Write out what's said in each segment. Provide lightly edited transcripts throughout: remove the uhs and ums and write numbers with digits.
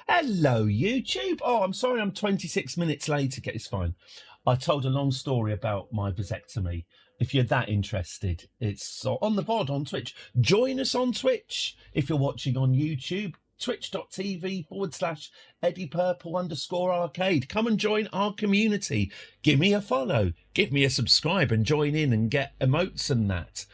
Hello, YouTube. Oh, I'm sorry I'm 26 minutes late. It's fine. I told a long story about my vasectomy. If you're that interested, it's on the pod on Twitch. Join us on Twitch if you're watching on YouTube. Twitch.tv/EddiePurple_arcade. Come and join our community. Give me a follow. Give me a subscribe and join in and get emotes and that.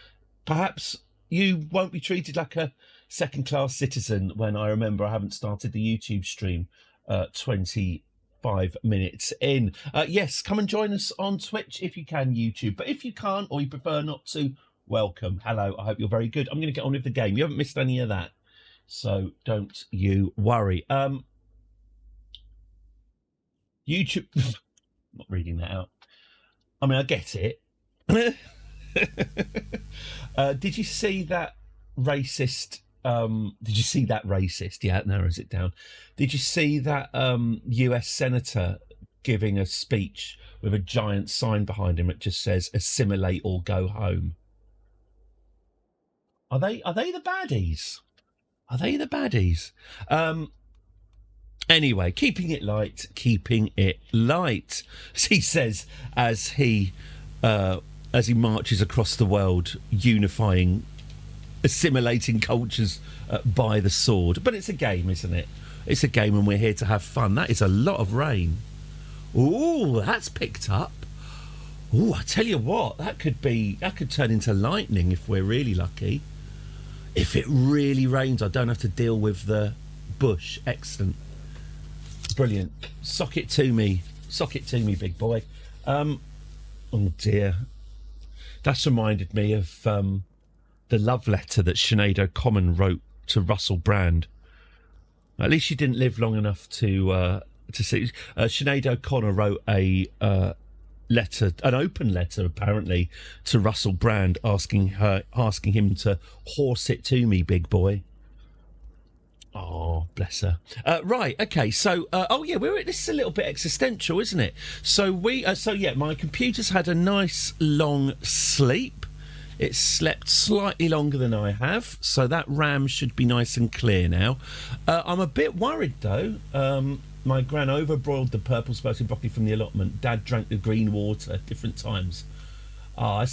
Perhaps you won't be treated like a second-class citizen when I remember I haven't started the YouTube stream 25 minutes in. Yes, come and join us on Twitch if you can, YouTube. But if you can't or you prefer not to, welcome. Hello, I hope you're very good. I'm going to get on with the game. You haven't missed any of that, so don't you worry. YouTube... not reading that out. I mean, I get it. Did you see that racist... did you see that racist? Yeah, it narrows it down. Did you see that US senator giving a speech with a giant sign behind him that just says "assimilate or go home"? Are they the baddies? Are they the baddies? Anyway, keeping it light, keeping it light. He says as he marches across the world, unifying, assimilating cultures by the sword. But it's a game, isn't it? It's a game and we're here to have fun. That is a lot of rain. Ooh, that's picked up. Ooh, I tell you what, that could turn into lightning if we're really lucky. If it really rains, I don't have to deal with the bush. Excellent. Brilliant. Sock it to me, big boy. Oh dear. That's reminded me of the love letter that Sinead O'Connor wrote to Russell Brand. At least she didn't live long enough to see. Sinead O'Connor wrote a letter, an open letter apparently, to Russell Brand, asking him to horse it to me, big boy. Oh, bless her. Right, okay. So, this is a little bit existential, isn't it? So my computer's had a nice long sleep. It slept slightly longer than I have, so that RAM should be nice and clear now. I'm a bit worried, though. My gran overbroiled the purple sprouted broccoli from the allotment. Dad drank the green water at different times. I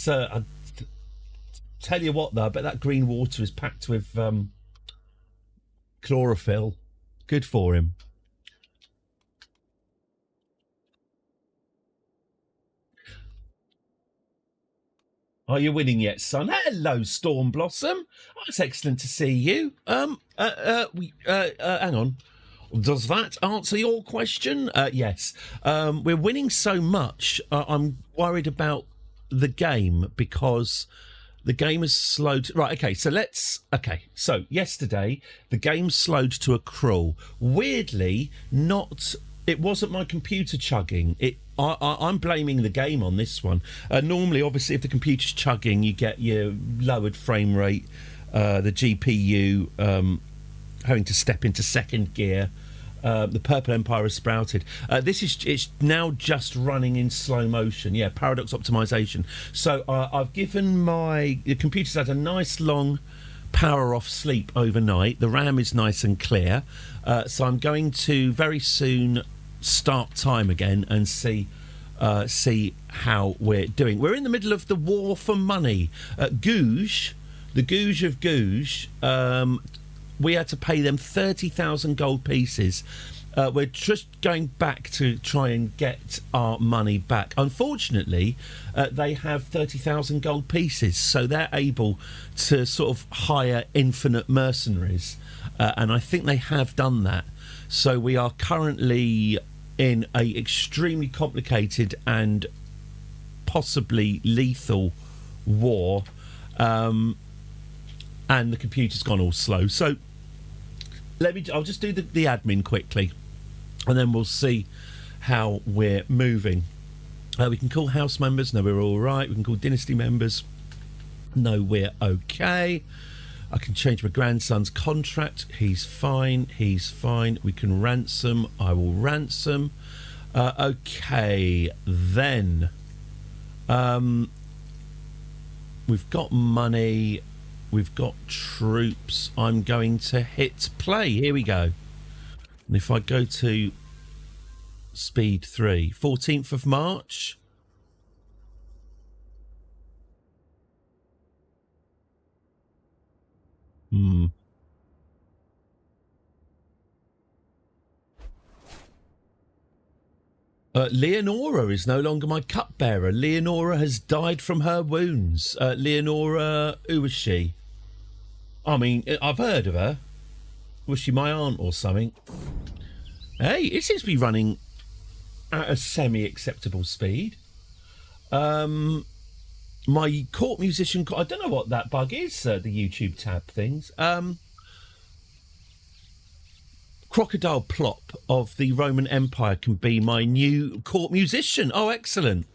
tell you what, though, I bet that green water is packed with chlorophyll. Good for him. Are you winning yet, son? Hello, Storm Blossom. Oh, it's excellent to see you. Hang on. Does that answer your question? Yes. We're winning so much. I'm worried about the game because the game has slowed. Right. Okay. So yesterday the game slowed to a crawl. Weirdly, it wasn't my computer chugging. I'm blaming the game on this one. Normally, obviously, if the computer's chugging, you get your lowered frame rate, the GPU having to step into second gear. The Purple Empire has sprouted. It's now just running in slow motion. Yeah, paradox optimization. So I've given the computer's had a nice long power off sleep overnight. The RAM is nice and clear. So I'm going to very soon start time again and see how we're doing. We're in the middle of the war for money. Gouge, the Gouge of Gouge, we had to pay them 30,000 gold pieces. We're just going back to try and get our money back. Unfortunately, they have 30,000 gold pieces, so they're able to sort of hire infinite mercenaries, and I think they have done that. So we are currently in a extremely complicated and possibly lethal war, and the computer's gone all slow. So I'll just do the admin quickly, and then we'll see how we're moving. We can call house members. No, we're all right. We can call dynasty members. No, we're okay. I can change my grandson's contract. He's fine. We can ransom. I will ransom. Okay, then. We've got money. We've got troops. I'm going to hit play. Here we go. And if I go to speed 3, 14th of March. Leonora is no longer my cupbearer. Leonora has died from her wounds. Leonora, who was she? I mean, I've heard of her. Was she my aunt or something? Hey, it seems to be running at a semi-acceptable speed. My court musician... I don't know what that bug is, the YouTube tab things. Crocodile Plop of the Roman Empire can be my new court musician. Oh, excellent.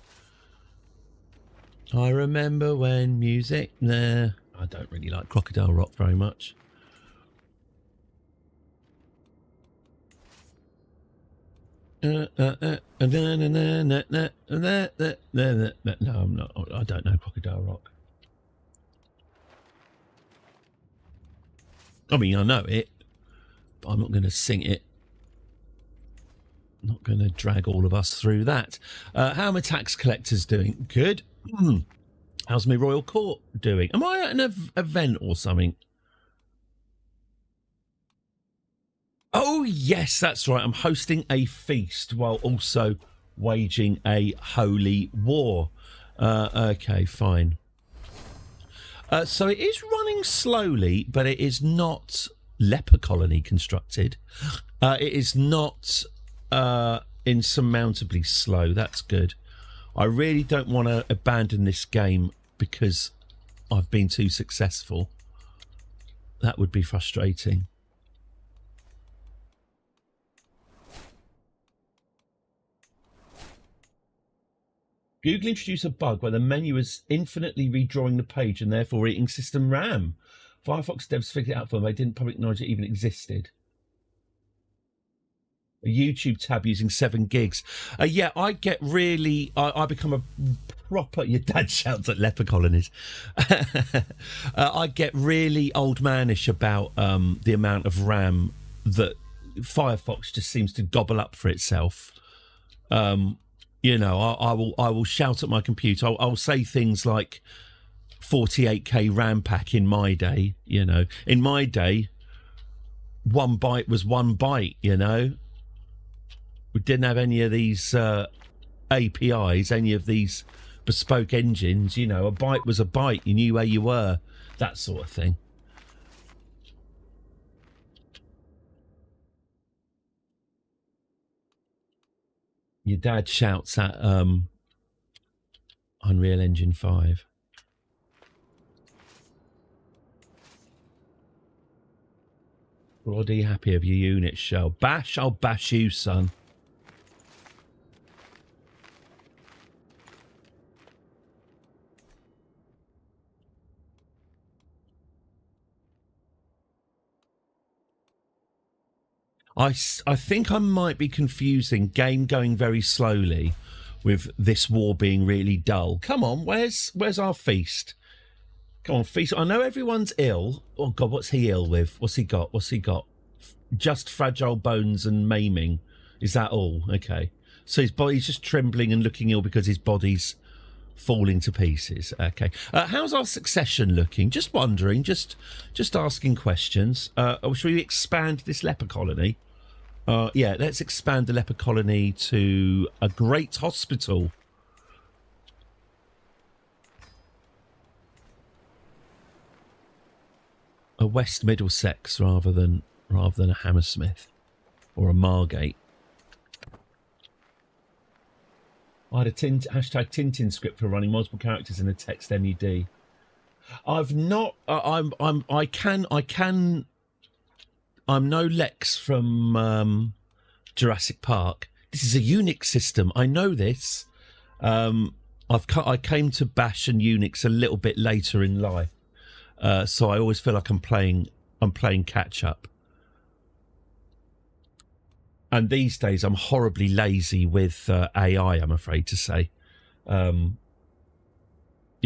I remember when music... Nah, I don't really like Crocodile Rock very much. No, I'm not. I don't know Crocodile Rock. I mean, I know it, but I'm not going to sing it. I'm not going to drag all of us through that. How are my tax collectors doing? Good. How's my royal court doing? Am I at an event or something? Oh, yes, that's right. I'm hosting a feast while also waging a holy war. Okay, fine. So it is running slowly, but it is not leper colony constructed. It is not insurmountably slow. That's good. I really don't want to abandon this game because I've been too successful. That would be frustrating. Google introduced a bug where the menu is infinitely redrawing the page and therefore eating system RAM. Firefox devs figured it out for them. They didn't publicly acknowledge it even existed. A YouTube tab using 7 gigs. Yeah, I get really... I become a proper... Your dad shouts at leper colonies. I get really old manish about the amount of RAM that Firefox just seems to gobble up for itself. You know, I will shout at my computer. I'll say things like 48k RAM pack in my day, you know. In my day, 1 byte was 1 byte, you know. We didn't have any of these APIs, any of these bespoke engines, you know. A byte was a byte. You knew where you were, that sort of thing. Your dad shouts at Unreal Engine 5. Bloody happy of your unit shell. Bash, I'll bash you, son. I think I might be confusing game going very slowly with this war being really dull. Come on, where's our feast? Come on, feast. I know everyone's ill. Oh, God, what's he ill with? What's he got? What's he got? Just fragile bones and maiming. Is that all? Okay. So his body's just trembling and looking ill because his body's falling to pieces. Okay. How's our succession looking? Just wondering, just asking questions. Should we expand this leper colony? Yeah, let's expand the leper colony to a great hospital. A West Middlesex rather than a Hammersmith or a Margate. I had a hashtag Tintin script for running multiple characters in a text MUD. I've not. I'm no Lex from Jurassic Park. This is a Unix system. I know this. I came to Bash and Unix a little bit later in life, so I always feel like I'm playing catch up. And these days, I'm horribly lazy with AI. I'm afraid to say. You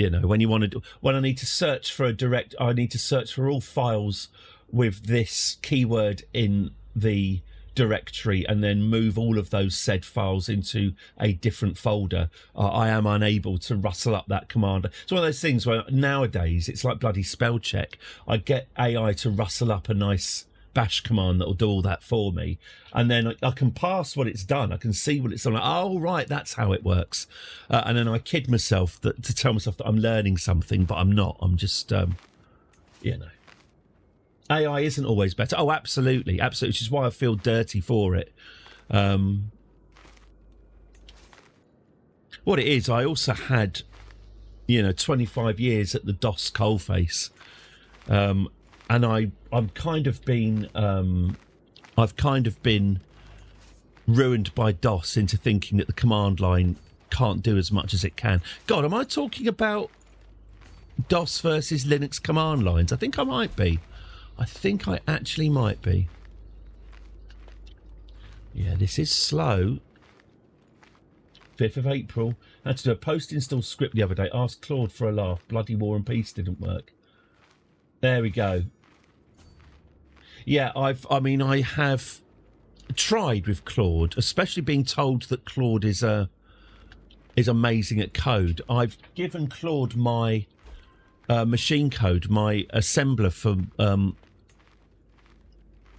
know, when I need to search for a direct, I need to search for all files with this keyword in the directory and then move all of those said files into a different folder, I am unable to rustle up that command. It's one of those things where nowadays it's like bloody spell check. I get AI to rustle up a nice bash command that will do all that for me, and then I can pass what it's done. I can see what it's done. Like, oh right, that's how it works. And then I kid myself to tell myself that I'm learning something, but I'm not. I'm just AI isn't always better. Oh, absolutely, which is why I feel dirty for it. What it is, I also had 25 years at the DOS coalface. And I've kind of been ruined by DOS into thinking that the command line can't do as much as it can. God, am I talking about DOS versus Linux command lines? I think I might be. I think I actually might be. Yeah, this is slow. 5th of April. I had to do a post-install script the other day. Asked Claude for a laugh. Bloody War and Peace didn't work. There we go. Yeah, I have tried with Claude, especially being told that Claude is amazing at code. I've given Claude my machine code, my assembler for.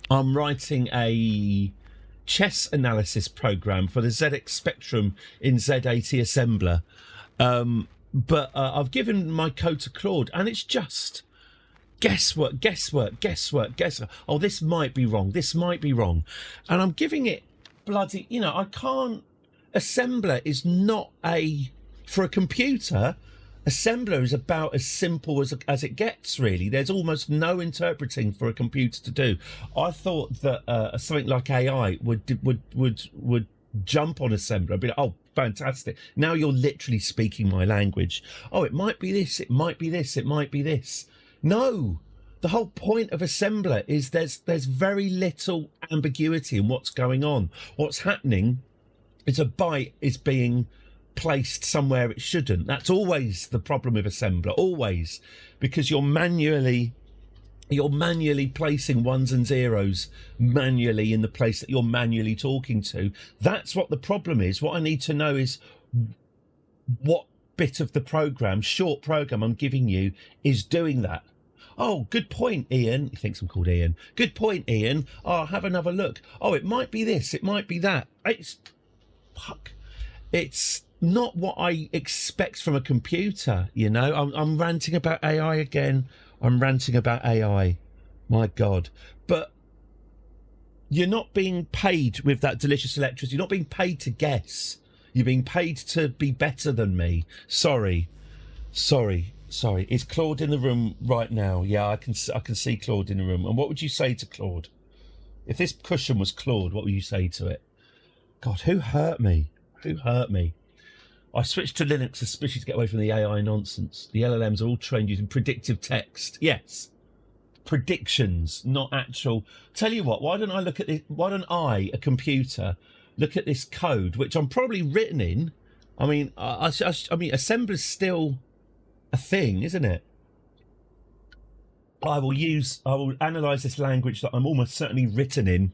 I'm writing a chess analysis program for the ZX Spectrum in Z80 assembler, but I've given my code to Claude, and it's just. Guesswork. Oh, this might be wrong. And I'm giving it bloody, I can't. Assembler is not for a computer, assembler is about as simple as it gets, really. There's almost no interpreting for a computer to do. I thought that something like AI would jump on assembler and be like, oh, fantastic. Now you're literally speaking my language. Oh, it might be this, it might be this, it might be this. No, the whole point of assembler is there's very little ambiguity in what's going on. What's happening is a byte is being placed somewhere it shouldn't. That's always the problem with assembler, always, because you're manually placing ones and zeros manually in the place that you're manually talking to. That's what the problem is. What I need to know is what bit of the program, short program I'm giving you, is doing that. Oh, good point, Ian. He thinks I'm called Ian. Good point, Ian. Oh, have another look. Oh, it might be this, it might be that. It's not what I expect from a computer, I'm ranting about AI again. I'm ranting about AI. My God. But you're not being paid with that delicious electricity. You're not being paid to guess. You're being paid to be better than me. Sorry. Is Claude in the room right now? Yeah, I can see Claude in the room. And what would you say to Claude? If this cushion was Claude, what would you say to it? God, who hurt me? I switched to Linux especially to get away from the AI nonsense. The LLMs are all trained using predictive text. Yes. Predictions, not actual. Tell you what, why don't I, a computer, look at this code, which I'm probably written in. I mean, assembler's still a thing, isn't it? I will analyze this language that I'm almost certainly written in.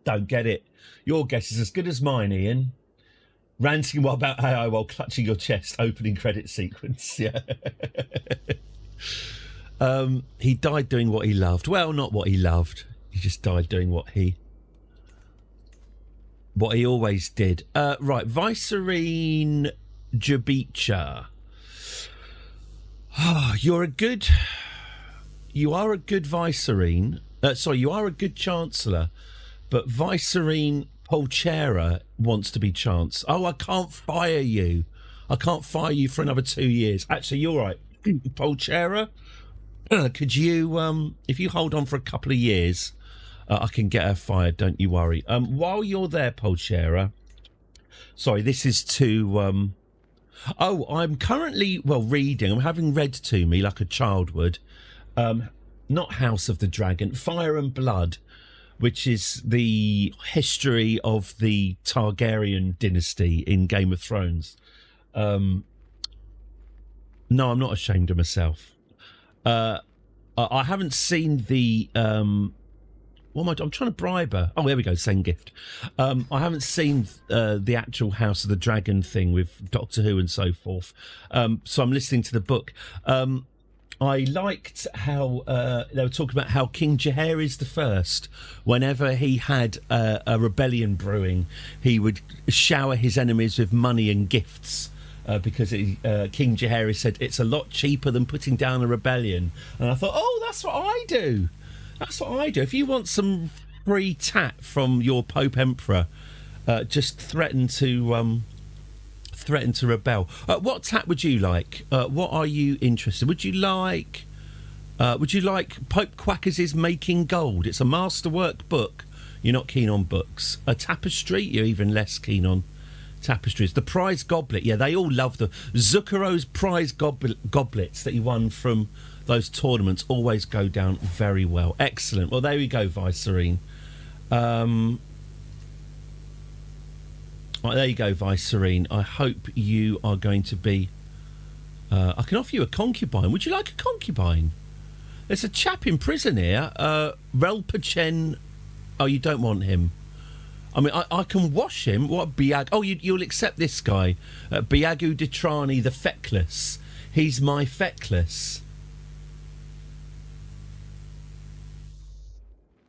Don't get it. Your guess is as good as mine, Ian. Ranting about AI while clutching your chest, opening credit sequence. Yeah. He died doing what he loved. Well, not what he loved. He just died doing what he always did. Right, Vicerine Jabicha. You are a good Vicerine. You are a good Chancellor, but Vicerine Polchera wants to be Chance. Oh, I can't fire you. I can't fire you for another 2 years. Actually, you're right. Polchera, could you, if you hold on for a couple of years, I can get her fired, don't you worry. While you're there, Polchera, sorry, this is to... I'm currently, reading. I'm having read to me like a child would. Not House of the Dragon, Fire and Blood, which is the history of the Targaryen dynasty in Game of Thrones. No, I'm not ashamed of myself. I haven't seen the I'm trying to bribe her. Oh, there we go. Send gift. I haven't seen the actual House of the Dragon thing with Doctor Who and so forth. So I'm listening to the book. I liked how they were talking about how King Jaehaerys the First, whenever he had a rebellion brewing, he would shower his enemies with money and gifts. Because King Jaehaerys said it's a lot cheaper than putting down a rebellion. And I thought, oh, that's what I do. That's what I do. If you want some free tat from your Pope Emperor, just threaten to rebel. What tat would you like? What are you interested? Would you like Pope Quackers' Making Gold? It's a masterwork book. You're not keen on books. A tapestry? You're even less keen on tapestries. The prize goblet, yeah, they all love the Zuccaro's prize goblets that he won from those tournaments. Always go down very well. Excellent. Well, there we go, Vicerine. Right, there you go, Vicerine. I hope you are going to be. I can offer you a concubine. Would you like a concubine? There's a chap in prison here, Relpachen. Oh, you don't want him. I mean, I can wash him. What Biag? Oh, you'll accept this guy, Biagu Ditrani the Feckless. He's my Feckless.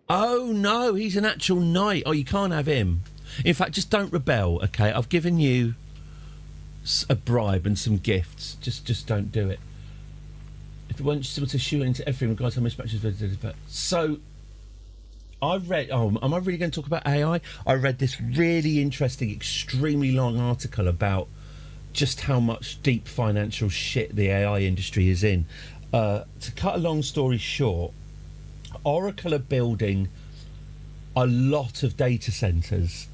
Oh no, he's an actual knight. Oh, you can't have him. In fact, just don't rebel, okay? I've given you a bribe and some gifts. Just don't do it. If you want to shoot into everything, regards how mismatches. So. I read. Oh, am I really going to talk about AI? I read this really interesting, extremely long article about just how much deep financial shit the AI industry is in. To cut a long story short, Oracle are building a lot of data centers,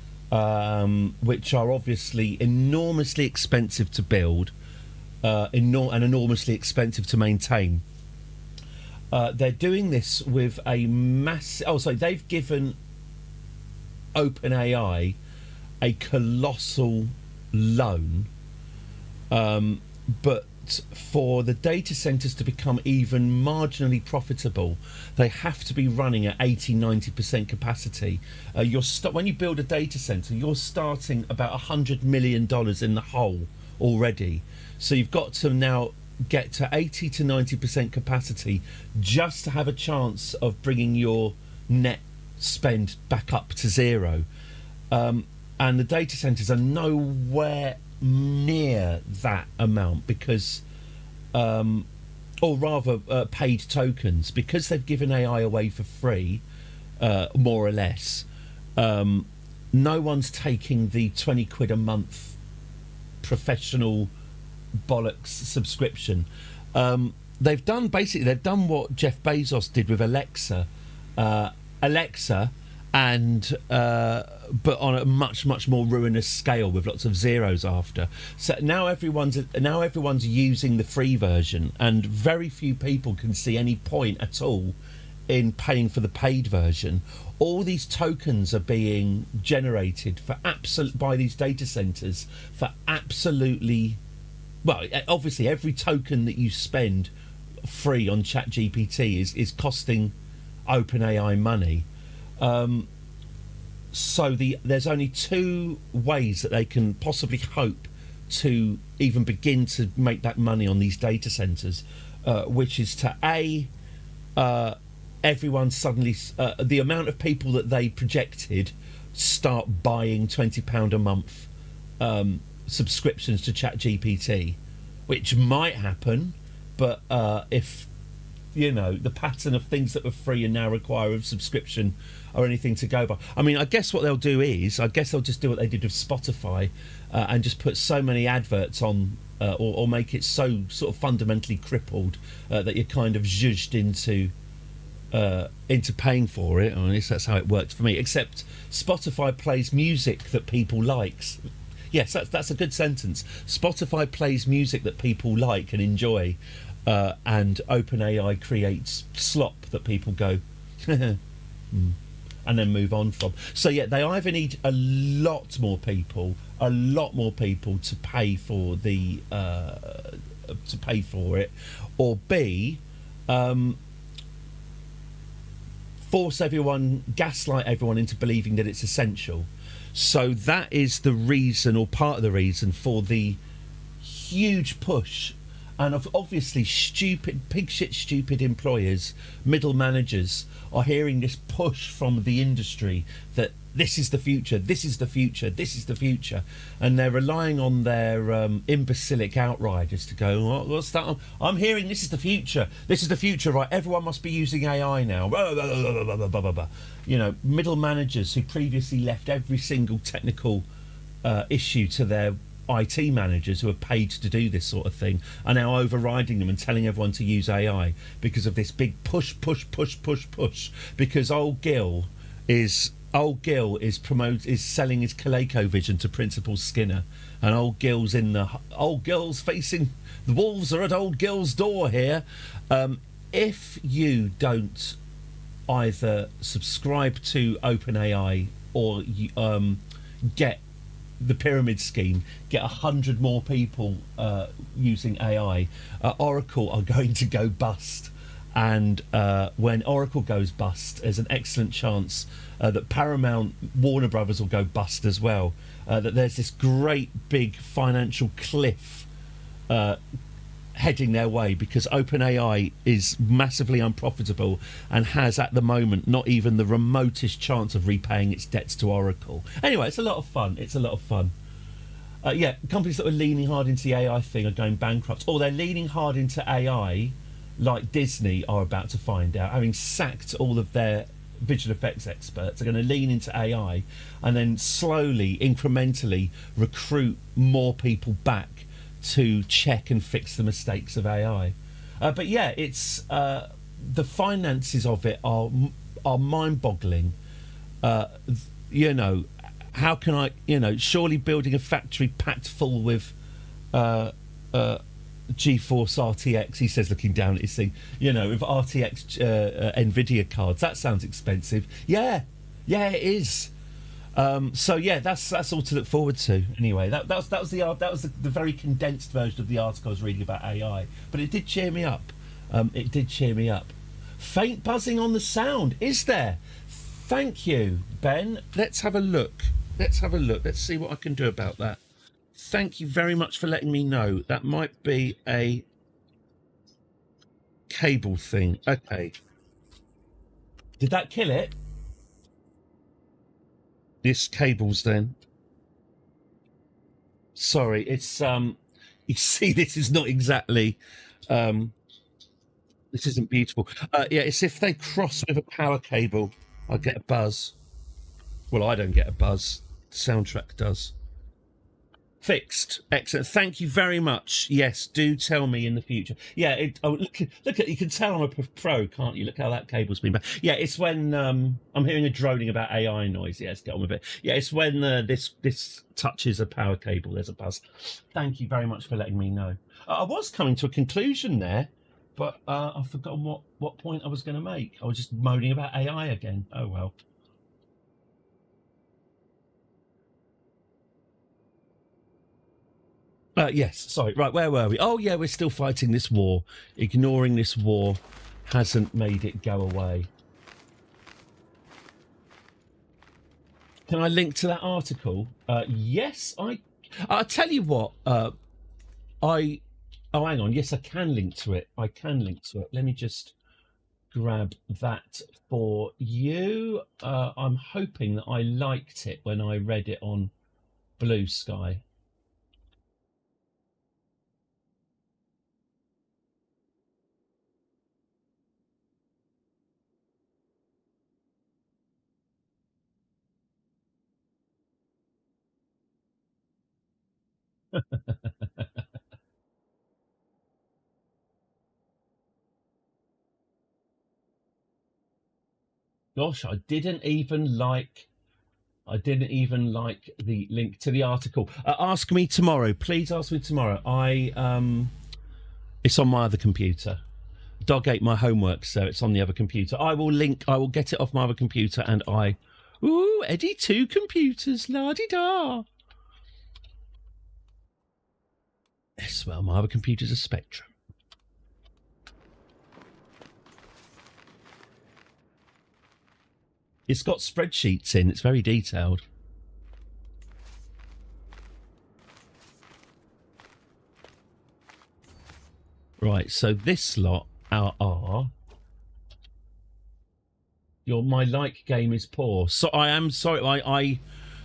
which are obviously enormously expensive to build, and enormously expensive to maintain. They're doing this with a massive. Oh, sorry, they've given OpenAI a colossal loan, but for the data centers to become even marginally profitable, they have to be running at 80-90% capacity. When you build a data center, you're starting about $100 million in the hole already. So you've got to now get to 80 to 90% capacity just to have a chance of bringing your net spend back up to zero. And the data centers are nowhere near that amount because, or rather paid tokens, because they've given AI away for free, more or less. No one's taking the 20 quid a month professional bollocks subscription. They've done what Jeff Bezos did with Alexa, and but on a much more ruinous scale with lots of zeros after. So now everyone's using the free version, and very few people can see any point at all in paying for the paid version. All these tokens are being generated by these data centers for absolutely. Well, obviously, every token that you spend free on ChatGPT is costing OpenAI money. So there's only two ways that they can possibly hope to even begin to make that money on these data centers, which is to everyone suddenly the amount of people that they projected start buying £20 a month subscriptions to ChatGPT, which might happen, but if the pattern of things that were free and now require a subscription or anything to go by. I mean, I guess what they'll do is, they'll just do what they did with Spotify and just put so many adverts on, or make it so sort of fundamentally crippled that you're kind of zhuzhed into paying for it. Or at least that's how it worked for me. Except Spotify plays music that people like. Yes, that's a good sentence. Spotify plays music that people like and enjoy, and OpenAI creates slop that people go, and then move on from. So yeah, they either need a lot more people to pay for it, or B, gaslight everyone into believing that it's essential. So that is the reason, or part of the reason, for the huge push. And obviously, stupid employers, middle managers, are hearing this push from the industry that this is the future, this is the future, this is the future. And they're relying on their imbecilic outriders to go, what's that? I'm hearing this is the future. This is the future, right? Everyone must be using AI now. You know, middle managers who previously left every single technical issue to their IT managers who are paid to do this sort of thing are now overriding them and telling everyone to use AI because of this big push. Because old Gil is selling his ColecoVision to Principal Skinner, and old Gil's facing the wolves are at old Gil's door here. If you don't either subscribe to OpenAI or get the pyramid scheme, get 100 more people using AI, Oracle are going to go bust. And when Oracle goes bust, there's an excellent chance that Paramount, Warner Brothers will go bust as well. That there's this great big financial cliff heading their way because OpenAI is massively unprofitable and has at the moment not even the remotest chance of repaying its debts to Oracle. Anyway, it's a lot of fun. Yeah, companies that are leaning hard into the AI thing are going bankrupt, or they're leaning hard into AI like Disney are about to find out, having sacked all of their visual effects experts. Are going to lean into AI and then slowly, incrementally recruit more people back to check and fix the mistakes of AI. But yeah, it's the finances of it are mind-boggling. You know, how can I? You know, surely building a factory packed full with GeForce RTX. He says, looking down at his thing. You know, with RTX Nvidia cards. That sounds expensive. Yeah, it is. So yeah, that's all to look forward to. Anyway, that was the very condensed version of the article I was reading about AI, but it did cheer me up. Faint buzzing on the sound, is there? Thank you, Ben. Let's have a look. Let's see what I can do about that. Thank you very much for letting me know. That might be a cable thing. Okay. Did that kill it? This cable's then. Sorry, it's you see, this is not exactly this isn't beautiful. Yeah, it's if they cross with a power cable, I get a buzz. Well, I don't get a buzz. The soundtrack does. Fixed. Excellent. Thank you very much. Yes, do tell me in the future. Yeah, look at, you can tell I'm a pro, can't you? Look how that cable's been back. Yeah, it's when I'm hearing a droning about AI noise. Yeah, let's get on with it. Yeah, it's when this touches a power cable, there's a buzz. Thank you very much for letting me know. I was coming to a conclusion there, but I've forgotten what point I was going to make. I was just moaning about AI again. Oh well. Yes, sorry. Right, where were we? Oh, yeah, we're still fighting this war. Ignoring this war hasn't made it go away. Can I link to that article? Yes, I'll tell you what. Oh, hang on. Yes, I can link to it. Let me just grab that for you. I'm hoping that I liked it when I read it on Blue Sky. Gosh, I didn't even like the link to the article. Ask me tomorrow, please. Ask me tomorrow. It's on my other computer. Dog ate my homework, so it's on the other computer. I will get it off my other computer, and Eddie, 2 computers, la-di-da. Yes, well, my other computer's a Spectrum. It's got spreadsheets in. It's very detailed. Right, so this lot are my like game is poor. So I am sorry. I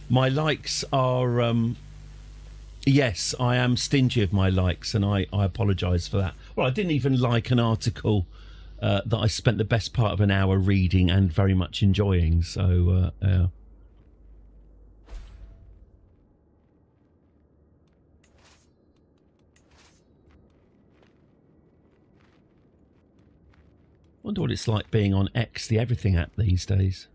my likes are yes, I am stingy of my likes, and I apologise for that. Well, I didn't even like an article that I spent the best part of an hour reading and very much enjoying. So wonder what it's like being on X, the everything app these days.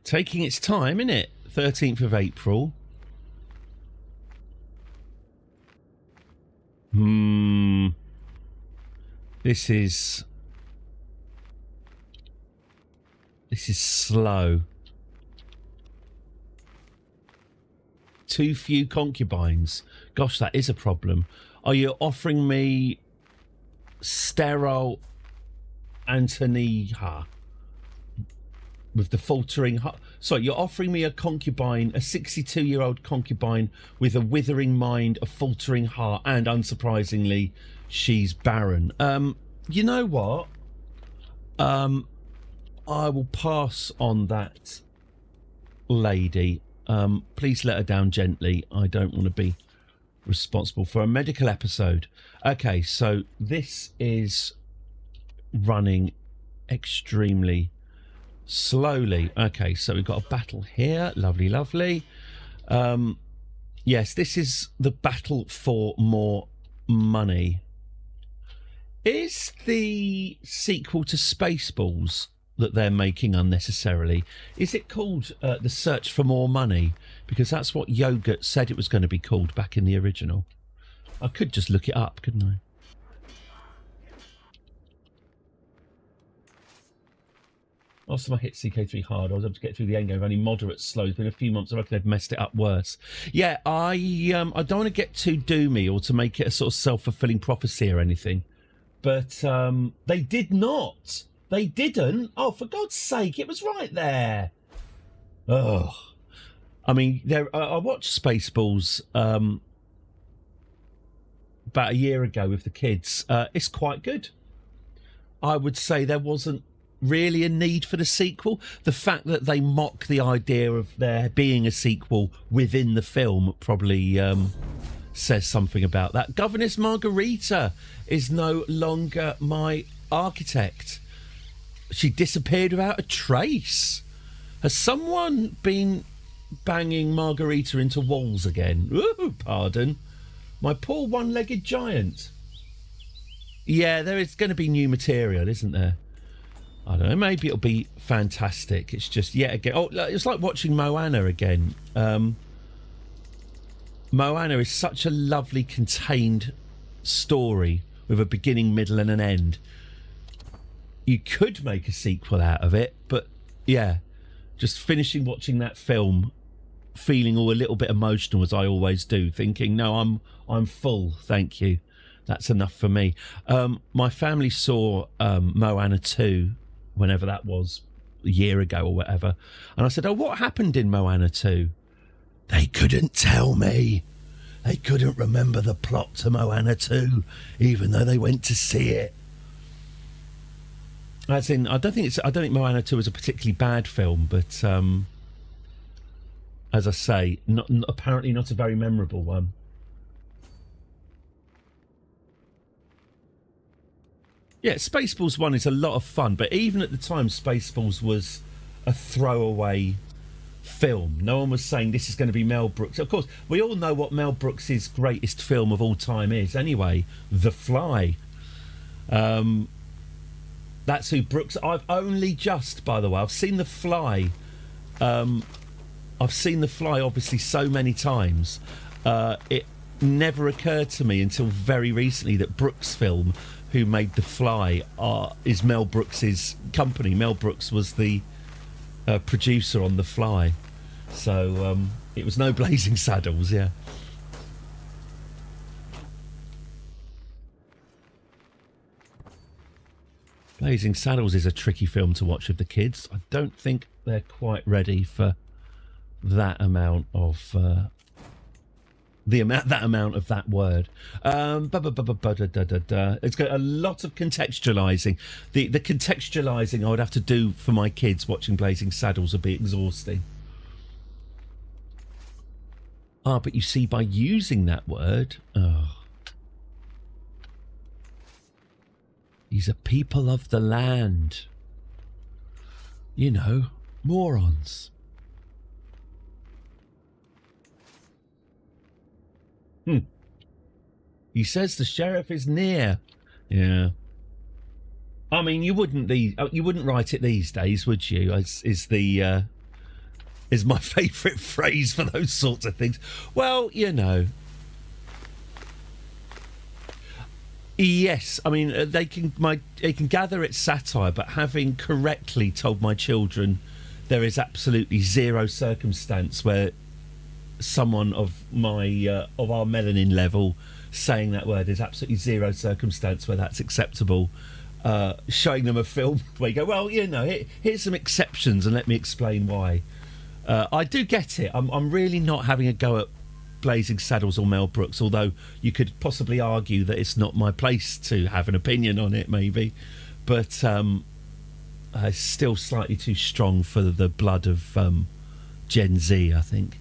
Taking its time, innit? 13th of April. This is slow. Too few concubines. Gosh, that is a problem. Are you offering me sterile Antonia with the faltering heart? Sorry, you're offering me a concubine, a 62-year-old concubine with a withering mind, a faltering heart, and unsurprisingly, she's barren. You know what? I will pass on that lady. Please let her down gently. I don't want to be responsible for a medical episode. Okay, so this is running extremely slowly. Okay, so we've got a battle here. Lovely, lovely. Yes, this is the battle for more money. Is the sequel to Spaceballs that they're making unnecessarily, is it called The Search for More Money? Because that's what Yogurt said it was going to be called back in the original. I could just look it up, couldn't I? After I hit CK3 hard, I was able to get through the end game with only moderate slow. It's been a few months. I reckon they've messed it up worse. Yeah, I don't want to get too doomy or to make it a sort of self-fulfilling prophecy or anything. But they did not. They didn't. Oh, for God's sake, it was right there. Oh, I mean, I watched Spaceballs about a year ago with the kids. It's quite good. I would say there wasn't really a need for the sequel. The fact that they mock the idea of there being a sequel within the film probably says something about that. Governess Margarita is no longer my architect. She disappeared without a trace. Has someone been banging Margarita into walls again? Ooh, pardon. My poor one-legged giant. Yeah, there is going to be new material, isn't there? I don't know, maybe it'll be fantastic. It's just, yet again... Oh, it's like watching Moana again. Moana is such a lovely, contained story with a beginning, middle and an end. You could make a sequel out of it, but, yeah, just finishing watching that film, feeling all a little bit emotional, as I always do, thinking, no, I'm full, thank you. That's enough for me. My family saw Moana 2, whenever that was, a year ago or whatever. And I said, oh, what happened in Moana 2? They couldn't tell me. They couldn't remember the plot to Moana 2, even though they went to see it. As in, I don't think Moana 2 is a particularly bad film, but as I say, apparently not a very memorable one. Yeah, Spaceballs 1 is a lot of fun, but even at the time, Spaceballs was a throwaway film. No one was saying this is going to be Mel Brooks. Of course, we all know what Mel Brooks' greatest film of all time is anyway, The Fly. That's who Brooks... I've only just, by the way, I've seen The Fly. I've seen The Fly, obviously, so many times. It never occurred to me until very recently that Brooks Film, who made The Fly, is Mel Brooks's company. Mel Brooks was the producer on The Fly. So it was no Blazing Saddles, yeah. Blazing Saddles is a tricky film to watch with the kids. I don't think they're quite ready for that amount of that amount of that word. It's got a lot of contextualising. The contextualising I would have to do for my kids watching Blazing Saddles would be exhausting. But you see, by using that word, these are people of the land. You know, morons. He says the sheriff is near. Yeah. I mean, you wouldn't write it these days, would you? Is my favourite phrase for those sorts of things. Well, you know. Yes, I mean they can gather it's satire, but having correctly told my children there is absolutely zero circumstance where someone of our melanin level saying that word, is absolutely zero circumstance where that's acceptable. Showing them a film where you go, well, you know, here's some exceptions and let me explain why. I do get it. I'm really not having a go at Blazing Saddles or Mel Brooks, although you could possibly argue that it's not my place to have an opinion on it, maybe. But it's still slightly too strong for the blood of Gen Z, I think.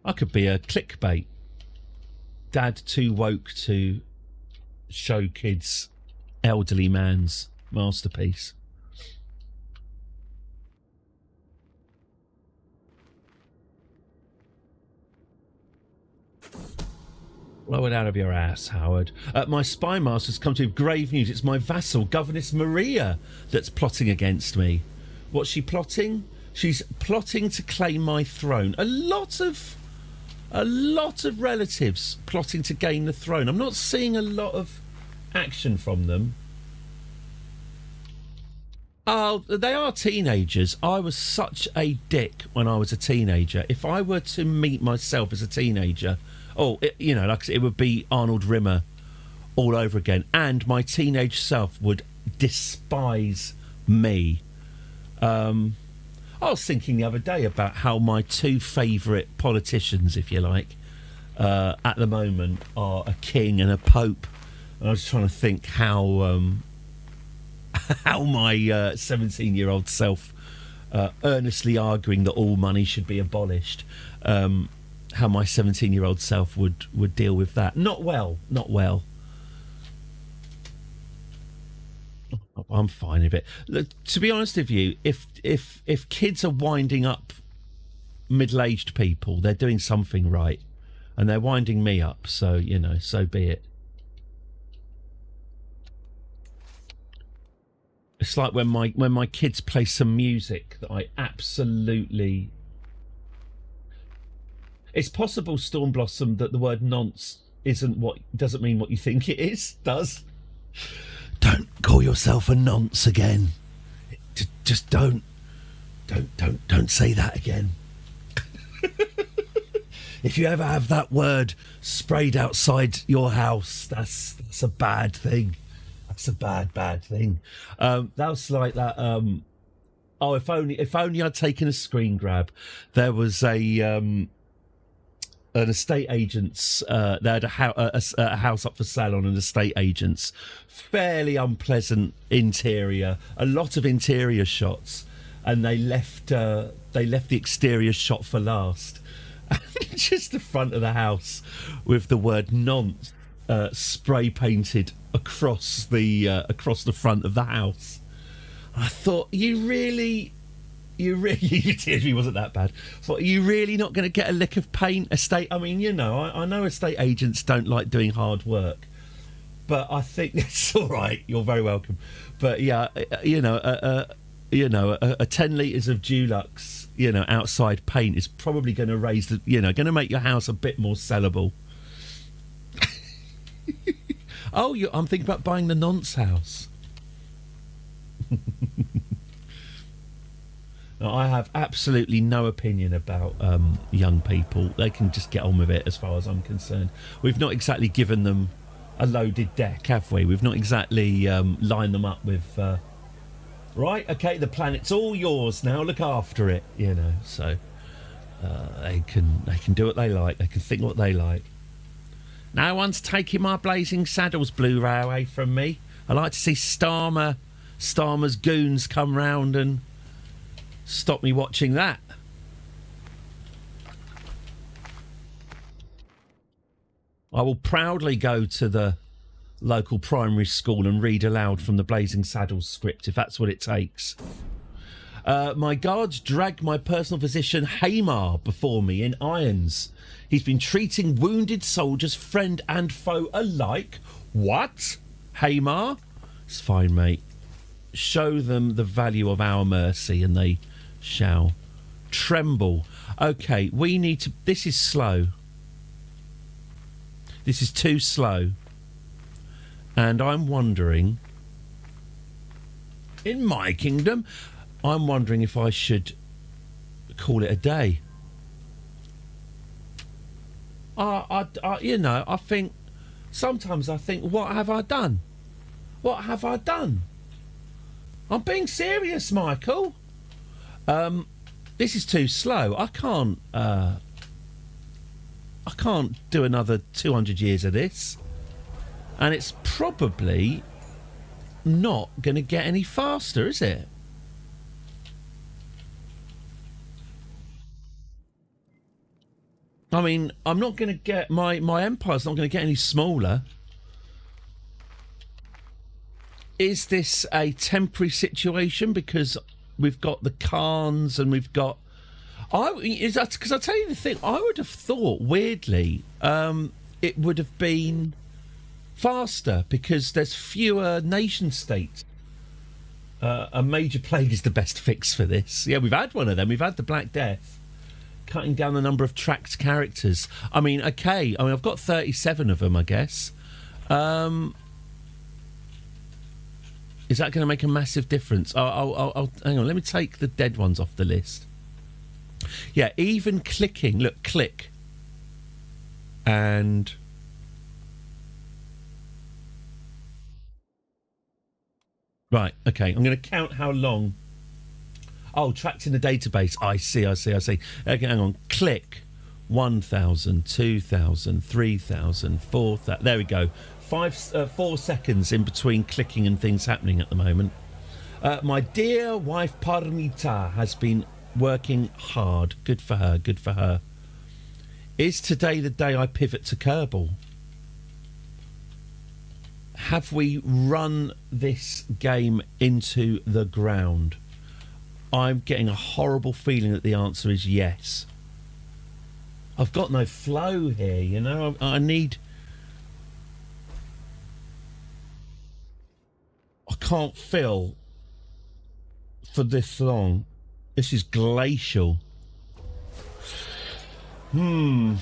I could be a clickbait. Dad too woke to show kids elderly man's masterpiece. Blow it out of your ass, Howard. My spy master's come to grave news. It's my vassal, Governess Maria, that's plotting against me. What's she plotting? She's plotting to claim my throne. A lot of relatives plotting to gain the throne. I'm not seeing a lot of action from them. Oh, they are teenagers. I was such a dick when I was a teenager. If I were to meet myself as a teenager, it would be Arnold Rimmer all over again. And my teenage self would despise me. I was thinking the other day about how my two favourite politicians, if you like, at the moment are a king and a pope. And I was trying to think how my 17-year-old self, earnestly arguing that all money should be abolished, how my 17-year-old self would deal with that. Not well. I'm fine with it. Look, to be honest with you, if kids are winding up middle-aged people, they're doing something right, and they're winding me up. So you know, so be it. It's like when my kids play some music that I absolutely. It's possible, Storm Blossom, that the word nonce doesn't mean what you think it is. Does. Don't call yourself a nonce again. Just don't say that again. If you ever have that word sprayed outside your house, that's a bad thing. That's a bad thing. That was like that. If only I'd taken a screen grab. There was an estate agent's. They had a house up for sale on an estate agent's. Fairly unpleasant interior. A lot of interior shots, and they left the exterior shot for last. Just the front of the house with the word "nonce" spray painted across the front of the house. I thought, you really he wasn't that bad. I thought, are you really not going to get a lick of paint? I mean, you know, I know estate agents don't like doing hard work, but I think it's all right. You're very welcome. But yeah, you know, a 10 litres of Dulux, outside paint is probably going to raise going to make your house a bit more sellable. Oh, I'm thinking about buying the nonce house. No, I have absolutely no opinion about young people. They can just get on with it as far as I'm concerned. We've not exactly given them a loaded deck, have we? We've not exactly lined them up with... right, okay, the planet's all yours now, look after it, So they can do what they like. They can think what they like. No one's taking my Blazing Saddles Blu-ray away from me. I like to see Starmer's goons come round and stop me watching that. I will proudly go to the local primary school and read aloud from the Blazing Saddles script if that's what it takes. My guards dragged my personal physician Hamar before me in irons. He's been treating wounded soldiers, friend and foe alike. What? Hamar? It's fine, mate. Show them the value of our mercy and they shall tremble. Okay, we need to... This is slow. This is too slow. And I'm wondering... In my kingdom, I'm wondering if I should call it a day. I think... Sometimes I think, what have I done? What have I done? I'm being serious, Michael. This is too slow. I can't do another 200 years of this. And it's probably not going to get any faster, is it? I mean, I'm not going to get... My empire's not going to get any smaller. Is this a temporary situation because we've got the Khans and we've got... Because I'll tell you the thing, I would have thought, weirdly, it would have been faster because there's fewer nation-states. A major plague is the best fix for this. Yeah, we've had one of them. We've had the Black Death. Cutting down the number of tracked characters. I mean, okay. I've got 37 of them, I guess. Is that going to make a massive difference? I'll hang on. Let me take the dead ones off the list. Yeah, even clicking. Look, click. And... Right, okay. I'm going to count how long... Oh, tracked in the database. I see. Okay, hang on. Click. 1,000, 2,000, 3,000, 4,000. There we go. 4 seconds in between clicking and things happening at the moment. My dear wife Parmita has been working hard. Good for her, good for her. Is today the day I pivot to Kerbal? Have we run this game into the ground? I'm getting a horrible feeling that the answer is yes. I've got no flow here, you know. I need... I can't fill for this long. This is glacial. And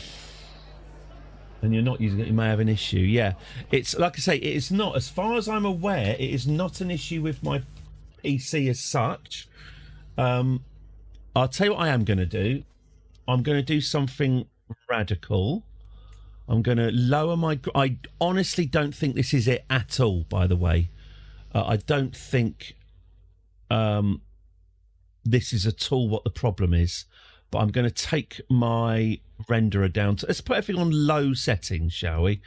you're not using it, you may have an issue. Yeah. It's, like I say, it is not, as far as I'm aware, it is not an issue with my PC as such. I'll tell you what I am going to do. I'm going to do something radical. I'm going to lower my... I honestly don't think this is it at all, by the way. I don't think this is at all what the problem is. But I'm going to take my renderer down to... Let's put everything on low settings, shall we?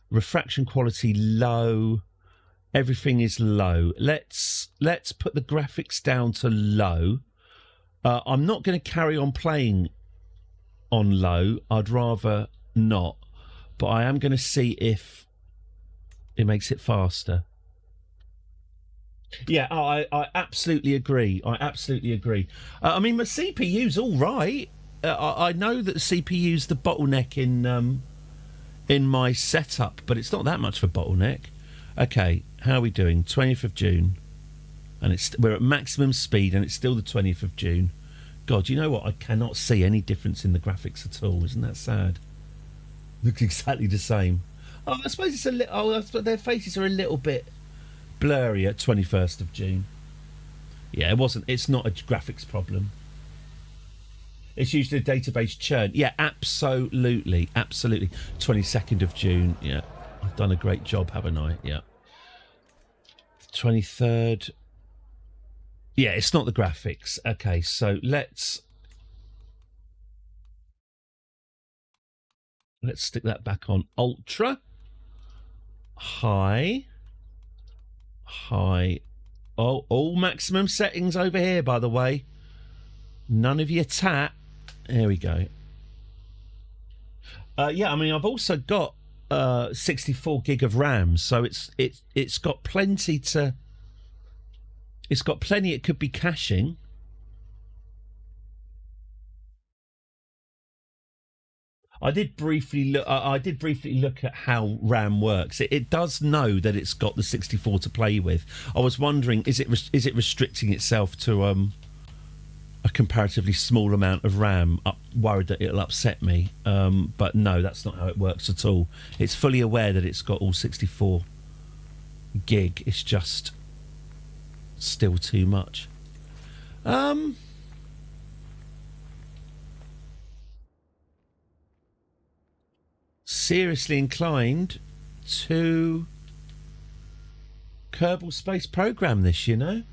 Refraction quality low. Everything is low. Let's put the graphics down to low. I'm not going to carry on playing on low. I'd rather not. But I am going to see if it makes it faster. Yeah, I absolutely agree. I absolutely agree. I mean, my CPU's all right. I know that the CPU's the bottleneck in my setup, but it's not that much of a bottleneck. Okay, how are we doing? 20th of June. and we're at maximum speed, and it's still the 20th of June. God, you know what? I cannot see any difference in the graphics at all. Isn't that sad? Looks exactly the same. Oh, I suppose it's a little. Oh, their faces are a little bit blurry at 21st of June. Yeah, it wasn't. It's not a graphics problem. It's usually a database churn. Yeah, absolutely, absolutely. 22nd of June. Yeah, I've done a great job, haven't I? Yeah. 23rd. Yeah, it's not the graphics. Okay, so let's stick that back on ultra. High. Oh, all maximum settings over here, by the way. None of your tat. There we go. Yeah, I mean, I've also got 64 gig of RAM, so it's got plenty to. It's got plenty. It could be caching. I did briefly look. I did briefly look at how RAM works. It does know that it's got the 64 to play with. I was wondering, is it restricting itself to a comparatively small amount of RAM? Worried that it'll upset me. But no, that's not how it works at all. It's fully aware that it's got all 64 gig. It's just still too much. Seriously inclined to Kerbal Space Program this, you know.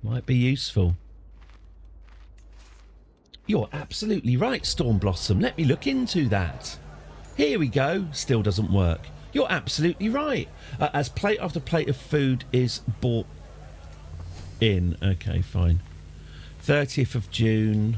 Might be useful. You're absolutely right, Stormblossom. Let me look into that. Here we go. Still doesn't work. You're absolutely right. As plate after plate of food is bought in. Okay, fine. 30th of June.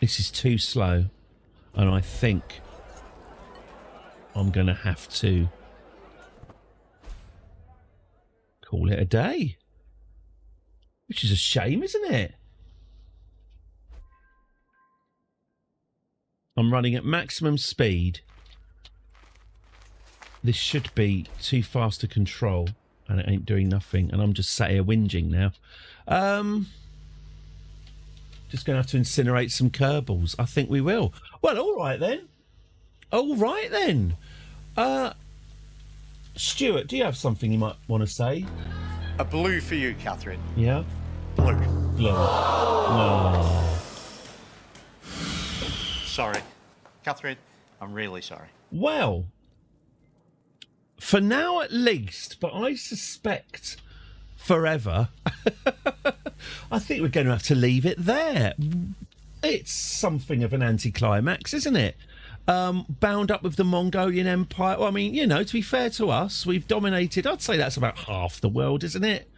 This is too slow, and I think I'm going to have to call it a day, which is a shame, isn't it? I'm running at maximum speed. This should be too fast to control, and it ain't doing nothing, and I'm just sat here whinging now. Just going to have to incinerate some Kerbals. I think we will. Well, all right then. All right then. Stuart, do you have something you might want to say? A blue for you, Catherine. Yeah? Blue. Blue. No. Sorry. Catherine, I'm really sorry. Well, for now at least, but I suspect forever, I think we're going to have to leave it there. It's something of an anticlimax, isn't it? Bound up with the Mongolian Empire. Well, I mean, you know, to be fair to us, we've dominated, I'd say that's about half the world, isn't it?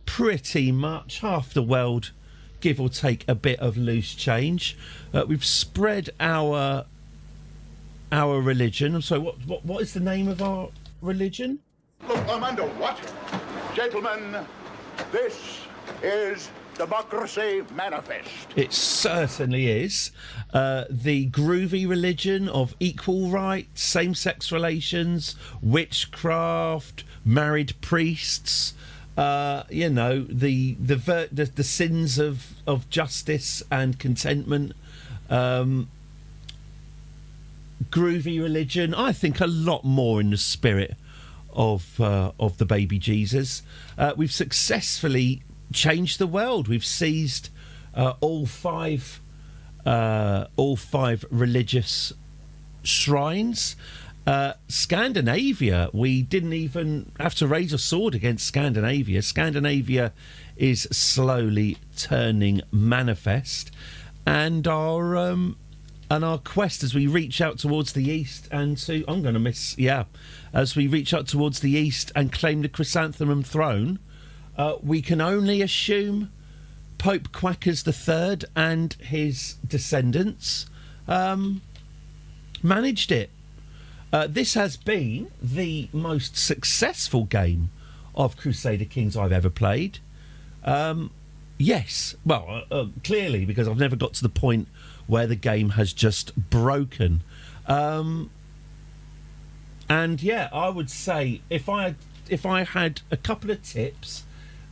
Pretty much half the world, give or take a bit of loose change. We've spread our religion. So what is the name of our religion? Look, I'm under what? Gentlemen, this is Democracy Manifest. It certainly is. The groovy religion of equal rights, same-sex relations, witchcraft, married priests, you know, the sins of justice and contentment. Groovy religion. I think a lot more in the spirit of the baby Jesus. We've successfully changed the world. We've seized all five religious shrines. Scandinavia, we didn't even have to raise a sword against Scandinavia. Scandinavia is slowly turning manifest, and our quest as we reach out towards the east and to as we reach out towards the east and claim the chrysanthemum throne, we can only assume Pope Quackers III and his descendants managed it. This has been the most successful game of Crusader Kings I've ever played. Yes. Well, clearly, because I've never got to the point where the game has just broken. And yeah, I would say if I had a couple of tips,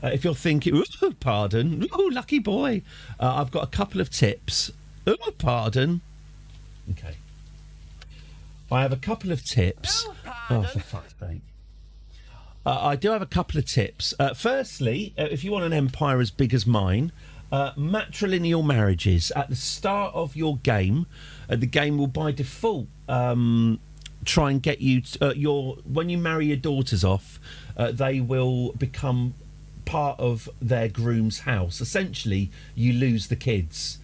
if you're thinking, ooh, pardon, ooh, lucky boy, I've got a couple of tips. Ooh, pardon. Okay. I have a couple of tips. Oh, for fuck's sake. I do have a couple of tips. Firstly, if you want an empire as big as mine, matrilineal marriages. At the start of your game, the game will by default try and get you when you marry your daughters off, they will become part of their groom's house. Essentially, you lose the kids.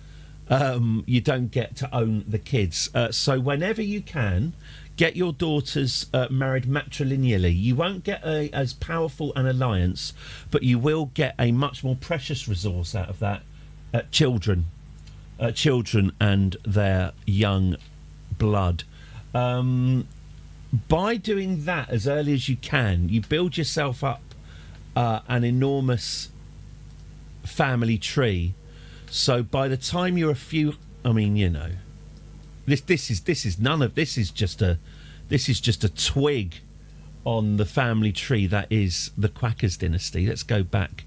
You don't get to own the kids. So whenever you can, get your daughters married matrilineally. You won't get as powerful an alliance, but you will get a much more precious resource out of that. Children and their young blood. By doing that as early as you can, you build yourself up an enormous family tree. So by the time you're this is just a twig on the family tree that is the Quackers dynasty. Let's go back.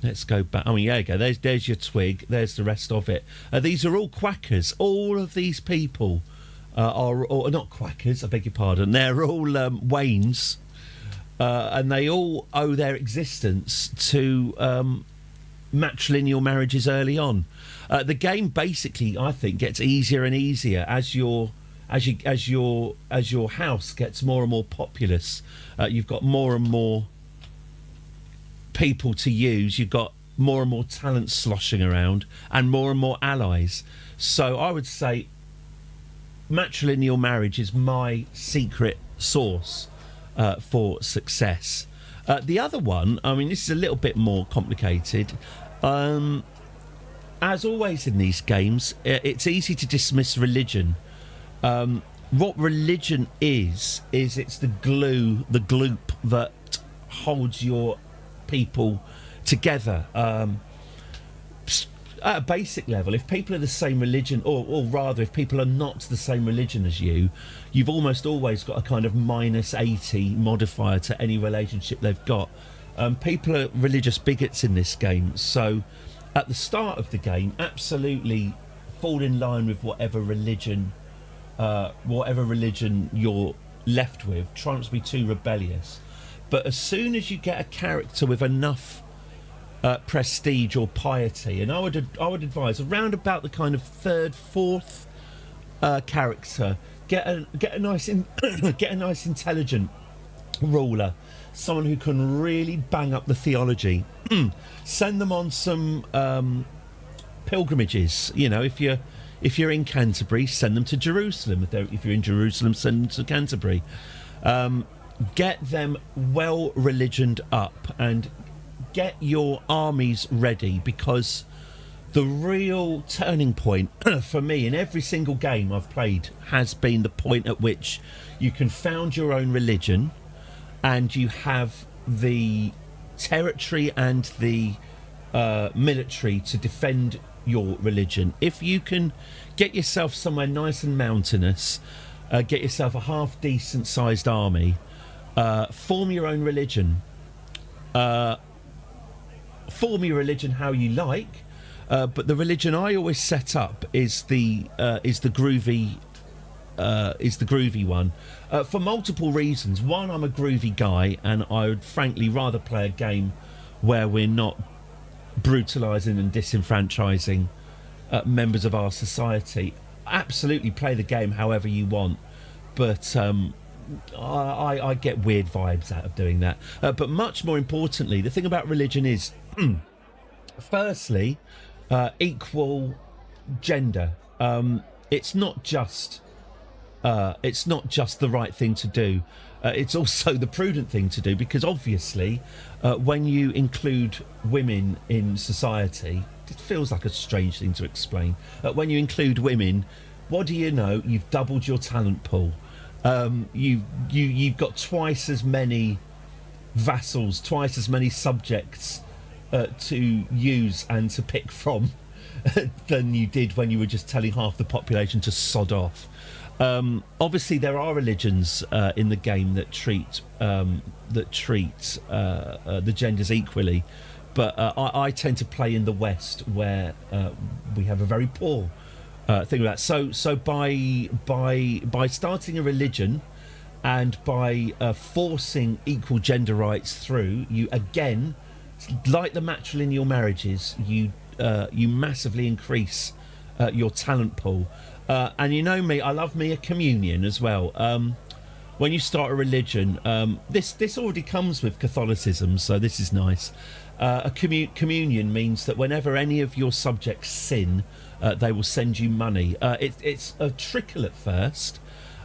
I mean, there you go. There's your twig. There's the rest of it. These are all Quackers. All of these people are not Quackers. I beg your pardon. They're all Waynes, and they all owe their existence to matrilineal marriages early on. The game basically, I think, gets easier and easier as your house gets more and more populous. You've got more and more people to use. You've got more and more talent sloshing around and more allies. So I would say matrilineal marriage is my secret sauce for success. The other one, I mean, this is a little bit more complicated. As always in these games, it's easy to dismiss religion. What religion is it's the glue, the gloop that holds your people together. At a basic level, if people are the same religion, or rather, if people are not the same religion as you, you've almost always got a kind of minus 80 modifier to any relationship they've got. People are religious bigots in this game, so at the start of the game, absolutely fall in line with whatever religion you're left with. Try not to be too rebellious. But as soon as you get a character with enough prestige or piety, and I would advise around about the kind of third, fourth character, get a nice intelligent ruler, someone who can really bang up the theology. Send them on some pilgrimages. You know, if you're in Canterbury, send them to Jerusalem. If you're in Jerusalem, send them to Canterbury. Get them well religioned up and get your armies ready, because the real turning point for me in every single game I've played has been the point at which you can found your own religion and you have the territory and the military to defend your religion. If you can get yourself somewhere nice and mountainous, get yourself a half decent sized army, form your own religion, form your religion how you like, but the religion I always set up is the groovy one, for multiple reasons. One, I'm a groovy guy, and I would frankly rather play a game where we're not brutalising and disenfranchising members of our society. Absolutely play the game however you want, but I get weird vibes out of doing that. But much more importantly, the thing about religion is, firstly, equal gender. It's not just the right thing to do. It's also the prudent thing to do, because obviously, when you include women in society, it feels like a strange thing to explain. When you include women, what do you know? You've doubled your talent pool. You've got twice as many vassals, twice as many subjects to use and to pick from than you did when you were just telling half the population to sod off. Obviously, there are religions in the game that treat the genders equally, but I tend to play in the West, where we have a very poor thing of that. So by starting a religion and by forcing equal gender rights through, you again, like the matrilineal marriages, you massively increase your talent pool. And you know me, I love me a communion as well. When you start a religion, this already comes with Catholicism, so this is nice. A communion means that whenever any of your subjects sin, they will send you money. It's a trickle at first,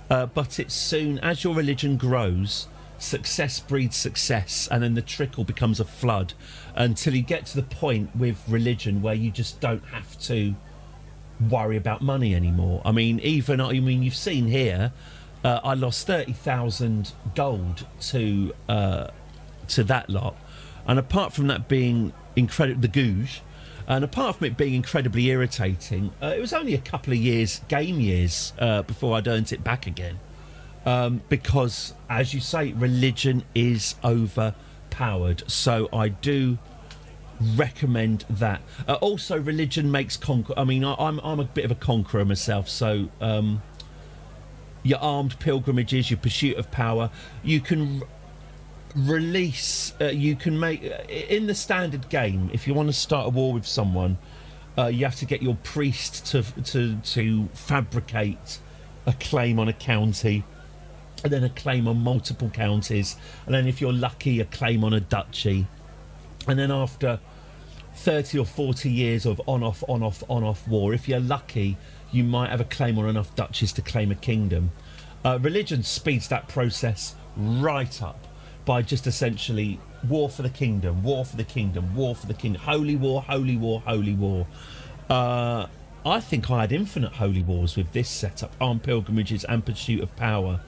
but it's soon, as your religion grows, success breeds success, and then the trickle becomes a flood, until you get to the point with religion where you just don't have to worry about money anymore. I mean, you've seen here, I lost 30,000 gold to that lot, and apart from that being the gouge, and apart from it being incredibly irritating, it was only a couple of game years before I'd earned it back again, because, as you say, religion is overpowered. So I do recommend that. Also, religion makes I mean, I'm a bit of a conqueror myself, so your armed pilgrimages, your pursuit of power, you can release, you can make, in the standard game, if you want to start a war with someone, you have to get your priest to fabricate a claim on a county, and then a claim on multiple counties, and then if you're lucky, a claim on a duchy. And then after 30 or 40 years of on-off war, if you're lucky, you might have a claim on enough duchies to claim a kingdom. Religion speeds that process right up by just essentially war for the kingdom, war for the kingdom, war for the kingdom, holy war, holy war, holy war. I think I had infinite holy wars with this setup, armed pilgrimages and pursuit of power.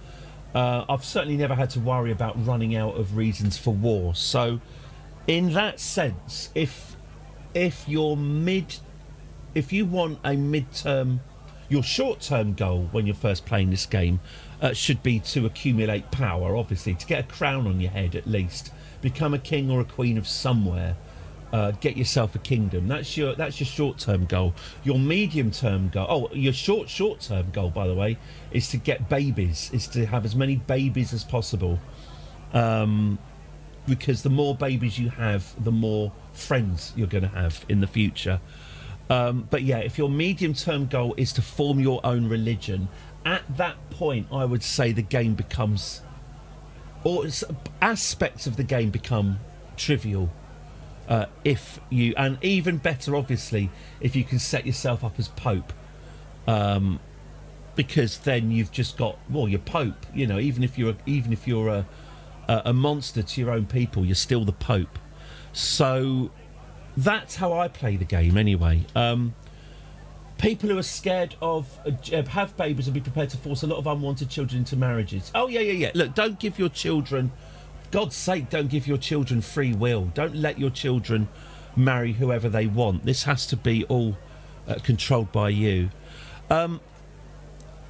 I've certainly never had to worry about running out of reasons for war. So in that sense, if you want a mid-term, your short-term goal when you're first playing this game should be to accumulate power, obviously, to get a crown on your head at least, become a king or a queen of somewhere, get yourself a kingdom. That's your short-term goal. Your medium-term goal, your short-term goal, by the way, is to get babies, is to have as many babies as possible. Because the more babies you have, the more friends you're going to have in the future. But yeah, if your medium-term goal is to form your own religion, at that point, I would say the game becomes, or aspects of the game become trivial. If you, and even better, obviously, if you can set yourself up as Pope, because then you've just got, well, you're Pope. You know, even if you're a monster to your own people, you're still the Pope. So that's how I play the game anyway. People who are scared of have babies and be prepared to force a lot of unwanted children into marriages. Oh yeah. Look, don't give your children, God's sake, don't give your children free will. Don't let your children marry whoever they want. This has to be all controlled by you.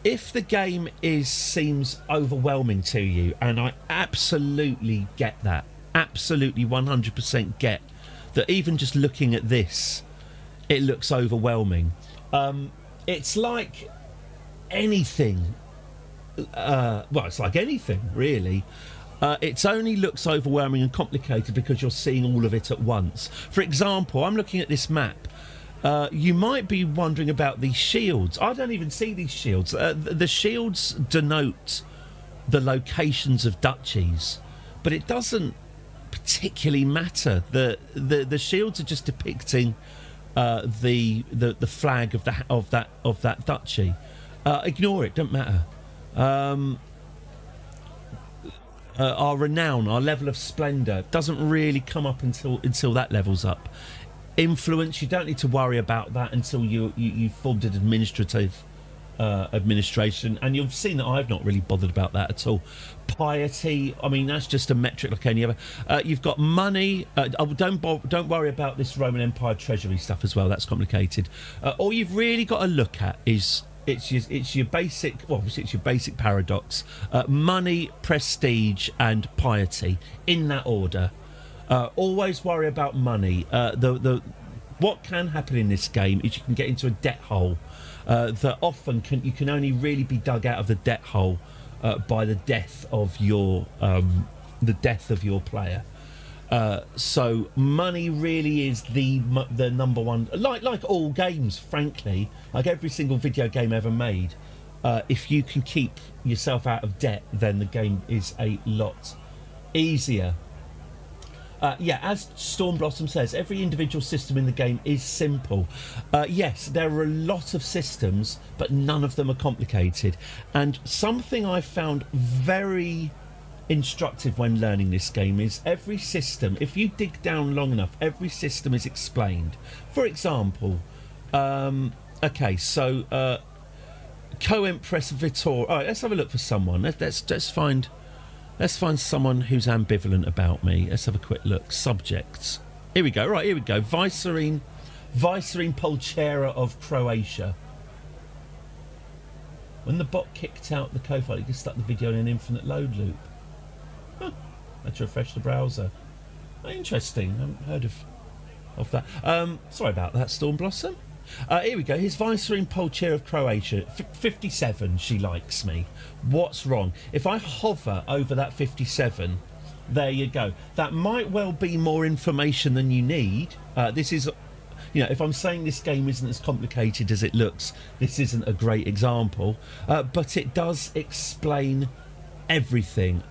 If the game seems overwhelming to you, and I absolutely get that, absolutely 100% get that, even just looking at this, it looks overwhelming. It's like anything. It's like anything, really. It only looks overwhelming and complicated because you're seeing all of it at once. For example, I'm looking at this map. You might be wondering about these shields. I don't even see these shields. The shields denote the locations of duchies, but it doesn't particularly matter. The shields are just depicting the flag of that duchy. Ignore it. Don't matter. Our renown, our level of splendour, doesn't really come up until that level's up. Influence, you don't need to worry about that until you formed an administrative administration, and you've seen that I've not really bothered about that at all. Piety, I mean, that's just a metric like any other. You've got money. Don't worry about this Roman Empire treasury stuff as well. That's complicated. All you've really got to look at is it's your basic. Well, obviously it's your basic paradox: money, prestige, and piety in that order. Always worry about money. What can happen in this game is you can get into a debt hole. That often you can only really be dug out of the debt hole by the death of your player. So money really is the number one. Like all games, frankly, like every single video game ever made. If you can keep yourself out of debt, then the game is a lot easier. As Stormblossom says, every individual system in the game is simple. Yes, there are a lot of systems, but none of them are complicated. And something I found very instructive when learning this game is every system, if you dig down long enough, every system is explained. For example, Co-Empress Vittoria. All right, let's have a look for someone. Let's find someone who's ambivalent about me. Let's have a quick look. Subjects. Here we go. Right, here we go. Vicereine Polchera of Croatia. When the bot kicked out the co-file, you can start the video in an infinite load loop. Huh. Let's refresh the browser. Interesting. I haven't heard of that. Sorry about that, Stormblossom. Here we go. Here's Vicereine Polchera of Croatia. 57, she likes me. What's wrong? If I hover over that 57, there you go. That might well be more information than you need. This is, if I'm saying this game isn't as complicated as it looks, this isn't a great example. But it does explain everything.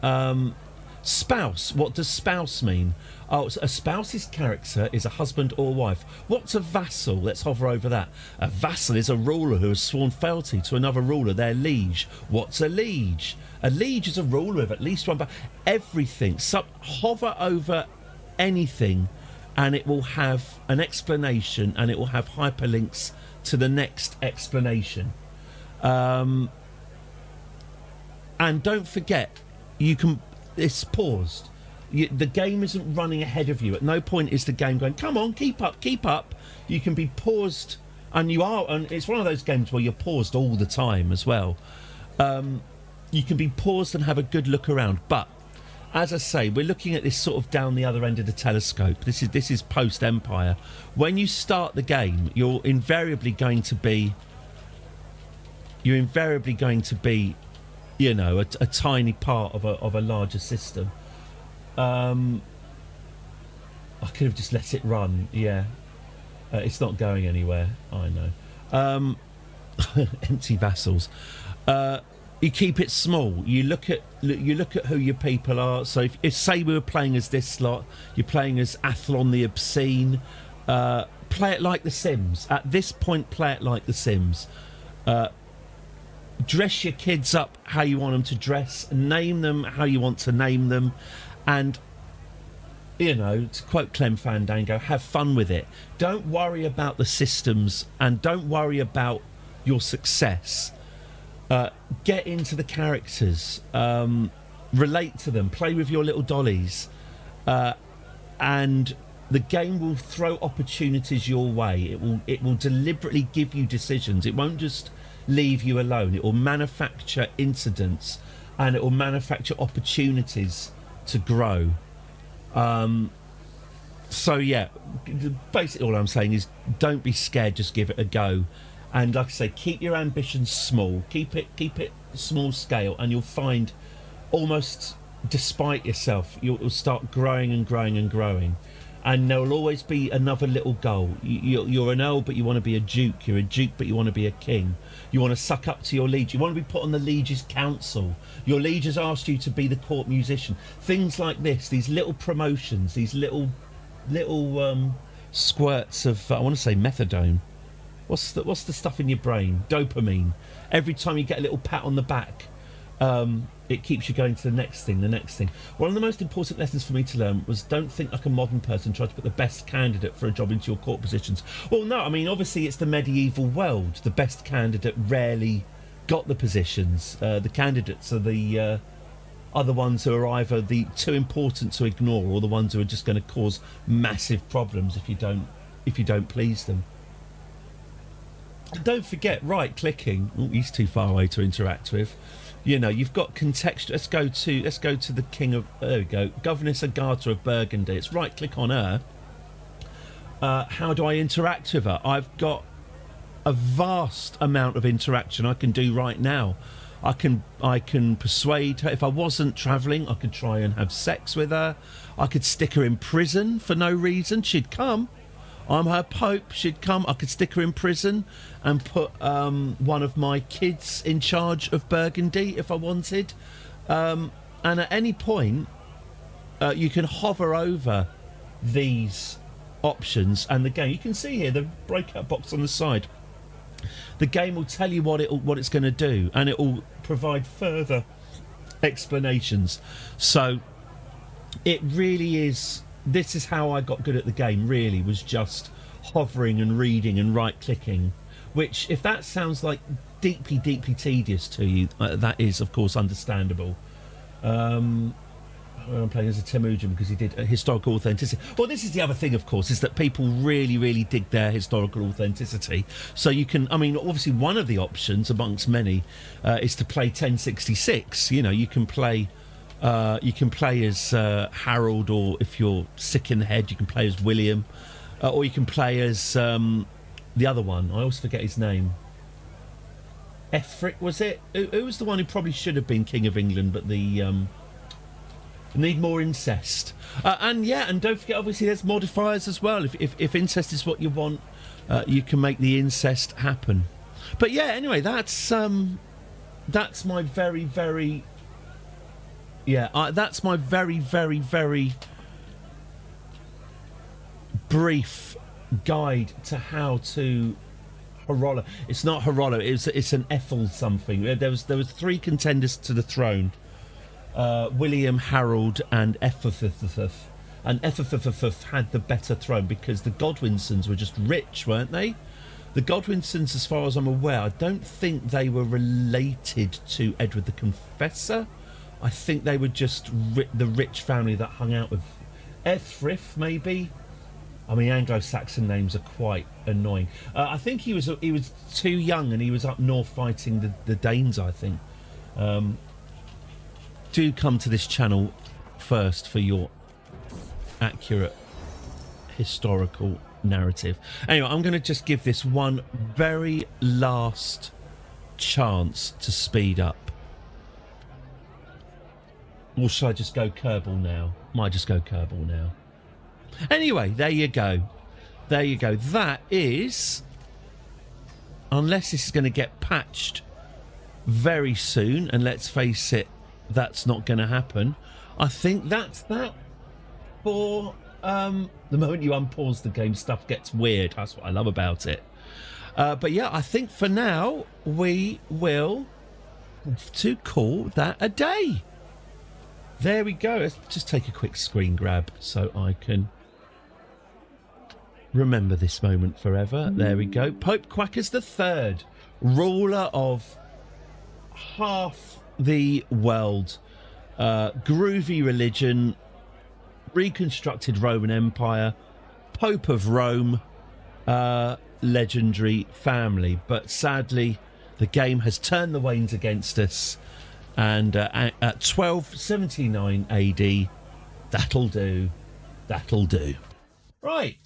Spouse. What does spouse mean? Oh, so a spouse's character is a husband or wife. What's a vassal? Let's hover over that. A vassal is a ruler who has sworn fealty to another ruler, their liege. What's a liege? A liege is a ruler of at least one, but everything. So hover over anything and it will have an explanation and it will have hyperlinks to the next explanation. And don't forget, it's paused. The game isn't running ahead of you. At no point is the game going, come on, keep up. You can be paused, and it's one of those games where you're paused all the time as well. You can be paused and have a good look around. But as I say, we're looking at this sort of down the other end of the telescope. This is post-Empire. When you start the game, you're invariably going to be a tiny part of a larger system. I could have just let it run. Yeah, it's not going anywhere. I know. Empty vassals. You keep it small. You look at who your people are. So if say we were playing as this slot, you're playing as Athlon the Obscene. Play it like The Sims. At this point, play it like The Sims. Dress your kids up how you want them to dress. Name them how you want to name them. And, to quote Clem Fandango, have fun with it. Don't worry about the systems and don't worry about your success. Get into the characters. Relate to them. Play with your little dollies. And the game will throw opportunities your way. It will deliberately give you decisions. It won't just leave you alone. It will manufacture incidents and it will manufacture opportunities to grow. Basically all I'm saying is don't be scared, just give it a go. And like I say, keep your ambitions small, keep it small scale, and you'll find almost despite yourself you'll start growing and growing and growing, and there will always be another little goal. You're an earl but you want to be a duke, you're a duke but you want to be a king, you want to suck up to your liege, you want to be put on the liege's council, your liege has asked you to be the court musician. Things like this, these little promotions, these little squirts of I want to say methadone. What's the stuff in your brain? Dopamine. Every time you get a little pat on the back, it keeps you going to the next thing. One of the most important lessons for me to learn was don't think like a modern person, try to put the best candidate for a job into your court positions. Well, no, I mean, obviously it's the medieval world. The best candidate rarely got the positions. The candidates are the ones who are either the too important to ignore, or the ones who are just going to cause massive problems if you don't please them. And don't forget right clicking. Oh, he's too far away to interact with. You've got contextual. Let's go to the king of. There we go. Governess Agatha of Burgundy. It's right click on her. How do I interact with her? I've got a vast amount of interaction I can do right now. I can persuade her. If I wasn't travelling, I could try and have sex with her. I could stick her in prison for no reason. She'd come. I'm her pope. She'd come. I could stick her in prison and put one of my kids in charge of Burgundy if I wanted. And at any point, you can hover over these options, and the game. You can see here the breakout box on the side. The game will tell you what it's going to do, and it will provide further explanations. So it really is. This is how I got good at the game. Really, was just hovering and reading and right-clicking. Which, if that sounds like deeply, deeply tedious to you, that is, of course, understandable. I'm playing as a Temujin because he did historical authenticity. Well, this is the other thing, of course, is that people really, really dig their historical authenticity. So you can, obviously one of the options amongst many is to play 1066. You can play as Harold, or if you're sick in the head, you can play as William, or you can play as the other one. I always forget his name. Efric, was it? Who was the one who probably should have been King of England, but the... need more incest, and don't forget, obviously there's modifiers as well. If incest is what you want, you can make the incest happen. But yeah, anyway, that's my very, very that's my very, very, very brief guide to how to Horolla. It's not Horolla. It's an Ethel something. There was 3 contenders to the throne. William, Harold, and Ethelthith. And Ethelthith had the better throne because the Godwinsons were just rich, weren't they? The Godwinsons, as far as I'm aware, I don't think they were related to Edward the Confessor. I think they were just the rich family that hung out with Ethrith, maybe. Anglo-Saxon names are quite annoying. I think he was too young, and he was up north fighting the Danes, I think. Do come to this channel first for your accurate historical narrative. Anyway, I'm going to just give this one very last chance to speed up. Or shall I just go Kerbal now? Might just go Kerbal now. Anyway, there you go. There you go. That is... Unless this is going to get patched very soon, and let's face it, that's not going to happen. I think that's that for the moment you unpause the game, stuff gets weird. That's what I love about it. But yeah, I think for now we will have to call that a day. There we go. Let's just take a quick screen grab so I can remember this moment forever. There we go. Pope Quackers III, ruler of half the world, groovy religion, reconstructed Roman Empire, Pope of Rome, legendary family. But sadly, the game has turned the wanes against us, and at 1279 AD, that'll do. Right.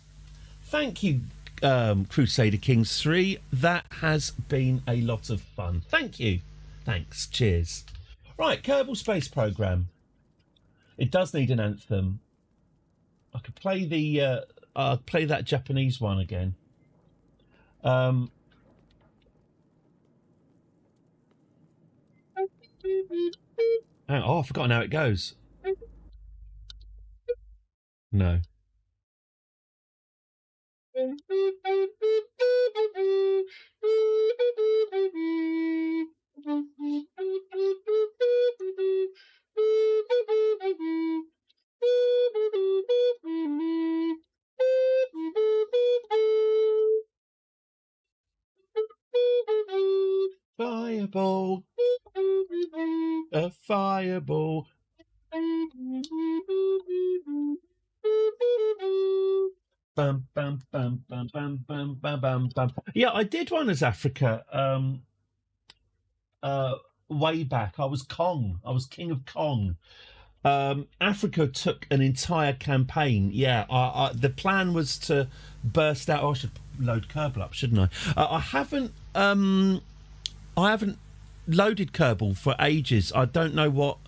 Thank you, Crusader Kings III. That has been a lot of fun. Thank you. Thanks. Cheers. Right, Kerbal Space Program. It does need an anthem. I could play play that Japanese one again. Oh, I've forgotten how it goes. No. Fireball. fireball. Bum, bum, bum, bum, bum, bum, bum, bum, bum. Yeah, I did one as Africa. Way back, I was Kong. I was King of Kong. Africa took an entire campaign. Yeah, the plan was to burst out. Oh, I should load Kerbal up, shouldn't I? I haven't loaded Kerbal for ages. I don't know what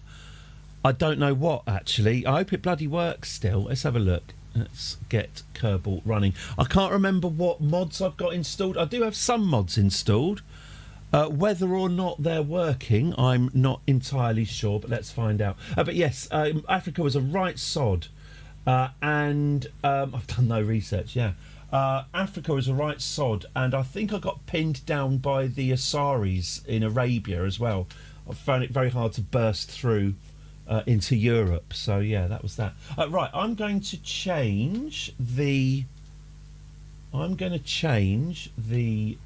actually. I hope it bloody works still. Let's have a look. Let's get Kerbal running. I can't remember what mods I've got installed. I do have some mods installed. Whether or not they're working, I'm not entirely sure, but let's find out. But yes, Africa was a right sod, and I've done no research. Yeah, Africa was a right sod, and I think I got pinned down by the Asaris in Arabia as well. I found it very hard to burst through into Europe. So yeah, that was that. Right, I'm going to change the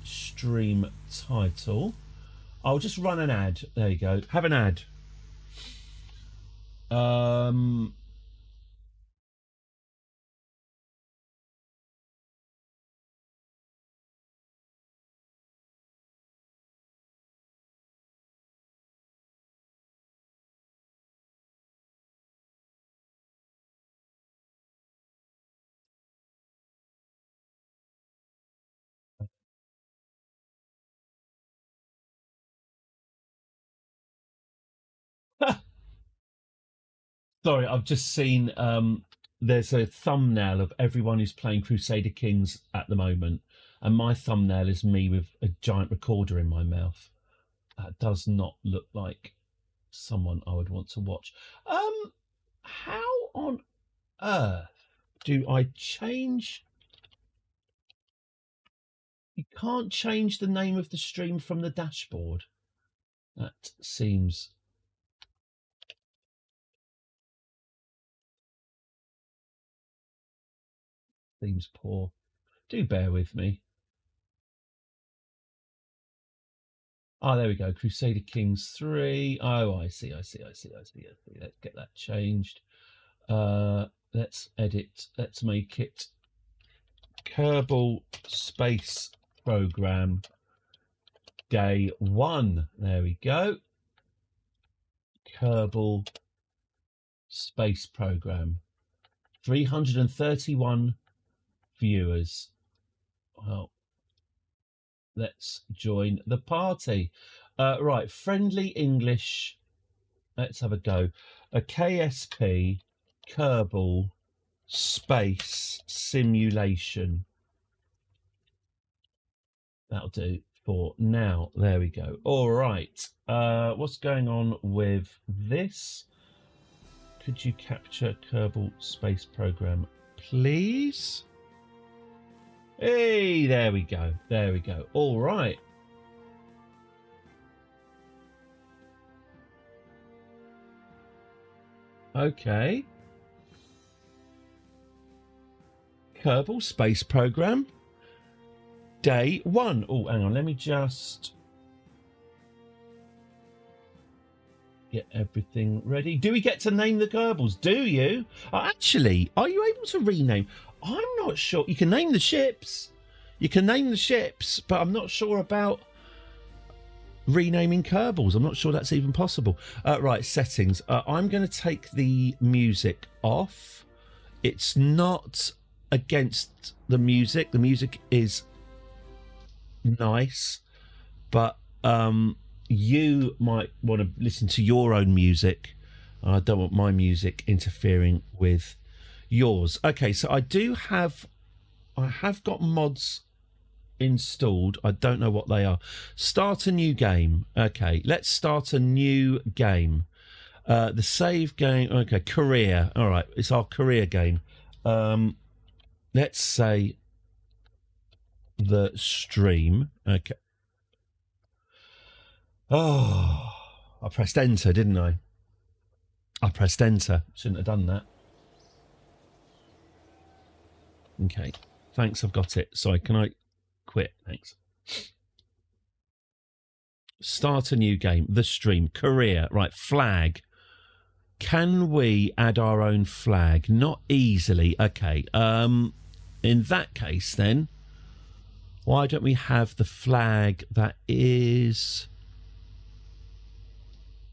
stream title. I'll just run an ad. There you go. Have an ad. Sorry, I've just seen there's a thumbnail of everyone who's playing Crusader Kings at the moment, and my thumbnail is me with a giant recorder in my mouth. That does not look like someone I would want to watch. How on earth do I change? You can't change the name of the stream from the dashboard. That seems poor. Do bear with me. Oh, there we go. Crusader Kings III. Oh, I see. Let's get that changed. Let's edit. Let's make it Kerbal Space Program Day 1. There we go. Kerbal Space Program. 331 viewers. Well, let's join the party. Right, friendly English. Let's have a go. A KSP Kerbal Space Simulation. That'll do for now. There we go. All right. What's going on with this? Could you capture Kerbal Space Program, please? Hey, there we go. There we go. All right. Okay. Kerbal Space Program. Day 1. Oh, hang on. Let me just get everything ready. Do we get to name the Kerbals? Do you? Actually, are you able to rename? I'm not sure. You can name the ships. But I'm not sure about renaming Kerbals. I'm not sure that's even possible. Right, settings. I'm going to take the music off. It's not against the music. The music is nice, but you might want to listen to your own music. I don't want my music interfering with yours. Okay, so I have got mods installed. I don't know what they are. Start a new game. Okay, let's start a new game. The save game. Okay, career. All right, it's our career game. Let's say the stream. Okay. Oh, I pressed enter, didn't I? I pressed enter. Shouldn't have done that. Okay. Thanks, I've got it. Sorry, can I quit? Thanks. Start a new game. The stream. Career. Right. Flag. Can we add our own flag? Not easily. Okay. In that case, then, why don't we have the flag that is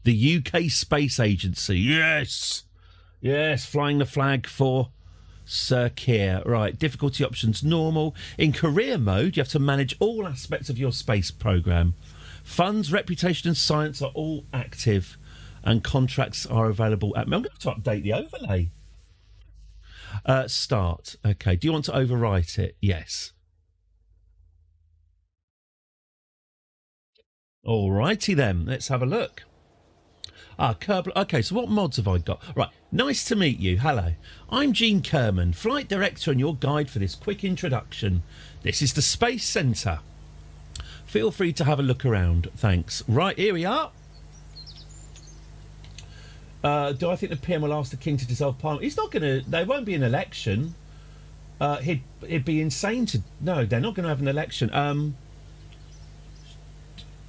the UK Space Agency? Yes. Yes. Flying the flag for Sir Keir. Right. Difficulty options normal. In career mode, you have to manage all aspects of your space program. Funds, reputation, and science are all active. And contracts are available at... I'm going to have to update the overlay. Start. Okay. Do you want to overwrite it? Yes. All righty then. Let's have a look. Kerbal. Okay, so what mods have I got? Right. Nice to meet you. Hello. I'm Gene Kerman, Flight Director and your guide for this quick introduction. This is the Space Centre. Feel free to have a look around. Thanks. Right, here we are. Do I think the PM will ask the King to dissolve Parliament? He's not going to... There won't be an election. He'd be insane to... No, they're not going to have an election.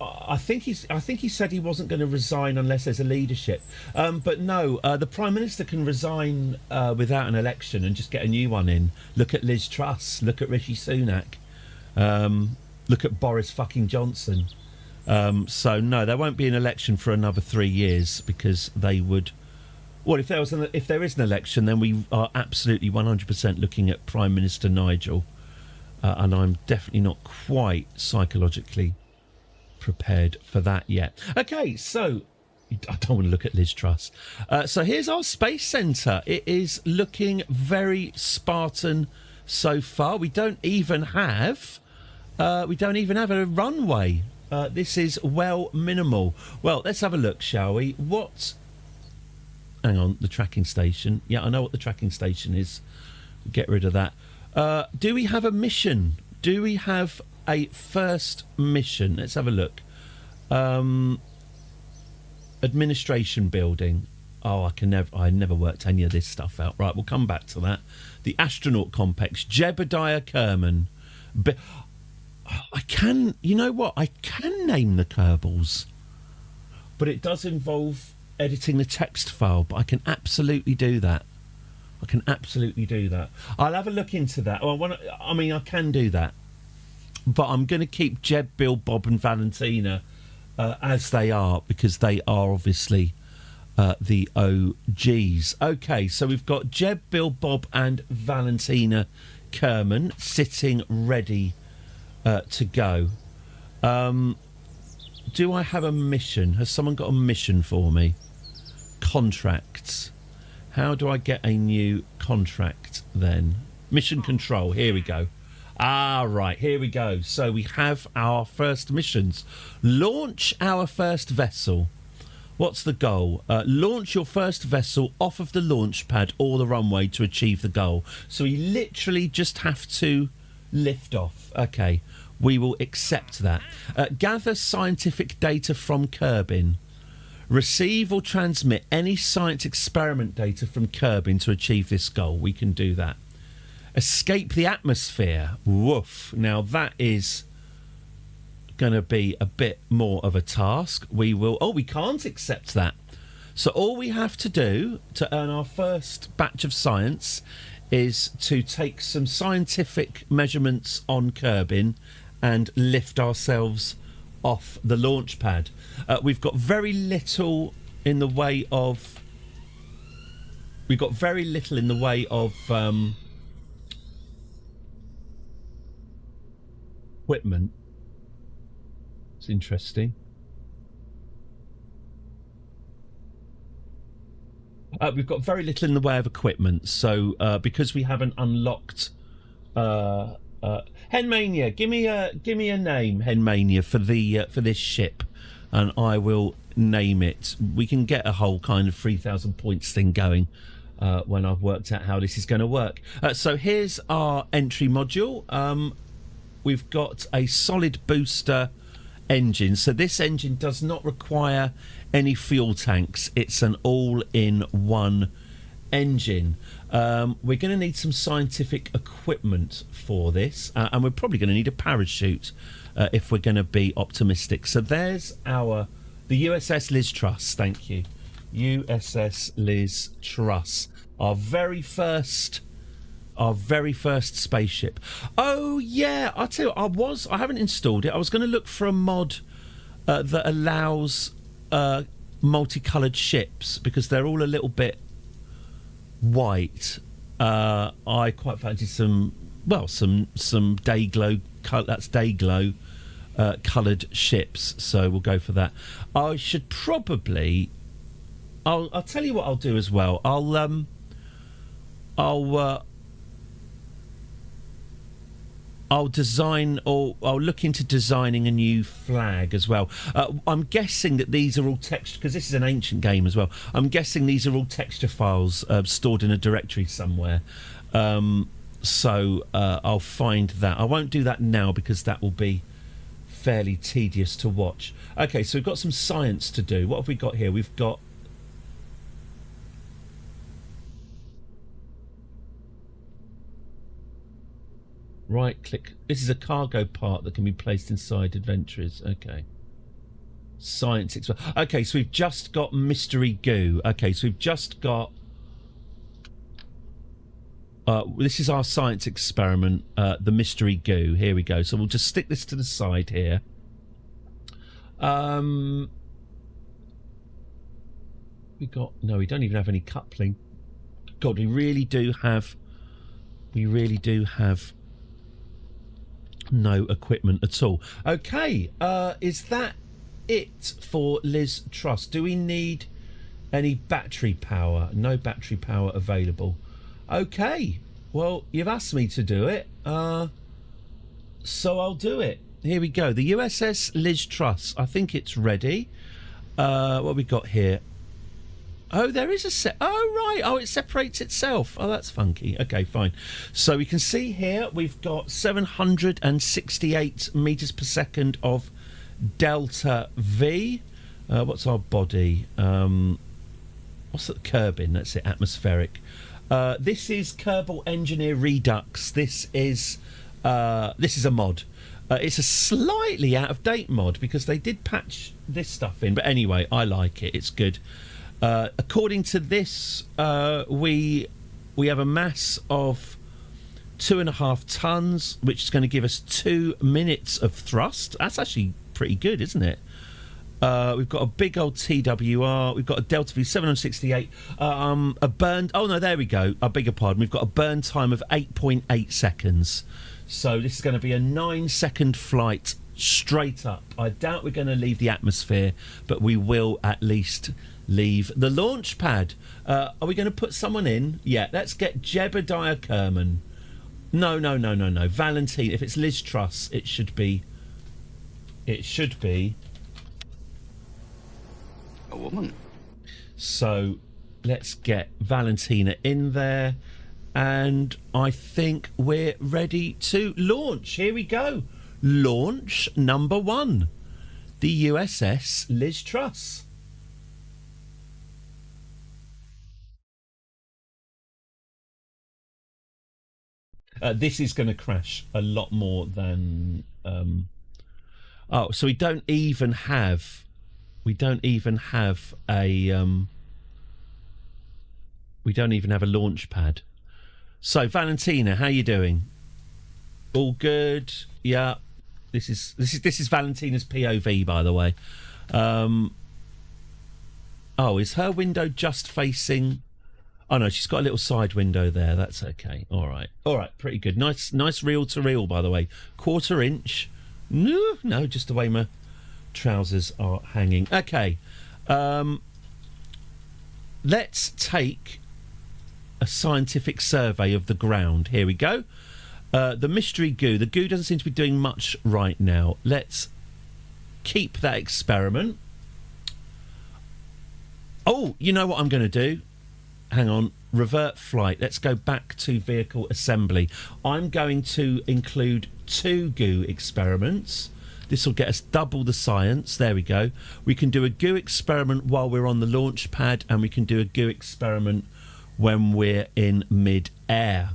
I think he said he wasn't going to resign unless there's a leadership. But no, the Prime Minister can resign without an election and just get a new one in. Look at Liz Truss. Look at Rishi Sunak. Look at Boris fucking Johnson. So no, there won't be an election for another 3 years because they would. Well, if there is an election, then we are absolutely 100% looking at Prime Minister Nigel, and I'm definitely not quite psychologically prepared for that yet. Okay, so I don't want to look at Liz Truss. So here's our space centre. It is looking very Spartan so far. We don't even have a runway. This is well minimal. Well, let's have a look, shall we? Hang on, the tracking station. Yeah, I know what the tracking station is. Get rid of that. Do we have a mission? Do we have a first mission? Let's have a look. Administration building. Oh, I never worked any of this stuff out. Right, we'll come back to that. The astronaut complex. Jebediah Kerman. I can, you know what? I can name the Kerbals, but it does involve editing the text file. But I can absolutely do that. I'll have a look into that. I can do that, but I'm going to keep Jeb, Bill, Bob, and Valentina as they are because they are obviously the OGs. Okay, so we've got Jeb, Bill, Bob, and Valentina Kerman sitting ready to go. Do I have a mission? Has someone got a mission for me? Contracts. How do I get a new contract then? Mission control. Here we go. Right, here we go. So we have our first missions. Launch our first vessel. What's the goal? Launch your first vessel off of the launch pad or the runway to achieve the goal. So we literally just have to lift off. Okay, we will accept that. Gather scientific data from Kerbin. Receive or transmit any science experiment data from Kerbin to achieve this goal. We can do that. Escape the atmosphere. Woof. Now that is going to be a bit more of a task. We can't accept that. So all we have to do to earn our first batch of science is to take some scientific measurements on Kerbin and lift ourselves off the launch pad. We've got very little in the way of equipment. It's interesting. We've got very little in the way of equipment, so because we haven't unlocked Henmania, give me a name, Henmania, for this ship, and I will name it. We can get a whole kind of 3,000 points thing going when I've worked out how this is going to work. So here's our entry module. We've got a solid booster engine, so this engine does not require any fuel tanks. It's an all-in-one engine. We're going to need some scientific equipment for this, and we're probably going to need a parachute if we're going to be optimistic. So there's the USS Liz Truss. Thank you, USS Liz Truss, our very first spaceship. Oh yeah, I'll tell you, I haven't installed it. I was going to look for a mod that allows multicoloured ships, because they're all a little bit white. I quite fancy some Dayglow. That's Dayglow coloured ships. So we'll go for that. I should probably. I'll tell you what I'll do as well. I'll design, or I'll look into designing a new flag as well. I'm guessing that these are all texture, because this is an ancient game as well. I'm guessing these are all texture files stored in a directory somewhere. So I'll find that. I won't do that now because that will be fairly tedious to watch. Okay, so we've got some science to do. What have we got here? We've got... Right click. This is a cargo part that can be placed inside adventurers. Okay. Science. Okay, so we've just got mystery goo. Okay, so we've just got... this is our science experiment, the mystery goo. Here we go. So we'll just stick this to the side here. We got... No, we don't even have any coupling. God, we really do have no equipment at all. Okay, is that it for Liz Truss? Do we need any battery power? No battery power available. Okay, well, you've asked me to do it, so I'll do it. Here we go. The USS Liz Truss. I think it's ready. What have we got here? Oh, there is a set. Oh, right. Oh, it separates itself. Oh, that's funky. Okay, fine. So we can see here we've got 768 meters per second of delta V. What's our body? What's the Kerbin? That's it. Atmospheric. This is Kerbal Engineer Redux. This is a mod. It's a slightly out of date mod because they did patch this stuff in. But anyway, I like it. It's good. According to this, we have a mass of 2.5 tons, which is going to give us 2 minutes of thrust. That's actually pretty good, isn't it? We've got a big old TWR. We've got a Delta V 768. A burn. Oh no, there we go. I beg your pardon. We've got a burn time of 8.8 seconds. So this is going to be a 9-second flight straight up. I doubt we're going to leave the atmosphere, but we will at least leave the launch pad. Are we going to put someone in? Yeah, let's get Jebediah Kerman. No. Valentine. If it's Liz Truss, it should be a woman. So let's get Valentina in there, and I think we're ready to launch. Here we go. Launch number 1, the USS Liz Truss. This is going to crash a lot more than... Oh, so we don't even have a... We don't even have a launch pad. So, Valentina, how you doing? All good? Yeah. This is Valentina's POV, by the way. Oh, is her window just facing... Oh no, she's got a little side window there. That's okay. All right, pretty good. Nice reel to reel, by the way. 1/4 inch. No, just the way my trousers are hanging. Okay, let's take a scientific survey of the ground. Here we go. The mystery goo. The goo doesn't seem to be doing much right now. Let's keep that experiment. Oh, you know what I'm going to do? Hang on, revert flight. Let's go back to vehicle assembly. I'm going to include 2 goo experiments. This will get us double the science. There we go. We can do a goo experiment while we're on the launch pad, and we can do a goo experiment when we're in mid-air.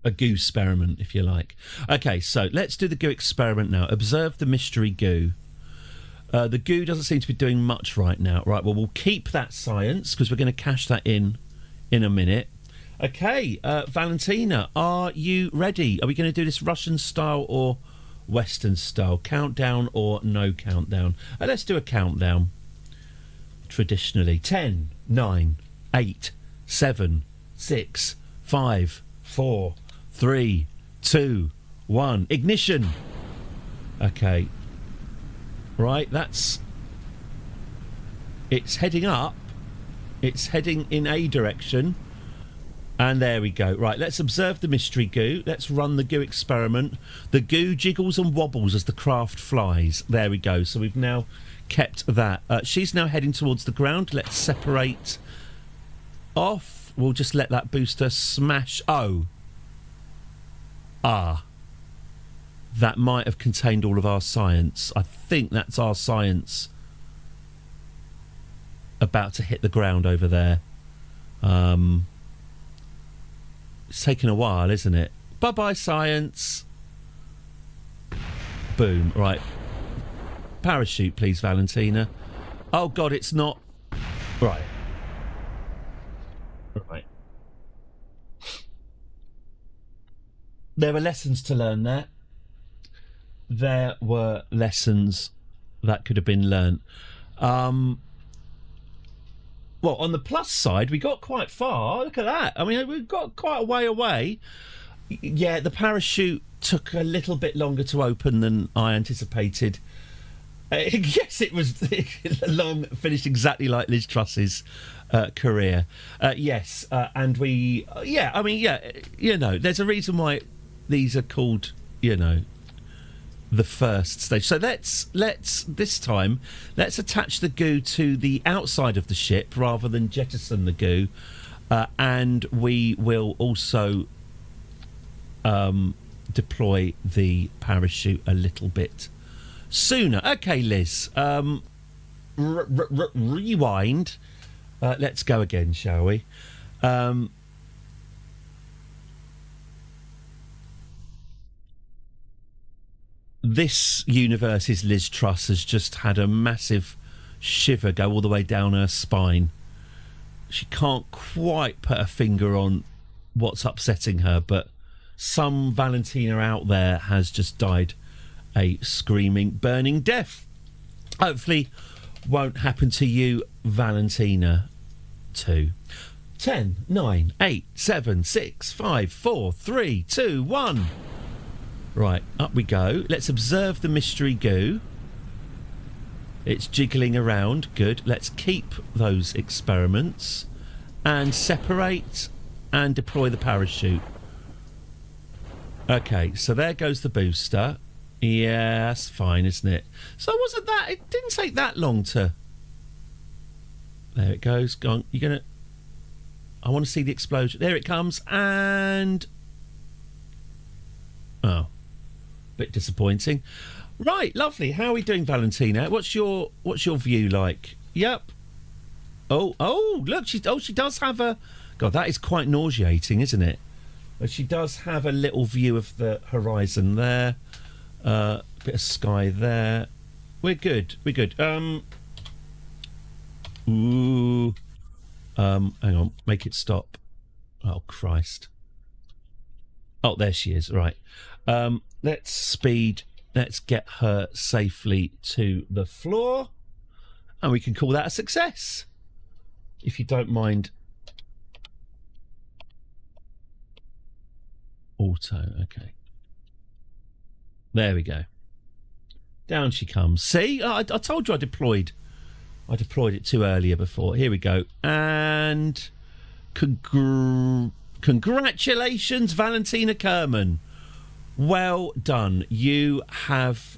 A goo experiment, if you like. Okay, so let's do the goo experiment now. Observe the mystery goo. The goo doesn't seem to be doing much right now. Right, well, we'll keep that science because we're going to cash that in a minute. Okay, Valentina, are you ready? Are we going to do this Russian style or Western style? Countdown or no countdown? Let's do a countdown. Traditionally. 10, 9, 8, 7, 6, 5, 4, 3, 2, 1. Ignition. Okay. Right, it's heading up. It's heading in a direction. And there we go. Right, let's observe the mystery goo. Let's run the goo experiment. The goo jiggles and wobbles as the craft flies. There we go. So we've now kept that. She's now heading towards the ground. Let's separate off. We'll just let that booster smash. Oh. Ah. That might have contained all of our science. I think that's our science about to hit the ground over there. It's taken a while, isn't it? Bye-bye, science. Boom. Right. Parachute, please, Valentina. Oh, God, it's not... Right. Right. There were lessons to learn there. There were lessons that could have been learnt. Well, on the plus side, we got quite far. Look at that. I mean, we've got quite a way away. Yeah, the parachute took a little bit longer to open than I anticipated. Yes, it was long, finished exactly like Liz Truss's career. Yes, and we... yeah, I mean, yeah, you know, there's a reason why these are called, you know, the first stage. So let's this time let's attach the goo to the outside of the ship rather than jettison the goo, and we will also deploy the parachute a little bit sooner. Okay, Liz, rewind. Let's go again, shall we? This universe's Liz Truss has just had a massive shiver go all the way down her spine. She can't quite put her finger on what's upsetting her, but some Valentina out there has just died a screaming, burning death. Hopefully won't happen to you, Valentina, too. 10, 9, 8, 7, 6, 5, 4, 3, 2, 1... Right, up we go. Let's observe the mystery goo. It's jiggling around. Good. Let's keep those experiments and separate and deploy the parachute. Okay, so there goes the booster. Yeah, that's fine, isn't it? So wasn't that... It didn't take that long to... There it goes. Go on. You're going to... I want to see the explosion. There it comes. And... Oh. Bit disappointing. Right, lovely. How are we doing, Valentina? What's your view like? Yep. Oh, look, she does have a... God, that is quite nauseating, isn't it? But she does have a little view of the horizon there. Bit of sky there. We're good. Ooh. Hang on. Make it stop. Oh, Christ. Oh, there she is. Right. Let's speed. Let's get her safely to the floor. And we can call that a success. If you don't mind. Auto. Okay. There we go. Down she comes. See? I told you I deployed it too earlier before. Here we go. And congratulations, Valentina Kerman. Well done. You have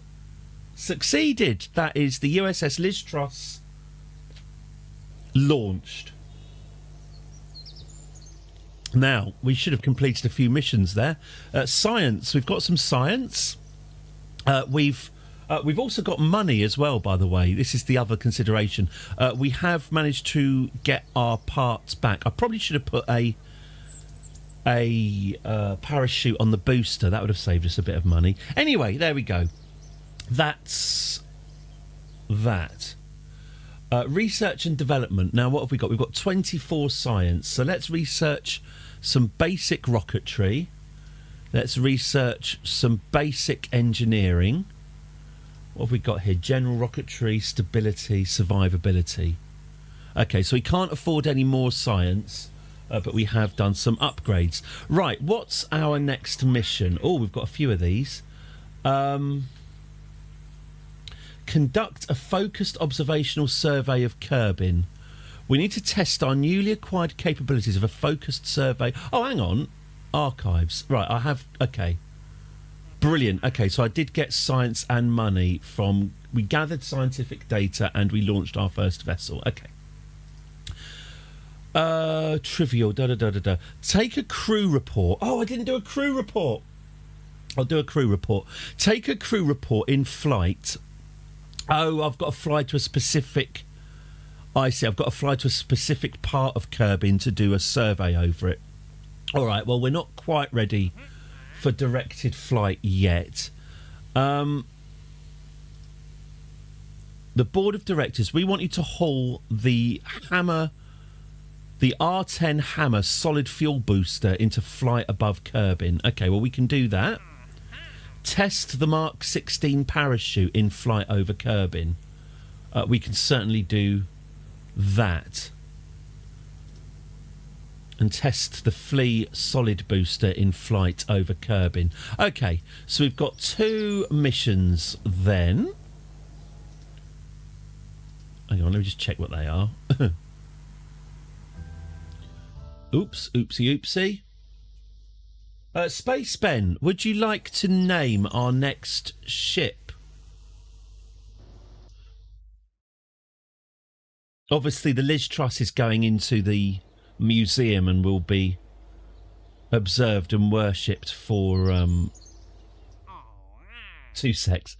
succeeded. That is the USS Liz Truss launched. Now, we should have completed a few missions there. Science. We've got some science. We've also got money as well, by the way. This is the other consideration. We have managed to get our parts back. I probably should have put a a parachute on the booster. That would have saved us a bit of money. Anyway, there we go. That's that. Research and development. Now, what have we got? We've got 24 science. So let's research some basic rocketry. Let's research some basic engineering. What have we got here? General rocketry, stability, survivability. Okay, so we can't afford any more science, but we have done some upgrades. Right, what's our next mission? Oh, we've got a few of these. Conduct a focused observational survey of Kerbin. We need to test our newly acquired capabilities of a focused survey. Oh, hang on. Archives. Right, I have... Okay. Brilliant. Okay, so I did get science and money from... We gathered scientific data and we launched our first vessel. Okay. Trivial. Da-da-da-da-da. Take a crew report. Oh, I didn't do a crew report. I'll do a crew report. Take a crew report in flight... Oh, I've got to fly to a specific... I see, I've got to fly to a specific part of Kerbin to do a survey over it. All right, well, we're not quite ready for directed flight yet. The board of directors, we want you to haul the Hammer... the R10 Hammer solid fuel booster into flight above Kerbin. Okay, well, we can do that. Test the Mark 16 parachute in flight over Kerbin. We can certainly do that. And test the Flea solid booster in flight over Kerbin. Okay, so we've got 2 missions then. Hang on, let me just check what they are. Oops, oopsie, oopsie. Space Ben, would you like to name our next ship? Obviously, the Liz Truss is going into the museum and will be observed and worshipped for 2 secs.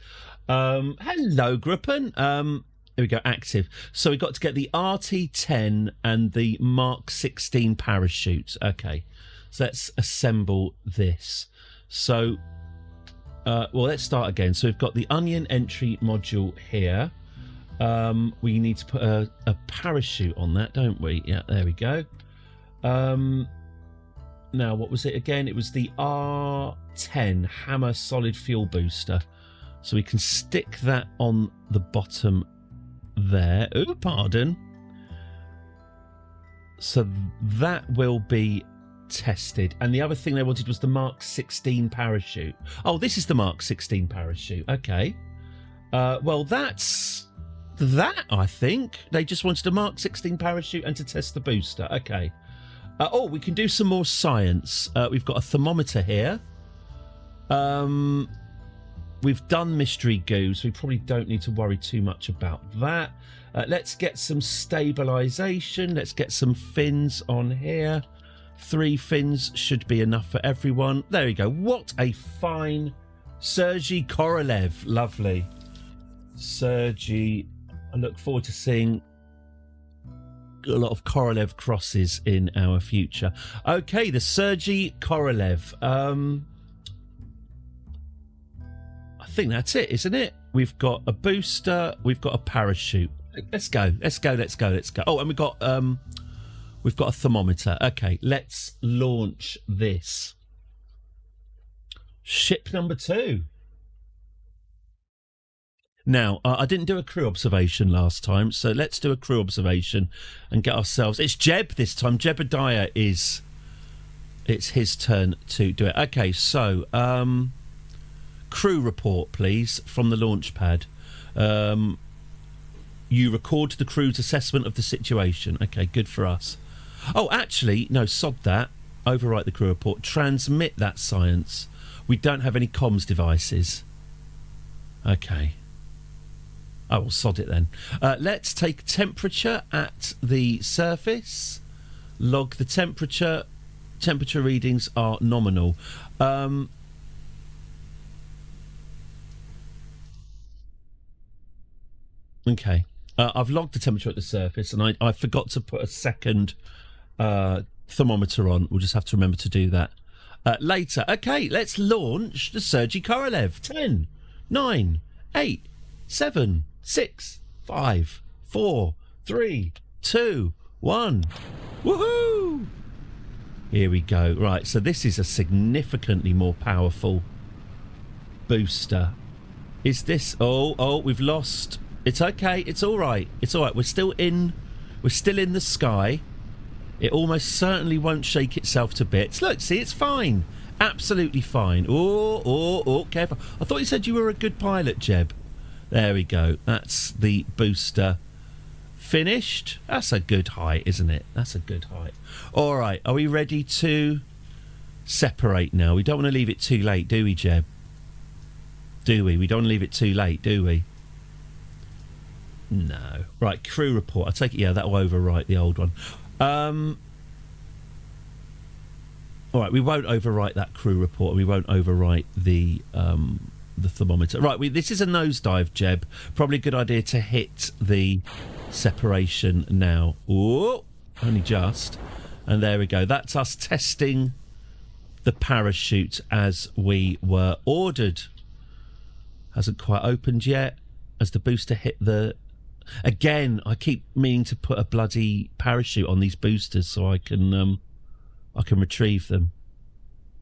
Hello, Gruppen. Here we go, active. So we've got to get the RT-10 and the Mark 16 parachutes. Okay. So let's assemble this. So, well, let's start again. So we've got the onion entry module here. We need to put a parachute on that, don't we? Yeah, there we go. Now, what was it again? It was the R10 Hammer solid fuel booster. So we can stick that on the bottom there. Oh, pardon. So that will be tested. And the other thing they wanted was the Mark 16 parachute. Oh, this is the Mark 16 parachute. Okay. Well, that's that, I think. They just wanted a Mark 16 parachute and to test the booster. Okay. Oh, we can do some more science. We've got a thermometer here. We've done mystery goo, so we probably don't need to worry too much about that. Let's get some stabilisation. Let's get some fins on here. 3 fins should be enough for everyone. There you go. What a fine Sergei Korolev. Lovely. Sergei. I look forward to seeing a lot of Korolev crosses in our future. Okay, the Sergei Korolev. I think that's it, isn't it? We've got a booster. We've got a parachute. Let's go. Let's go. Let's go. Let's go. Oh, and we've got a thermometer. Okay, let's launch this. Ship number 2. Now, I didn't do a crew observation last time, so let's do a crew observation and get ourselves... It's Jeb this time. Jebediah is... It's his turn to do it. Okay, so... crew report, please, from the launch pad. You record the crew's assessment of the situation. Okay, good for us. Oh, actually, no, sod that. Overwrite the crew report. Transmit that science. We don't have any comms devices. Okay. Oh, well, sod it then. Let's take temperature at the surface. Log the temperature. Temperature readings are nominal. Okay. I've logged the temperature at the surface, and I forgot to put a second thermometer on. We'll just have to remember to do that later. Okay, let's launch the Sergei Korolev. 10, 9, 8, 7, 6, 5, 4, 3, 2, 1. Woohoo! Here we go. Right, so this is a significantly more powerful booster. Is this... Oh, we've lost... It's okay. It's all right. It's all right. We're still in the sky. It almost certainly won't shake itself to bits. Look, see, it's fine. Absolutely fine. Oh, careful. I thought you said you were a good pilot, Jeb. There we go. That's the booster finished. That's a good height, isn't it? That's a good height. All right. Are we ready to separate now? We don't want to leave it too late, do we, Jeb? Do we? We don't want to leave it too late, do we? No. Right, crew report. I take it, yeah, that will overwrite the old one. All right, we won't overwrite that crew report. We won't overwrite the thermometer. Right, this is a nosedive, Jeb. Probably a good idea to hit the separation now. Oh, only just. And there we go. That's us testing the parachute as we were ordered. Hasn't quite opened yet. As the booster hit the... Again, I keep meaning to put a bloody parachute on these boosters so I can retrieve them.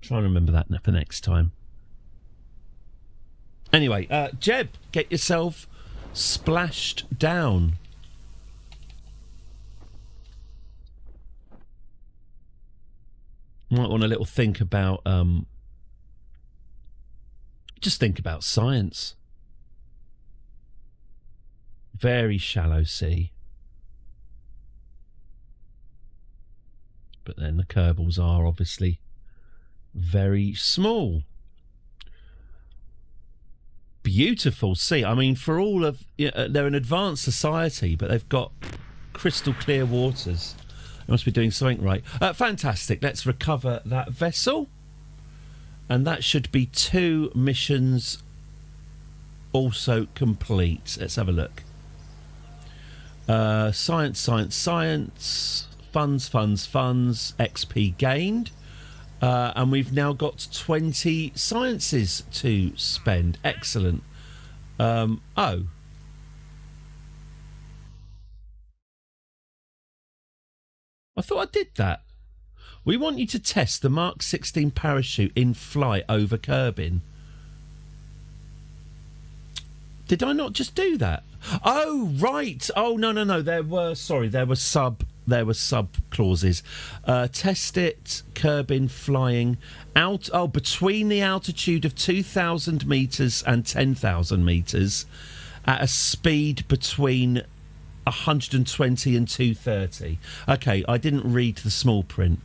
Try and remember that for next time. Anyway, Jeb, get yourself splashed down. Might want a little think about... just think about science. Very shallow sea. But then the Kerbals are obviously very small. Beautiful sea. I mean, for all of... they're an advanced society, but they've got crystal clear waters. They must be doing something right. Fantastic. Let's recover that vessel. And that should be 2 missions also complete. Let's have a look. Science, funds, XP gained. And we've now got 20 sciences to spend. Excellent. Oh. I thought I did that. We want you to test the Mark 16 parachute in flight over Kerbin. Did I not just do that? Oh, right. Oh, no. There were sub clauses. Test it, Kerbin flying out. Oh, between the altitude of 2,000 metres and 10,000 metres at a speed between 120 and 230. Okay, I didn't read the small print.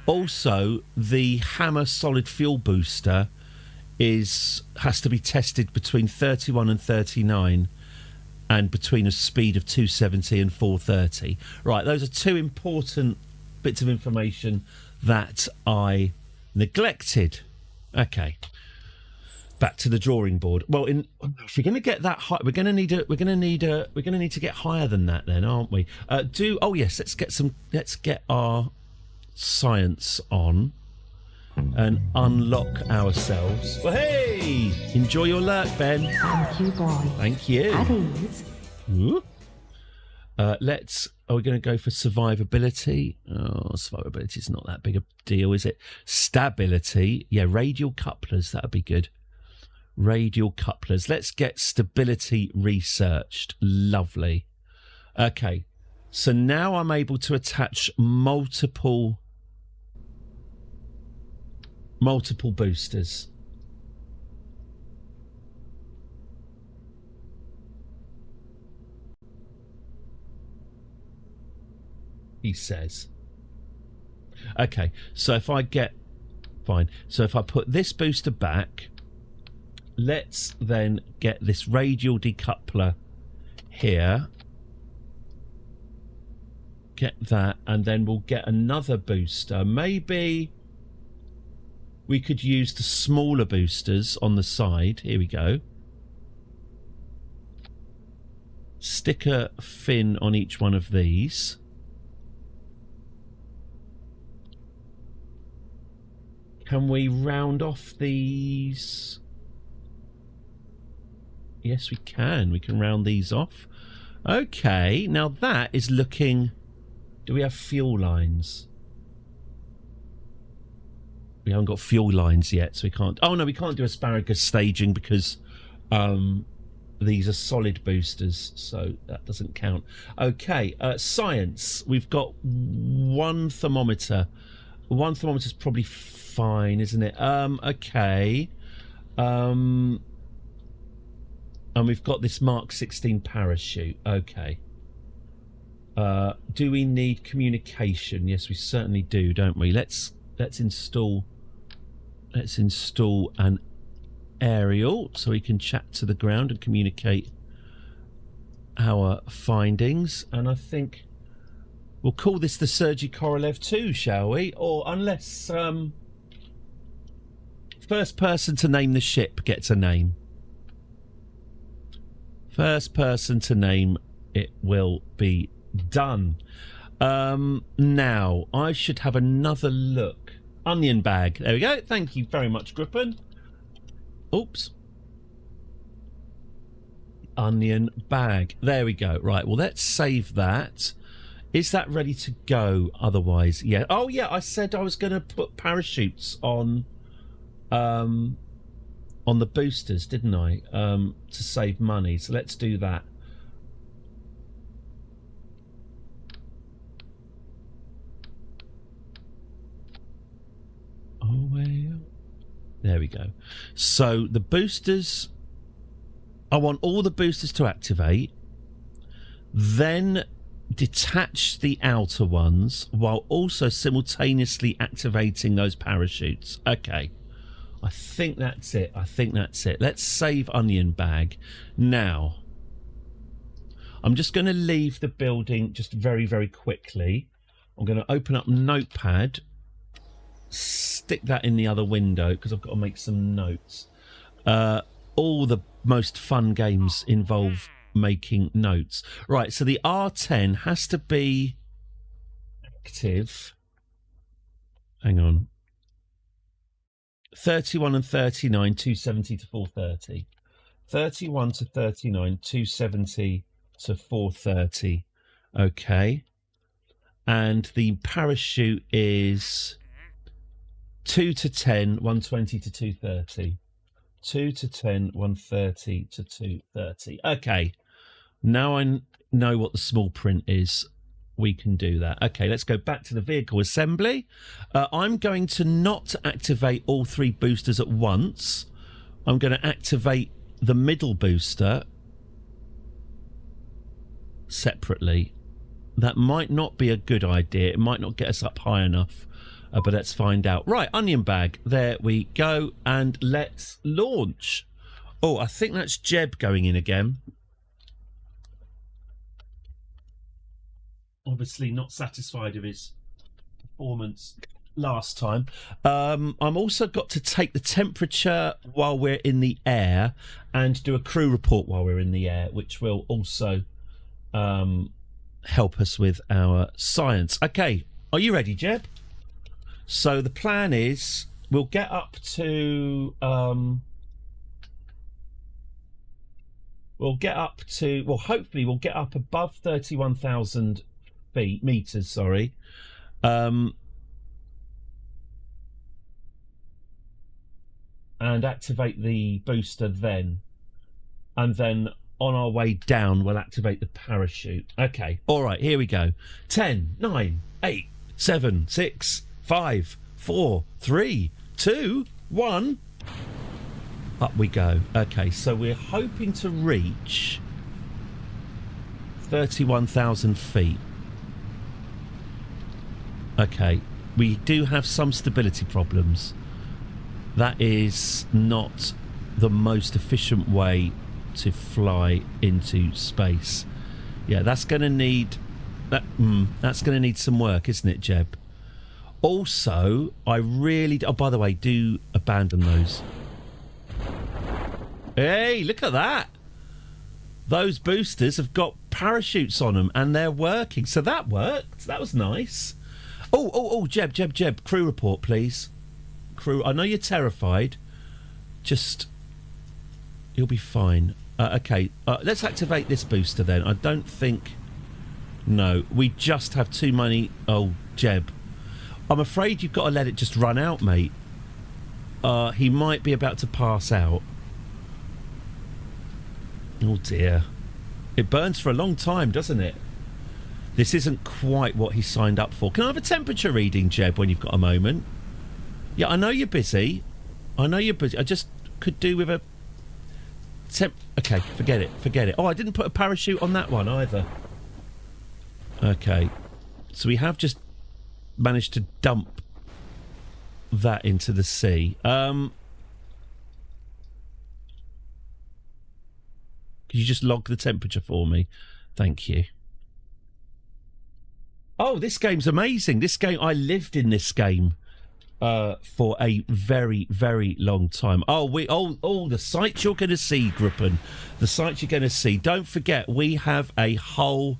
Also, the Hammer solid fuel booster has to be tested between 31 and 39 and between a speed of 270 and 430. Right, those are 2 important bits of information that I neglected. Okay. Back to the drawing board. Well, if you're going to get that high, we're going to need to get higher than that then, aren't we? Let's get our science on and unlock ourselves. Well, hey! Enjoy your lurk, Ben. Thank you, boy. Thank you. At ease. Ooh. Are we going to go for survivability? Oh, survivability is not that big a deal, is it? Stability. Yeah, radial couplers. That would be good. Radial couplers. Let's get stability researched. Lovely. Okay. So now I'm able to attach multiple boosters. He says. Okay, so if I get... Fine. So if I put this booster back, let's then get this radial decoupler here. Get that, and then we'll get another booster. Maybe we could use the smaller boosters on the side. Here we go. Stick a fin on each one of these. Can we round off these? Yes, we can. We can round these off. Okay, now that is looking... Do we have fuel lines? We haven't got fuel lines yet, so we can't... Oh, no, we can't do asparagus staging because these are solid boosters, so that doesn't count. Okay, science. We've got one thermometer. One thermometer's probably fine, isn't it? Okay. And we've got this Mark 16 parachute. Okay. Do we need communication? Yes, we certainly do, don't we? Let's install an aerial so we can chat to the ground and communicate our findings. And I think we'll call this the Sergei Korolev 2, shall we? Or unless first person to name the ship gets a name. First person to name it will be done. Now, I should have another look. Onion bag. There we go. Thank you very much, Grippen. Oops. Onion bag. There we go. Right, well, let's save that. Is that ready to go otherwise? Yeah. Oh, yeah, I said I was going to put parachutes on the boosters, didn't I? To save money. So let's do that. Oh, well. There we go. So the boosters, I want all the boosters to activate, then detach the outer ones while also simultaneously activating those parachutes. Okay. I think that's it. Let's save onion bag. Now, I'm just going to leave the building just very, very quickly. I'm going to open up Notepad, stick that in the other window because I've got to make some notes. All the most fun games involve making notes. Right, so the R10 has to be active. Hang on. 31 and 39, 270 to 430. 31 to 39, 270 to 430. Okay. And the parachute is 2 to 10, 120 to 230. 2 to 10, 130 to 230. Okay. Now I know what the small print is. We can do that. Okay, let's go back to the vehicle assembly. I'm going to not activate all three boosters at once. I'm going to activate the middle booster separately. That might not be a good idea. It might not get us up high enough, but let's find out. Right, onion bag. There we go. And let's launch. Oh, I think that's Jeb going in again. Obviously not satisfied with his performance last time. I'm also got to take the temperature while we're in the air and do a crew report while we're in the air, which will also help us with our science. Okay, are you ready, Jeb? So the plan is we'll get up to hopefully we'll get up above 31,000 meters, and activate the booster then, and then on our way down we'll activate the parachute. Okay, all right, here we go. 10, 9, 8, 7, 6, 5, 4, 3, 2, 1. Up we go. Okay, so we're hoping to reach 31,000 feet. Okay, we do have some stability problems. That is not the most efficient way to fly into space. Yeah, that's going to need that's going to need some work, isn't it, Jeb? Also, I really... Oh, by the way, do abandon those. Hey, look at that. Those boosters have got parachutes on them and they're working. So that worked. That was nice. Oh, Jeb. Crew report, please. crew. I know you're terrified. Just, you'll be fine. Okay, let's activate this booster then. I don't think... No, we just have too many... Oh, Jeb. I'm afraid you've got to let it just run out, mate. He might be about to pass out. Oh, dear. It burns for a long time, doesn't it? This isn't quite what he signed up for. Can I have a temperature reading, Jeb, when you've got a moment? Yeah, I know you're busy. I know you're busy. I just could do with a... Okay, forget it. Oh, I didn't put a parachute on that one either. Okay. So we have just managed to dump that into the sea. Could you just log the temperature for me? Thank you. Oh, this game's amazing. This game, I lived in this game for a very, very long time. Oh, the sights you're going to see, Gruppen. The sights you're going to see. Don't forget, we have a whole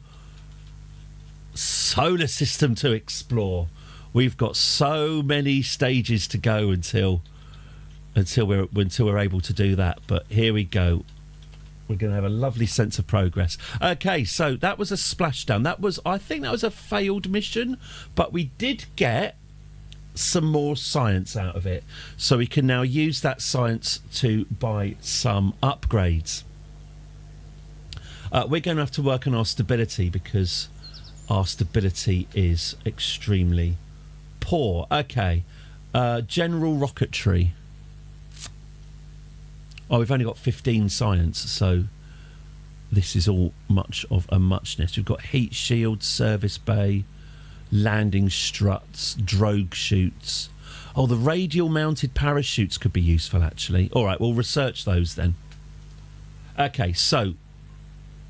solar system to explore. We've got so many stages to go until we're able to do that. But here we go. We're going to have a lovely sense of progress. Okay, so that was a splashdown. I think that was a failed mission, but we did get some more science out of it. So we can now use that science to buy some upgrades. We're going to have to work on our stability because our stability is extremely poor. Okay, general rocketry. Oh, we've only got 15 science, so this is all much of a muchness. We've got heat shield, service bay, landing struts, drogue chutes. Oh, the radial mounted parachutes could be useful, actually. All right, we'll research those then. Okay, so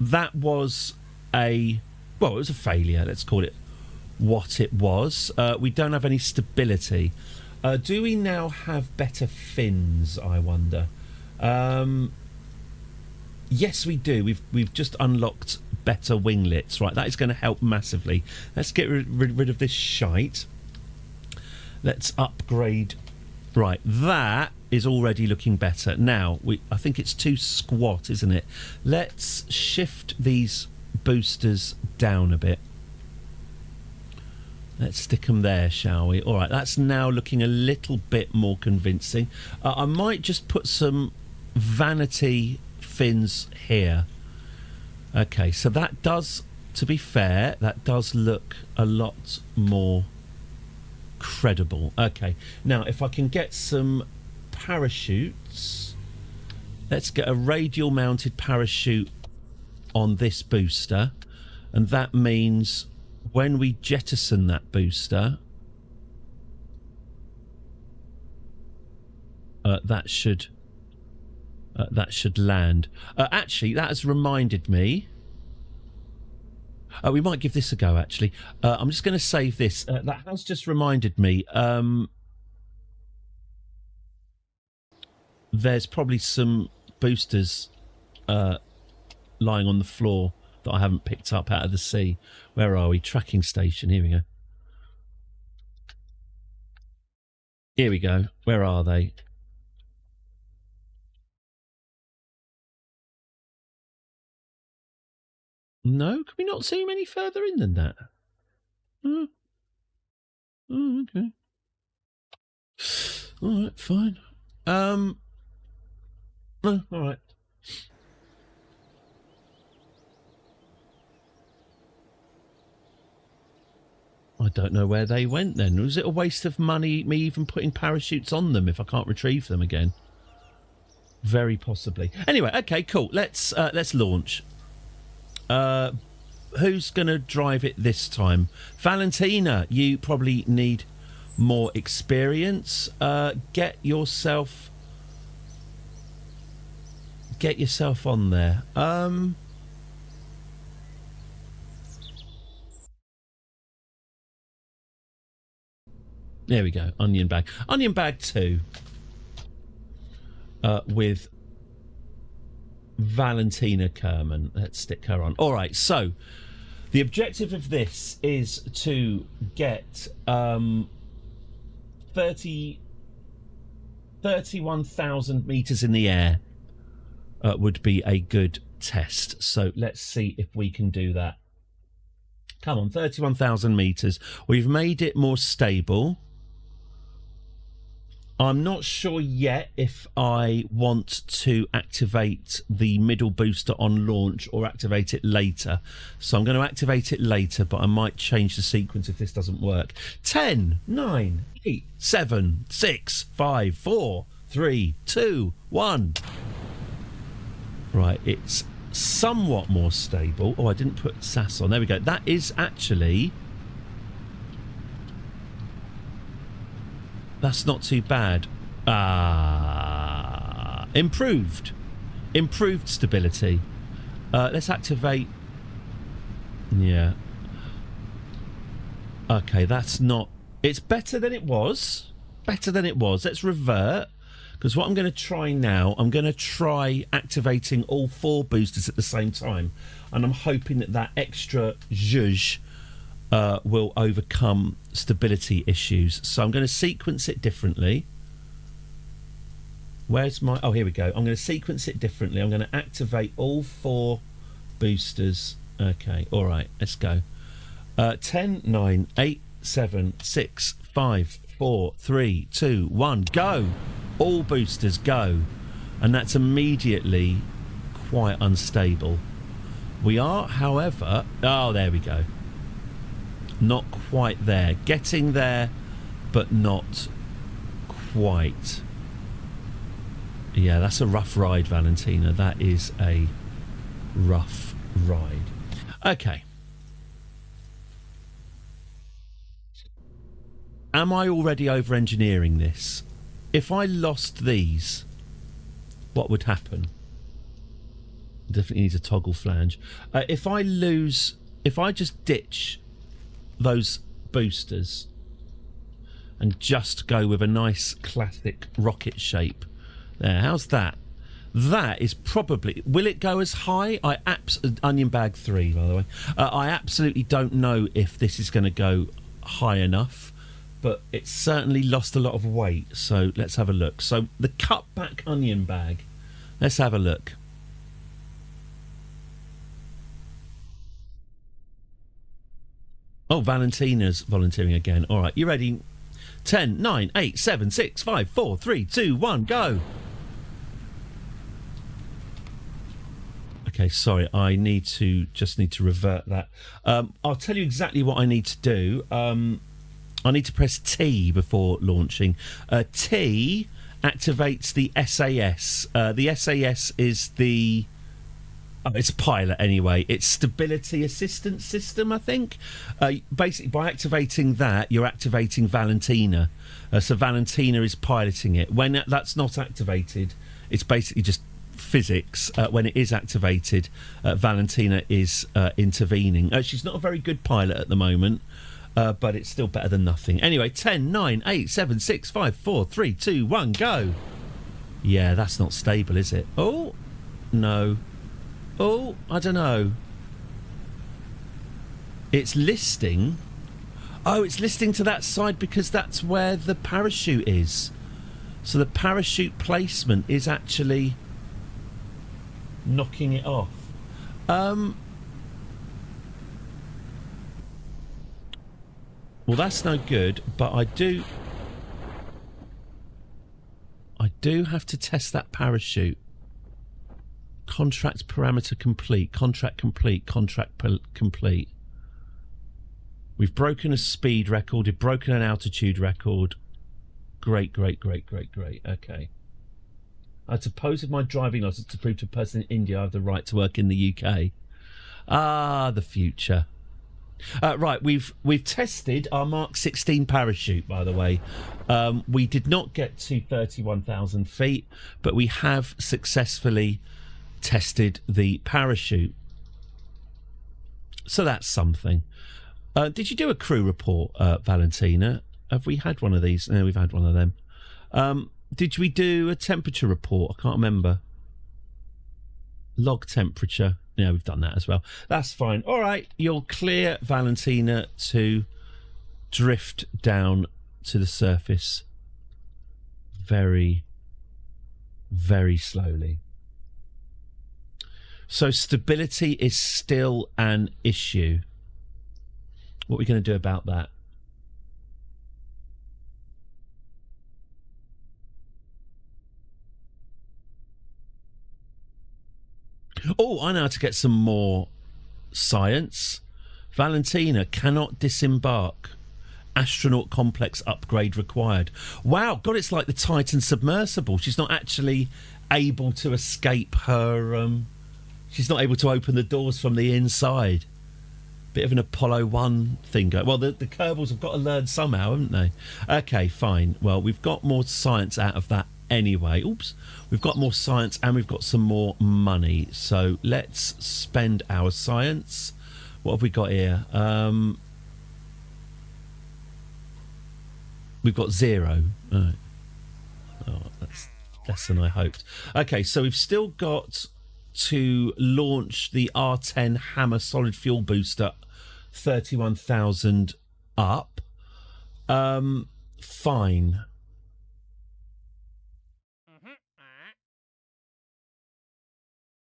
that was it was a failure. Let's call it what it was. We don't have any stability. Do we now have better fins, I wonder? Yes, we do. We've just unlocked better winglets. Right, that is going to help massively. Let's get rid of this shite. Let's upgrade. Right, that is already looking better. Now, I think it's too squat, isn't it? Let's shift these boosters down a bit. Let's stick them there, shall we? All right, that's now looking a little bit more convincing. I might just put some vanity fins here. Okay, so that does, to be fair, that does look a lot more credible. Okay, now if I can get some parachutes, let's get a radial mounted parachute on this booster, and that means when we jettison that booster, that should land. Actually, that has reminded me. We might give this a go, actually. I'm just going to save this. That has just reminded me. There's probably some boosters lying on the floor that I haven't picked up out of the sea. Where are we? Tracking station. Here we go. Here we go. Where are they? No? Can we not see them any further in than that? Oh, okay. All right, fine. Oh, all right. I don't know where they went then. Was it a waste of money, me even putting parachutes on them if I can't retrieve them again? Very possibly. Anyway, okay, cool. Let's launch. Who's going to drive it this time? Valentina, you probably need more experience. Get yourself on there. There we go. Onion bag. Onion bag 2. With Valentina Kerman. Let's stick her on. All right, so the objective of this is to get 30 31,000 meters in the air would be a good test. So let's see if we can do that. Come on, 31,000 meters. We've made it more stable. I'm not sure yet if I want to activate the middle booster on launch or activate it later. So I'm going to activate it later, but I might change the sequence if this doesn't work. 10, 9, 8, 7, 6, 5, 4, 3, 2, 1. Right, it's somewhat more stable. Oh, I didn't put SAS on. There we go. That is actually... That's not too bad. Improved stability. Let's activate. Yeah. Okay, that's not... It's better than it was. Let's revert. Because what I'm going to try now, I'm going to try activating all 4 boosters at the same time. And I'm hoping that that extra zhuzh will overcome stability issues. So I'm going to sequence it differently. Where's my... Oh, here we go. I'm going to sequence it differently. I'm going to activate all 4 boosters. Okay, all right, let's go. 10, 9, 8, 7, 6, 5, 4, 3, 2, 1, go! All boosters go. And that's immediately quite unstable. We are, however... Oh, there we go. Not quite there. Getting there, but not quite. Yeah, that's a rough ride, Valentina. That is a rough ride. Okay. Am I already over-engineering this? If I lost these, what would happen? Definitely needs a toggle flange. If I just ditch those boosters and just go with a nice classic rocket shape there, how's that? That is probably... Will it go as high? Onion bag 3, by the way. I absolutely don't know if this is going to go high enough, but it's certainly lost a lot of weight. So let's have a look. So the cut back onion bag, let's have a look. Oh, Valentina's volunteering again. All right, you ready? 10, 9, 8, 7, 6, 5, 4, 3, 2, 1, go. Okay, sorry, I just need to revert that. I'll tell you exactly what I need to do. I need to press T before launching. T activates the SAS. The SAS is the... Oh, it's pilot anyway. It's stability assistance system, I think. Basically, by activating that, you're activating Valentina. So Valentina is piloting it. When that's not activated, it's basically just physics. When it is activated, Valentina is intervening. She's not a very good pilot at the moment, but it's still better than nothing. Anyway, 10, 9, 8, 7, 6, 5, 4, 3, 2, 1, go. Yeah, that's not stable, is it? Oh, no. Oh, I don't know. It's listing. Oh, it's listing to that side because that's where the parachute is. So the parachute placement is actually knocking it off. Well, that's no good, but I do have to test that parachute. Contract parameter complete. Contract complete. Complete. We've broken a speed record. We've broken an altitude record. Great. Okay. I suppose if my driving license to prove to a person in India I have the right to work in the UK. Ah, the future. Right, we've tested our Mark 16 parachute, by the way. We did not get to 31,000 feet, but we have successfully tested the parachute. So that's something. Did you do a crew report, Valentina? Have we had one of these? No, we've had one of them. Did we do a temperature report? I can't remember. Log temperature. Yeah, we've done that as well. That's fine. All right, you're clear, Valentina, to drift down to the surface very, very slowly. So stability is still an issue. What are we going to do about that? Oh, I know how to get some more science. Valentina cannot disembark. Astronaut complex upgrade required. Wow, God, it's like the Titan submersible. She's not actually able to escape her... she's not able to open the doors from the inside. Bit of an Apollo 1 thing. Well, the Kerbals have got to learn somehow, haven't they? Okay, fine. Well, we've got more science out of that anyway. Oops. We've got more science and we've got some more money. So let's spend our science. What have we got here? We've got 0. Oh, that's less than I hoped. Okay, so we've still got to launch the R10 Hammer solid fuel booster, 31,000 up. Fine.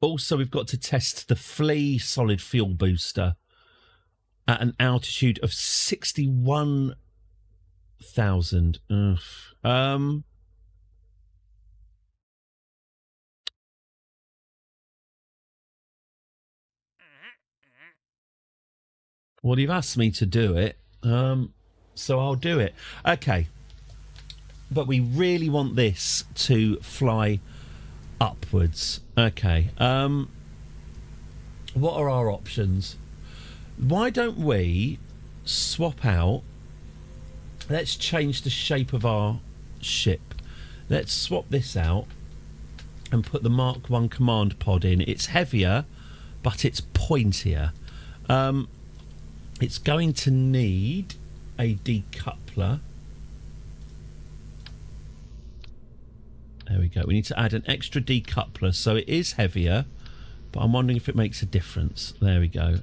Also, we've got to test the Flea solid fuel booster at an altitude of 61,000. Well, you've asked me to do it, so I'll do it. Okay. But we really want this to fly upwards. Okay. What are our options? Why don't we swap out... Let's change the shape of our ship. Let's swap this out and put the Mark 1 command pod in. It's heavier, but it's pointier. It's going to need a decoupler. There we go. We need to add an extra decoupler. So it is heavier, but I'm wondering if it makes a difference. There we go.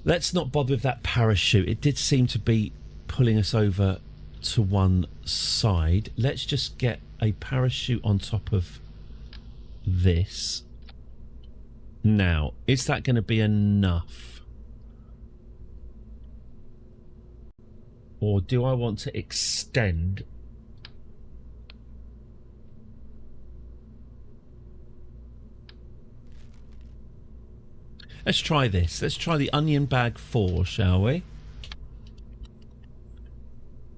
Let's not bother with that parachute. It did seem to be pulling us over to one side. Let's just get a parachute on top of this. Now, is that going to be enough? Or do I want to extend? Let's try this. Let's try the onion bag 4, shall we?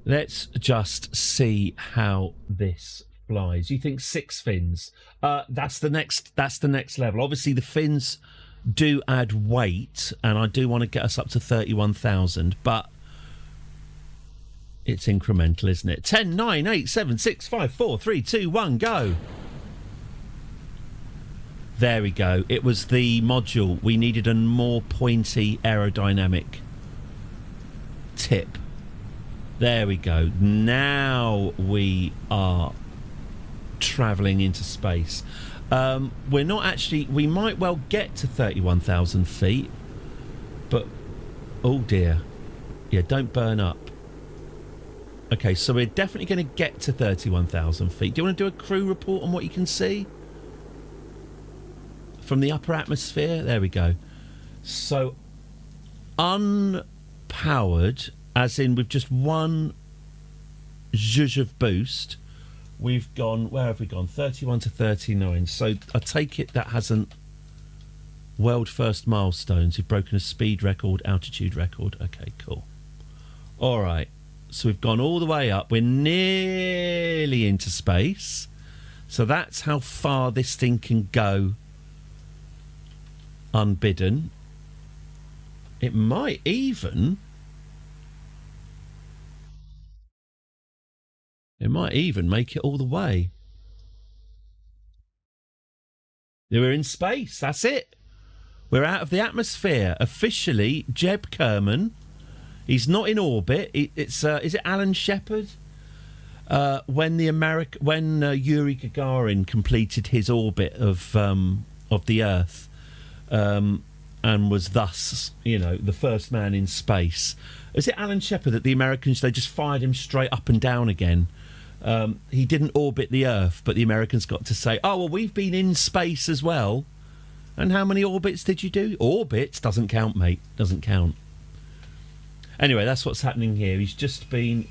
Let's just see how this flies. You think 6 fins? That's the next level. Obviously, the fins do add weight, and I do want to get us up to 31,000, but it's incremental, isn't it? 10, 9, 8, 7, 6, 5, 4, 3, 2, 1, go. There we go. It was the module. We needed a more pointy aerodynamic tip. There we go. Now we are travelling into space. We're not actually... We might well get to 31,000 feet, but... Oh, dear. Yeah, don't burn up. Okay, so we're definitely going to get to 31,000 feet. Do you want to do a crew report on what you can see from the upper atmosphere? There we go. So, unpowered, as in with just one zhuzh of boost, we've gone... Where have we gone? 31 to 39. So, I take it that hasn't... World first milestones. You've broken a speed record, altitude record. Okay, cool. All right. So, we've gone all the way up. We're nearly into space. So, that's how far this thing can go unbidden. It might even make it all the way. We're in space. That's it. We're out of the atmosphere officially. Jeb Kerman, he's not in orbit. It's is it Alan Shepard? When Yuri Gagarin completed his orbit of the Earth, and was thus, the first man in space. Is it Alan Shepard that the Americans, they just fired him straight up and down again He didn't orbit the Earth, but the Americans got to say, oh, well, we've been in space as well. And how many orbits did you do? Orbits doesn't count, mate. Doesn't count. Anyway, that's what's happening here. He's just been...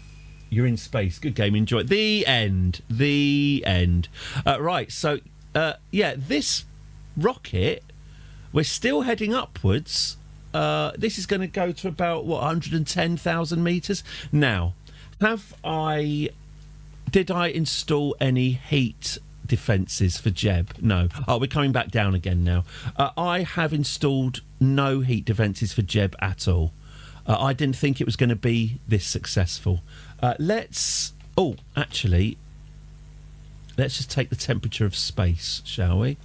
You're in space. Good game. Enjoy it. The end. The end. Right, so, yeah, this rocket, we're still heading upwards. This is going to go to about, 110,000 metres? Now, did I install any heat defences for Jeb? No. Oh, we're coming back down again now. I have installed no heat defences for Jeb at all. I didn't think it was going to be this successful. Let's just take the temperature of space, shall we?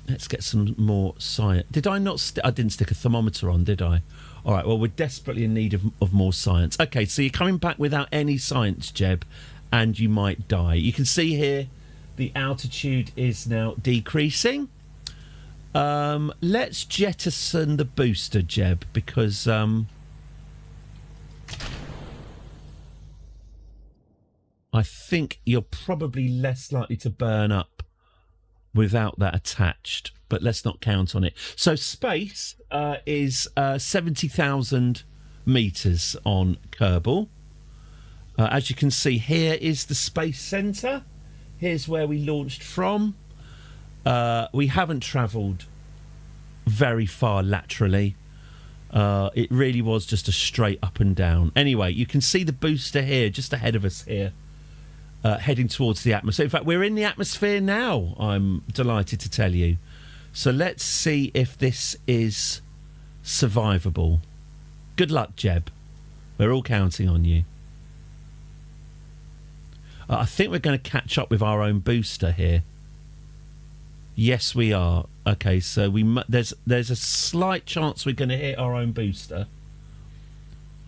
Let's get some more science. Did I not? I didn't stick a thermometer on, did I? All right, well, we're desperately in need of more science. Okay, so you're coming back without any science, Jeb, and you might die. You can see here the altitude is now decreasing. Let's jettison the booster, Jeb, because I think you're probably less likely to burn up without that attached, but let's not count on it. So space is 70,000 metres on Kerbal. As you can see, here is the Space Centre. Here's where we launched from. We haven't travelled very far laterally. It really was just a straight up and down. Anyway, you can see the booster here, just ahead of us here, heading towards the atmosphere. In fact, we're in the atmosphere now, I'm delighted to tell you. So let's see if this is survivable. Good luck, Jeb. We're all counting on you. I think we're going to catch up with our own booster here. Yes, we are. Okay, so there's a slight chance we're going to hit our own booster.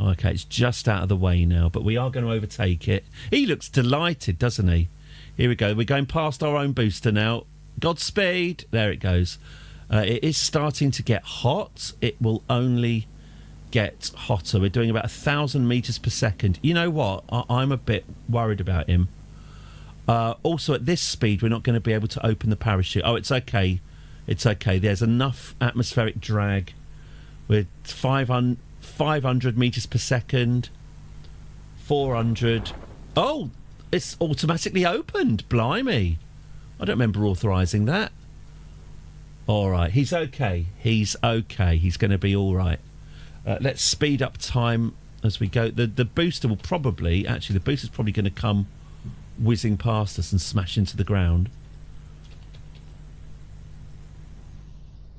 Okay, it's just out of the way now, but we are going to overtake it. He looks delighted, doesn't he? Here we go. We're going past our own booster now. Godspeed. There it goes. It is starting to get hot. It will only get hotter. We're doing about 1,000 metres per second. You know what? I'm a bit worried about him. Also, at this speed, we're not going to be able to open the parachute. Oh, it's okay. It's okay. There's enough atmospheric drag. We're 500 metres per second. 400. Oh, it's automatically opened. Blimey. I don't remember authorising that. All right. He's okay. He's okay. He's going to be all right. Let's speed up time as we go. The booster will probably... Actually, the booster's probably going to come whizzing past us and smash into the ground.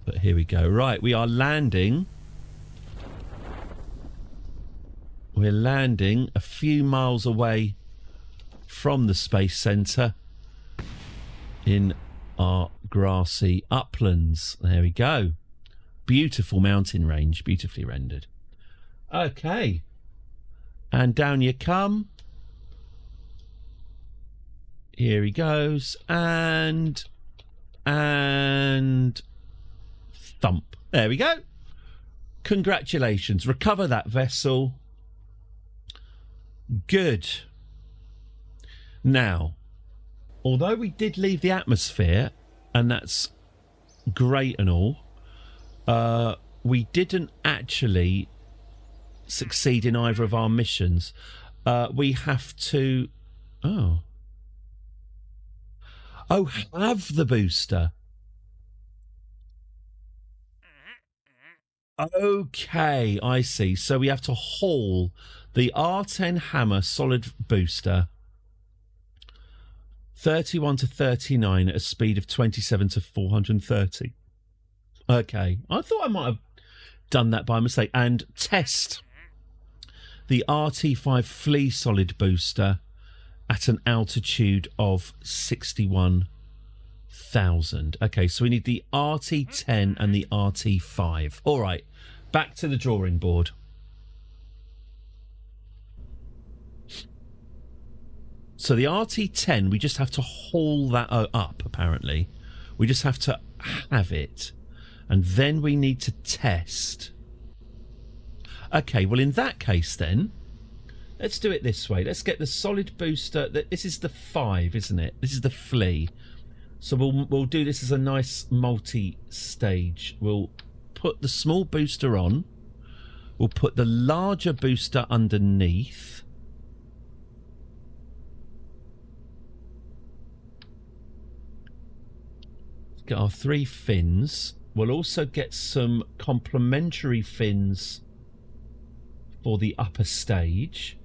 But here we go. Right, we are landing. We're landing a few miles away from the Space Centre in our grassy uplands. There we go. Beautiful mountain range, beautifully rendered. Okay. And down you come. Here he goes. And thump. There we go. Congratulations. Recover that vessel. Good. Now, although we did leave the atmosphere, and that's great and all, we didn't actually succeed in either of our missions. We have to... Oh, have the booster. Okay, I see. So we have to haul the R10 Hammer solid booster 31 to 39 at a speed of 27 to 430. Okay, I thought I might have done that by mistake. And test the RT5 Flea solid booster at an altitude of 61,000. Okay, so we need the RT10 and the RT5. All right, back to the drawing board. So the RT10, we just have to haul that up, apparently. We just have to have it. And then we need to test. Okay, well, in that case, then, Let's do it this way. Let's get the solid booster. This is the 5, isn't it? This is the flea. So we'll do this as a nice multi-stage. We'll put the small booster on. We'll put the larger booster underneath. Get our 3 fins. We'll also get some complementary fins for the upper stage.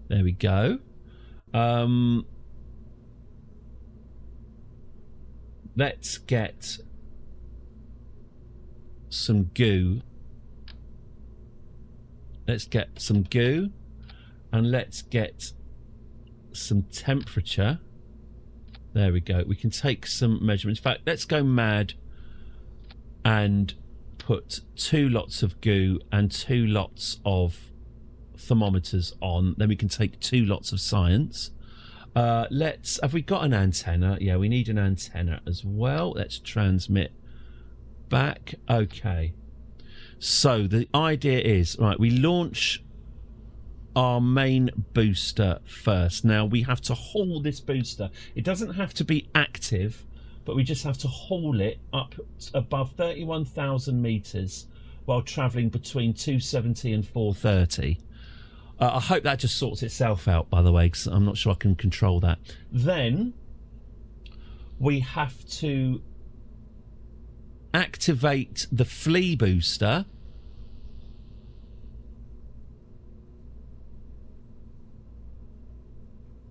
There we go. Let's get some goo. Let's get some goo, and let's get some temperature. There we go. We can take some measurements. In fact, let's go mad and put 2 lots of goo and 2 lots of thermometers on. Then we can take 2 lots of science. Have we got an antenna? Yeah, we need an antenna as well. Let's transmit back. Okay. So the idea is, right, we launch our main booster first. Now we have to haul this booster. It doesn't have to be active, but we just have to haul it up above 31,000 meters while traveling between 270 and 430. I hope that just sorts itself out, by the way, because I'm not sure I can control that. Then we have to activate the flea booster.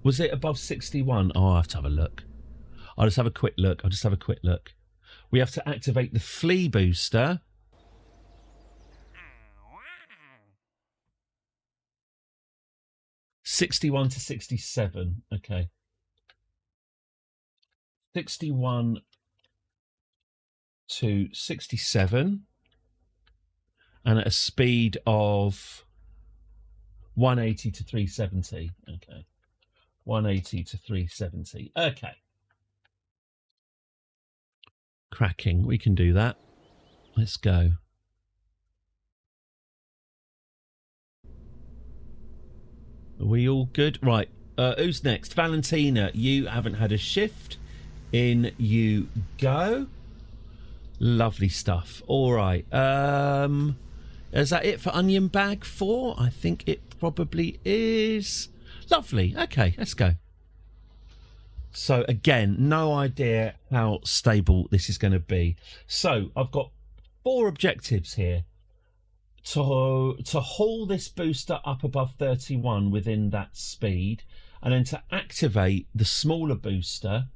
Was it above 61? Oh, I have to have a look. I'll just have a quick look. We have to activate the flea booster. $61 to 67. Okay. 61 to 67. And at a speed of 180 to 370. Okay. 180 to 370. Okay. Cracking. We can do that. Let's go. Are we all good? Right. Who's next? Valentina, you haven't had a shift. In you go. Lovely stuff. All right. Is that it for Onion Bag 4? I think it probably is. Lovely. Okay, let's go. So again, no idea how stable this is going to be. So I've got 4 objectives here. To haul this booster up above 31 within that speed, and then to activate the smaller booster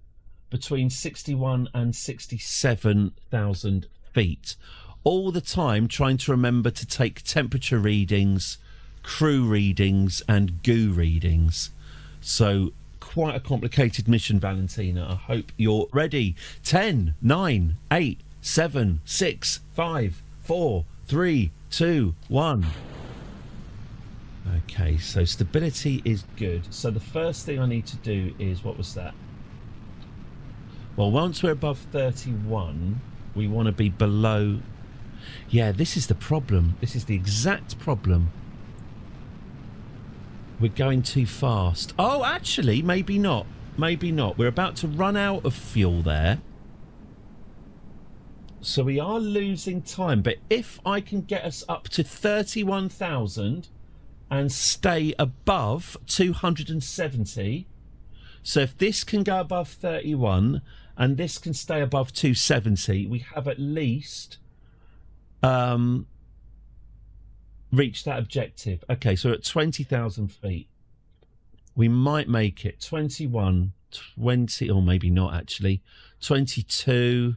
between 61 and 67,000 feet. All the time trying to remember to take temperature readings, crew readings and goo readings. So quite a complicated mission, Valentina. I hope you're ready. 10, 9, 8, 7, 6, 5, 4, 3, 2, 1. Okay, so stability is good. So the first thing I need to do is, what was that? Well, once we're above 31, we want to be below. Yeah, this is the problem. This is the exact problem. We're going too fast. Oh, actually, maybe not. Maybe not. We're about to run out of fuel there. So we are losing time. But if I can get us up to 31,000 and stay above 270. So if this can go above 31 and this can stay above 270, we have at least reached that objective. Okay, so we're at 20,000 feet. We might make it. 21, 20, or maybe not actually. 22,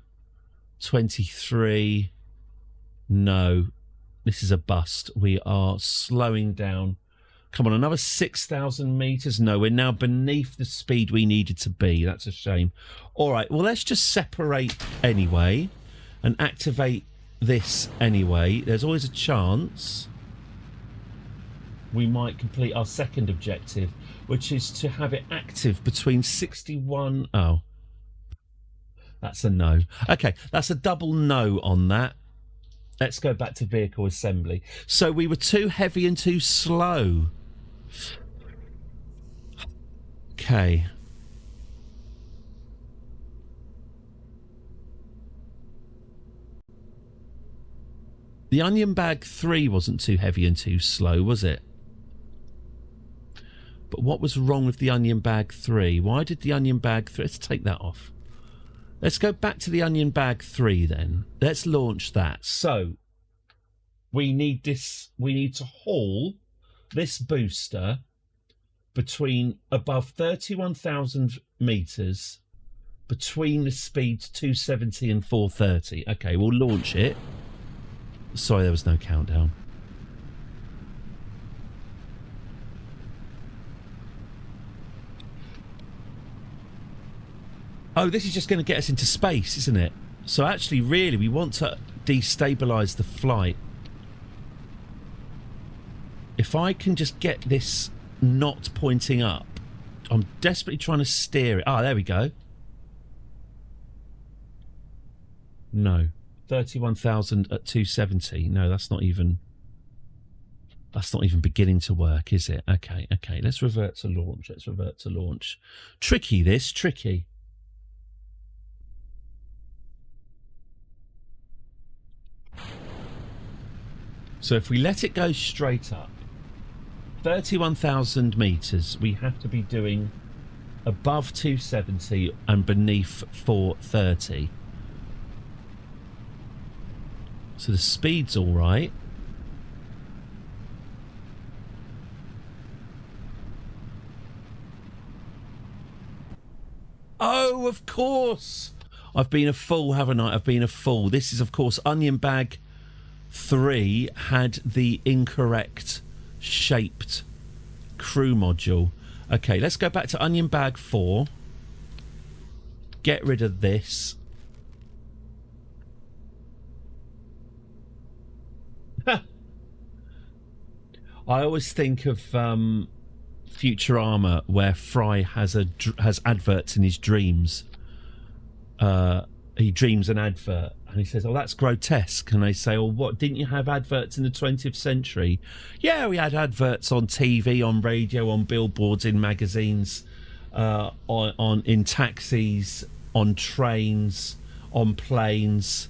23. No, this is a bust. We are slowing down. Come on, another 6,000 meters. No, we're now beneath the speed we needed to be. That's a shame. All right, well, let's just separate anyway and activate this anyway. There's always a chance we might complete our second objective, which is to have it active between 61. Oh, that's a no. Okay, that's a double no on that. Let's go back to vehicle assembly. So we were too heavy and too slow. Okay. The onion bag 3 wasn't too heavy and too slow, was it? But what was wrong with the onion bag 3? Why did the onion bag 3... Let's take that off. Let's go back to the onion bag 3 then. Let's launch that. So, we need this... We need to haul this booster between above 31,000 metres between the speeds 270 and 430. Okay, we'll launch it. Sorry, there was no countdown. Oh, this is just going to get us into space, isn't it? So actually, really, we want to destabilise the flight. If I can just get this not pointing up. I'm desperately trying to steer it. Ah, there we go. No. 31,000 at 270. No, that's not even beginning to work, is it? Okay, okay. Let's revert to launch. Let's revert to launch. Tricky, this. Tricky. So if we let it go straight up, 31,000 metres, we have to be doing above 270 and beneath 430. So the speed's all right. Oh, of course. I've been a fool, haven't I? I've been a fool. This is, of course, Onion Bag 3 had the incorrect shaped crew module. Okay, let's go back to Onion Bag 4. Get rid of this. I always think of Futurama, where Fry has adverts in his dreams. He dreams an advert, and he says, "Oh, that's grotesque." And they say, "Oh, what? Didn't you have adverts in the 20th century?" "Yeah, we had adverts on TV, on radio, on billboards, in magazines, in taxis, on trains, on planes,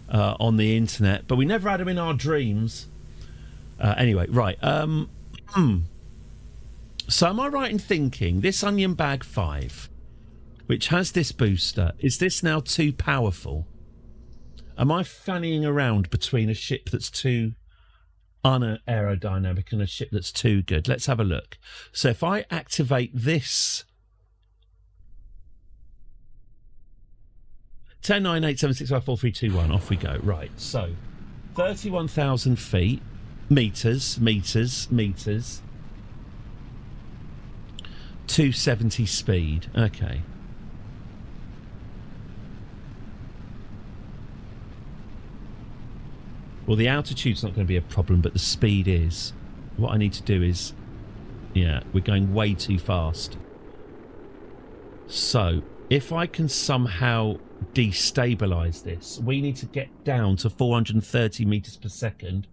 on the internet, but we never had them in our dreams." Anyway, right. So am I right in thinking this Onion Bag 5, which has this booster, is this now too powerful? Am I fannying around between a ship that's too unaerodynamic and a ship that's too good? Let's have a look. So if I activate this 10, 9, 8, 7, 6, 5, 4, 3, 2, 1, off we go. Right, so 31,000 feet. Meters. 270 speed. Okay. Well, the altitude's not going to be a problem, but the speed is. What I need to do is... Yeah, we're going way too fast. So, if I can somehow destabilise this, we need to get down to 430 metres per second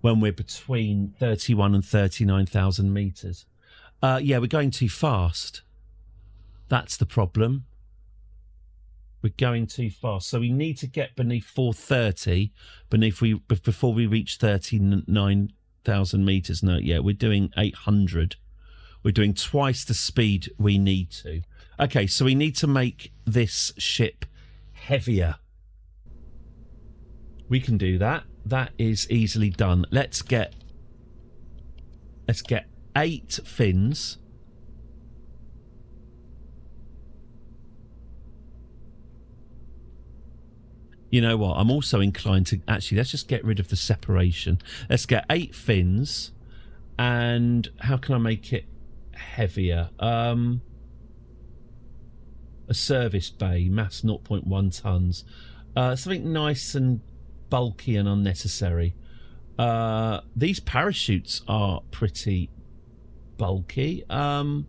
when we're between 31 and 39,000 metres. Yeah, we're going too fast. That's the problem. We're going too fast. So we need to get beneath 430 before we reach 39,000 metres. No, yeah, we're doing 800. We're doing twice the speed we need to. Okay, so we need to make this ship heavier. We can do that. That is easily done. Let's get 8 fins. You know what? I'm also inclined to... Actually, let's just get rid of the separation. Let's get 8 fins. And how can I make it heavier? A service bay, mass 0.1 tons. Something nice and bulky and unnecessary. These parachutes are pretty bulky. Yeah,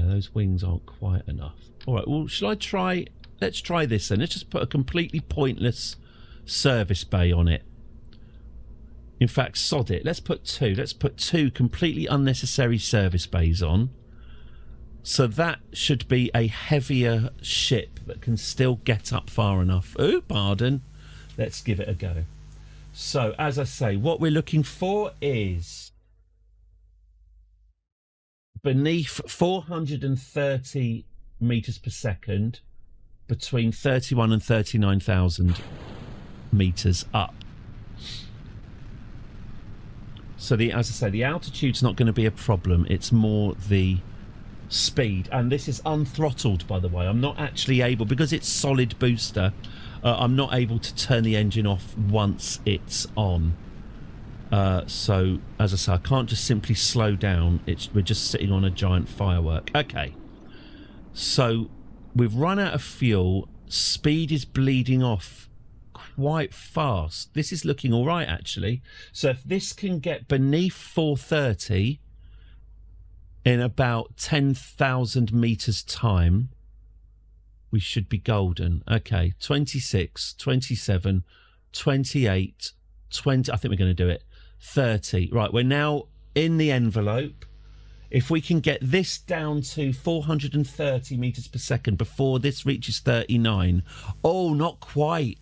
those wings aren't quite enough. All right, well, shall I try let's try this then. Let's just put a completely pointless service bay on it. In fact, sod it. Let's put two. Let's put two completely unnecessary service bays on. So that should be a heavier ship that can still get up far enough. Oh, pardon. Let's give it a go. So, as I say, what we're looking for is beneath 430 meters per second, between 31 and 39,000 meters up. So, as I say, the altitude's not going to be a problem. It's more the speed. And this is unthrottled, by the way. I'm not actually able, because it's solid booster, I'm not able to turn the engine off once it's on. So, as I say, I can't just simply slow down. We're just sitting on a giant firework. Okay. So, we've run out of fuel. Speed is bleeding off quite fast. This is looking all right, actually. So, if this can get beneath 430 in about 10,000 meters time, we should be golden. Okay, 26, 27, 28, 20. I think we're going to do it. 30. Right, we're now in the envelope. If we can get this down to 430 meters per second before this reaches 39. Oh, not quite.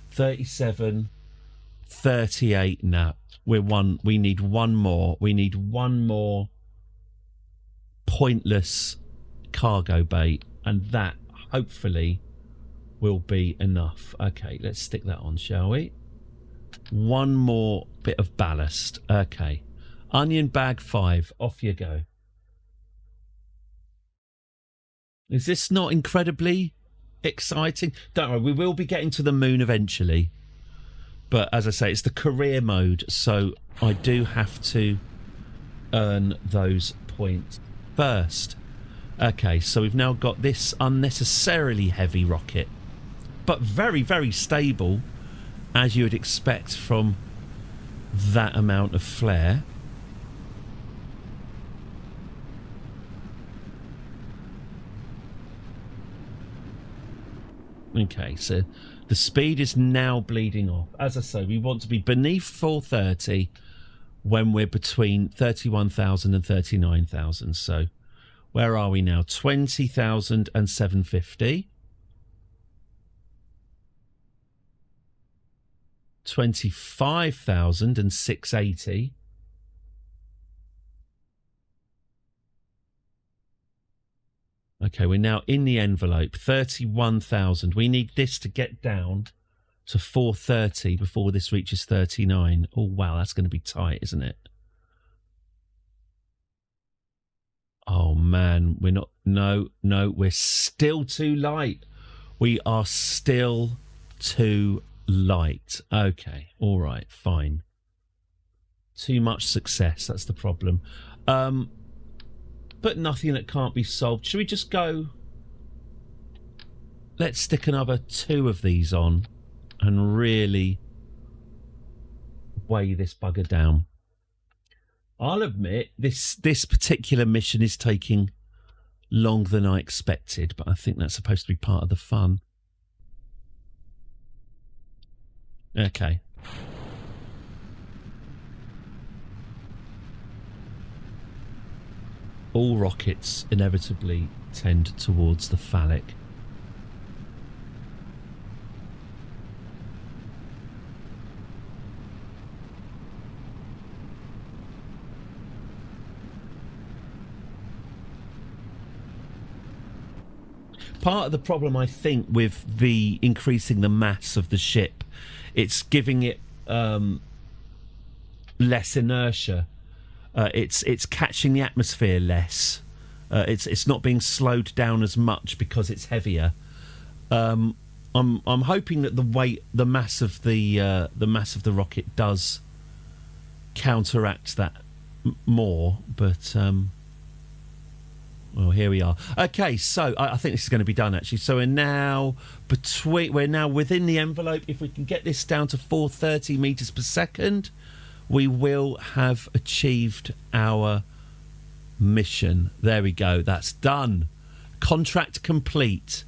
37, 38. No, we need one more. We need one more pointless cargo bay, and that hopefully will be enough. Okay, let's stick that on, shall we? One more bit of ballast. Okay, onion bag 5, off you go. Is this not incredibly exciting? Don't worry, we will be getting to the moon eventually, but as I say, it's the career mode, so I do have to earn those points first. Okay, so we've now got this unnecessarily heavy rocket, but very, very stable, as you would expect from that amount of flare. Okay, so the speed is now bleeding off. As I say, we want to be beneath 430 when we're between 31,000 and 39,000. So where are we now? 20,000 and 750. 25,000 and 680. Okay, we're now in the envelope. 31,000. We need this to get down to 430 before this reaches 39. Oh, wow, that's going to be tight, isn't it? Oh, man, we're not... No, we're still too light. We are still too light. Okay, all right, fine. Too much success, that's the problem. But nothing that can't be solved. Should we just go... Let's stick another 2 of these on and really weigh this bugger down. I'll admit, this particular mission is taking longer than I expected, but I think that's supposed to be part of the fun. Okay. All rockets inevitably tend towards the phallic. Part of the problem, I think, with the increasing the mass of the ship, it's giving it less inertia. It's catching the atmosphere less. It's not being slowed down as much because it's heavier. I'm hoping that the mass of the rocket does counteract that more, but well, here we are. Okay, so I think this is going to be done actually. So we're now within the envelope. If we can get this down to 430 meters per second, we will have achieved our mission. There we go. That's done. Contract complete.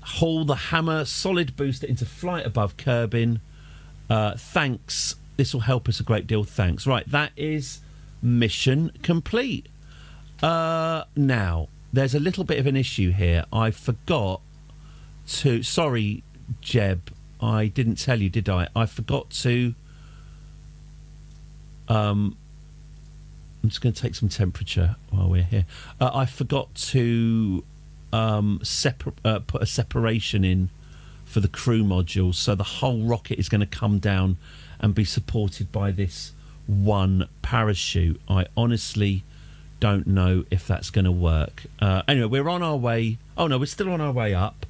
haul the hammer solid booster into flight above Kerbin. Thanks. This will help us a great deal. Thanks. Right, that is mission complete. Now, there's a little bit of an issue here. I forgot to... Sorry, Jeb. I didn't tell you, did I? I forgot to... I'm just going to take some temperature while we're here. I forgot to put a separation in for the crew module, so the whole rocket is going to come down and be supported by this one parachute. I honestly don't know if that's going to work. Anyway, we're on our way. Oh no, we're still on our way up.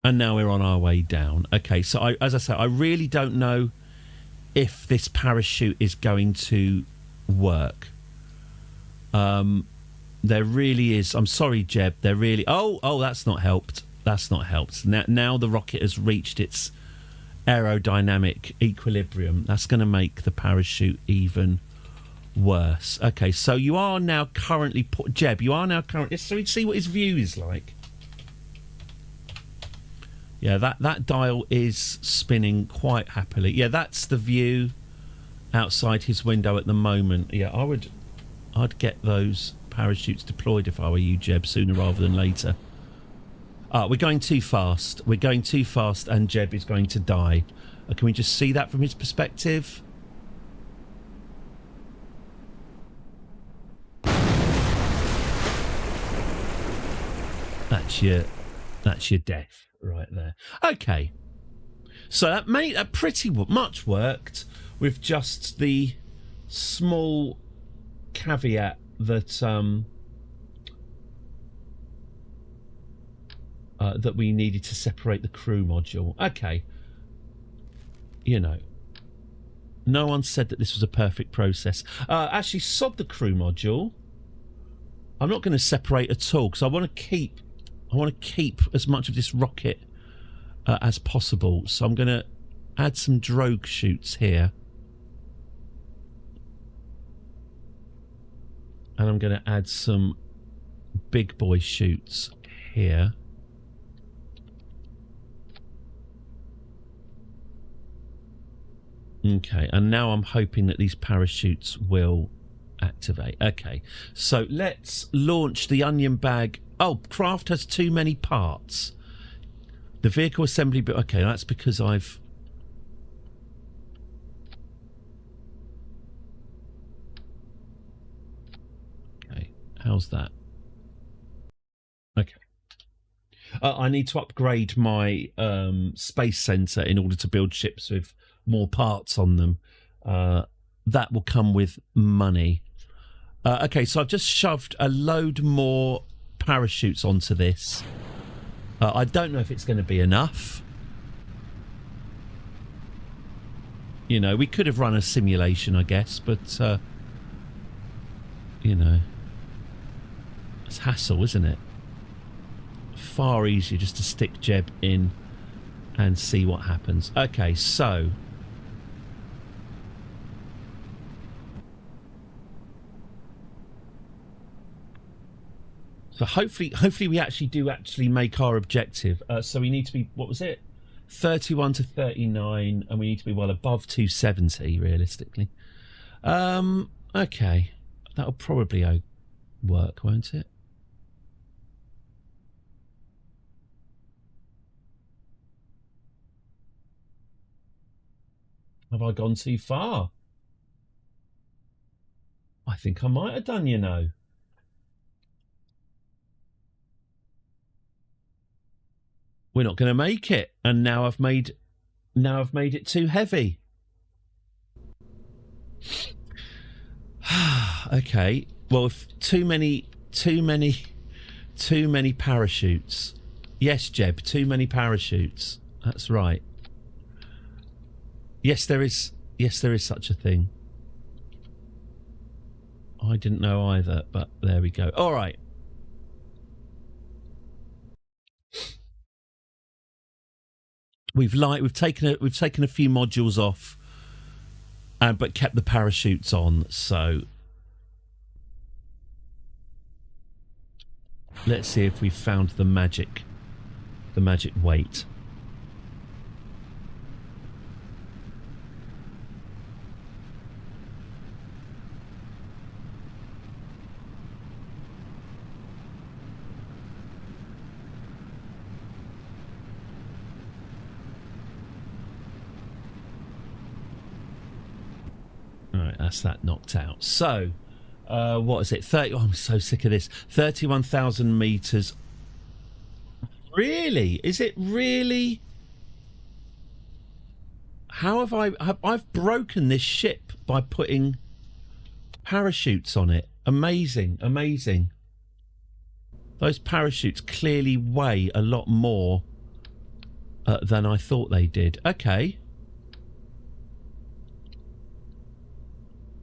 And now we're on our way down. Okay, so as I say, I really don't know if this parachute is going to work. There really is. I'm sorry, Jeb. There really... Oh, that's not helped. That's not helped. Now the rocket has reached its aerodynamic equilibrium. That's going to make the parachute even worse. Okay, so you are now currently... Jeb, you are now currently... So we see what his view is like. Yeah, that dial is spinning quite happily. Yeah, that's the view outside his window at the moment. Yeah, I'd get those parachutes deployed if I were you, Jeb, sooner rather than later. We're going too fast. We're going too fast, and Jeb is going to die. Can we just see that from his perspective? That's your death right there. Okay, so that pretty much worked, with just the small caveat that that we needed to separate the crew module. Okay, you know, no one said that this was a perfect process. Actually, sod the crew module. I'm not going to separate at all because I want to keep as much of this rocket as possible. So I'm going to add some drogue chutes here. And I'm going to add some big boy chutes here. Okay, and now I'm hoping that these parachutes will activate. Okay, so let's launch the onion bag. Oh, craft has too many parts. The vehicle assembly bit. Okay, that's because I've... Okay, how's that? Okay. I need to upgrade my space center in order to build ships with more parts on them. That will come with money. Okay, so I've just shoved a load more parachutes onto this. I don't know if it's going to be enough. You know, we could have run a simulation, I guess, but you know, it's hassle, isn't it? Far easier just to stick Jeb in and see what happens. Okay, so hopefully we actually make our objective. So we need to be, what was it? 31 to 39, and we need to be well above 270 realistically. Okay, that'll probably work, won't it? Have I gone too far? I think I might have done, you know. We're not going to make it, and now I've made it too heavy. Okay, well, if too many parachutes. Yes, Jeb, too many parachutes. That's right. Yes, there is such a thing. I didn't know either, but there we go. All right. We've taken a few modules off, but kept the parachutes on. So Let's see if we found the magic weight. That's that knocked out. So, what is it? 30. Oh, I'm so sick of this. 31,000 meters. Really? Is it really? How have I've broken this ship by putting parachutes on it? Amazing, amazing. Those parachutes clearly weigh a lot more than I thought they did. Okay.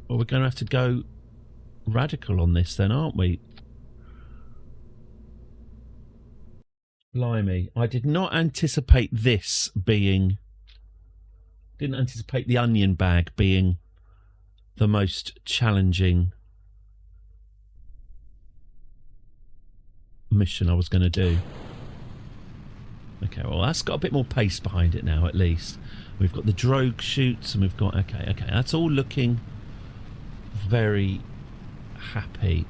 Well, we're going to have to go radical on this then, aren't we? Blimey. I did not anticipate this being... Didn't anticipate the onion bag being the most challenging mission I was going to do. Okay, well, that's got a bit more pace behind it now, at least. We've got the drogue chutes and we've got... Okay, that's all looking... very happy.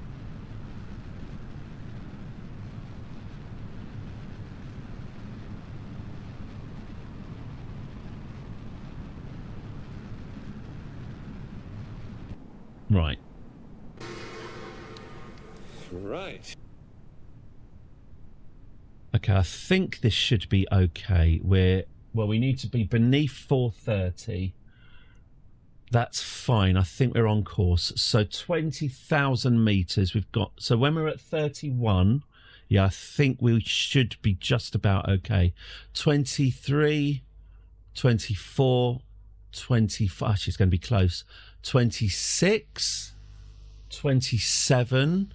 Right. Okay, I think this should be okay. We need to be beneath 430. That's fine. I think we're on course. So 20,000 meters we've got. So when we're at 31, yeah, I think we should be just about okay. 23, 24, 25. Actually, it's going to be close. 26, 27,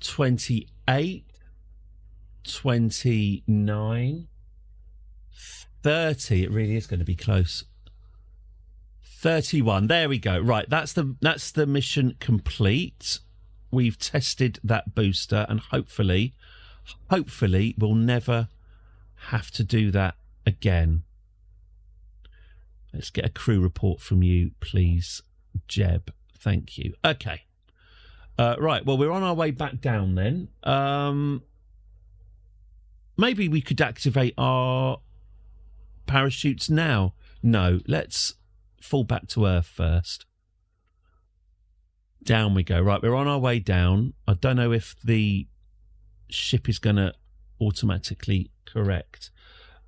28, 29, 30. It really is going to be close. 31. There we go. Right, that's the mission complete. We've tested that booster, and hopefully we'll never have to do that again. Let's get a crew report from you, please, Jeb. Thank you. Okay. Right, well, we're on our way back down then. Maybe we could activate our parachutes now. No, let's fall back to Earth first. Down we go. Right, we're on our way down. I don't know if the ship is going to automatically correct.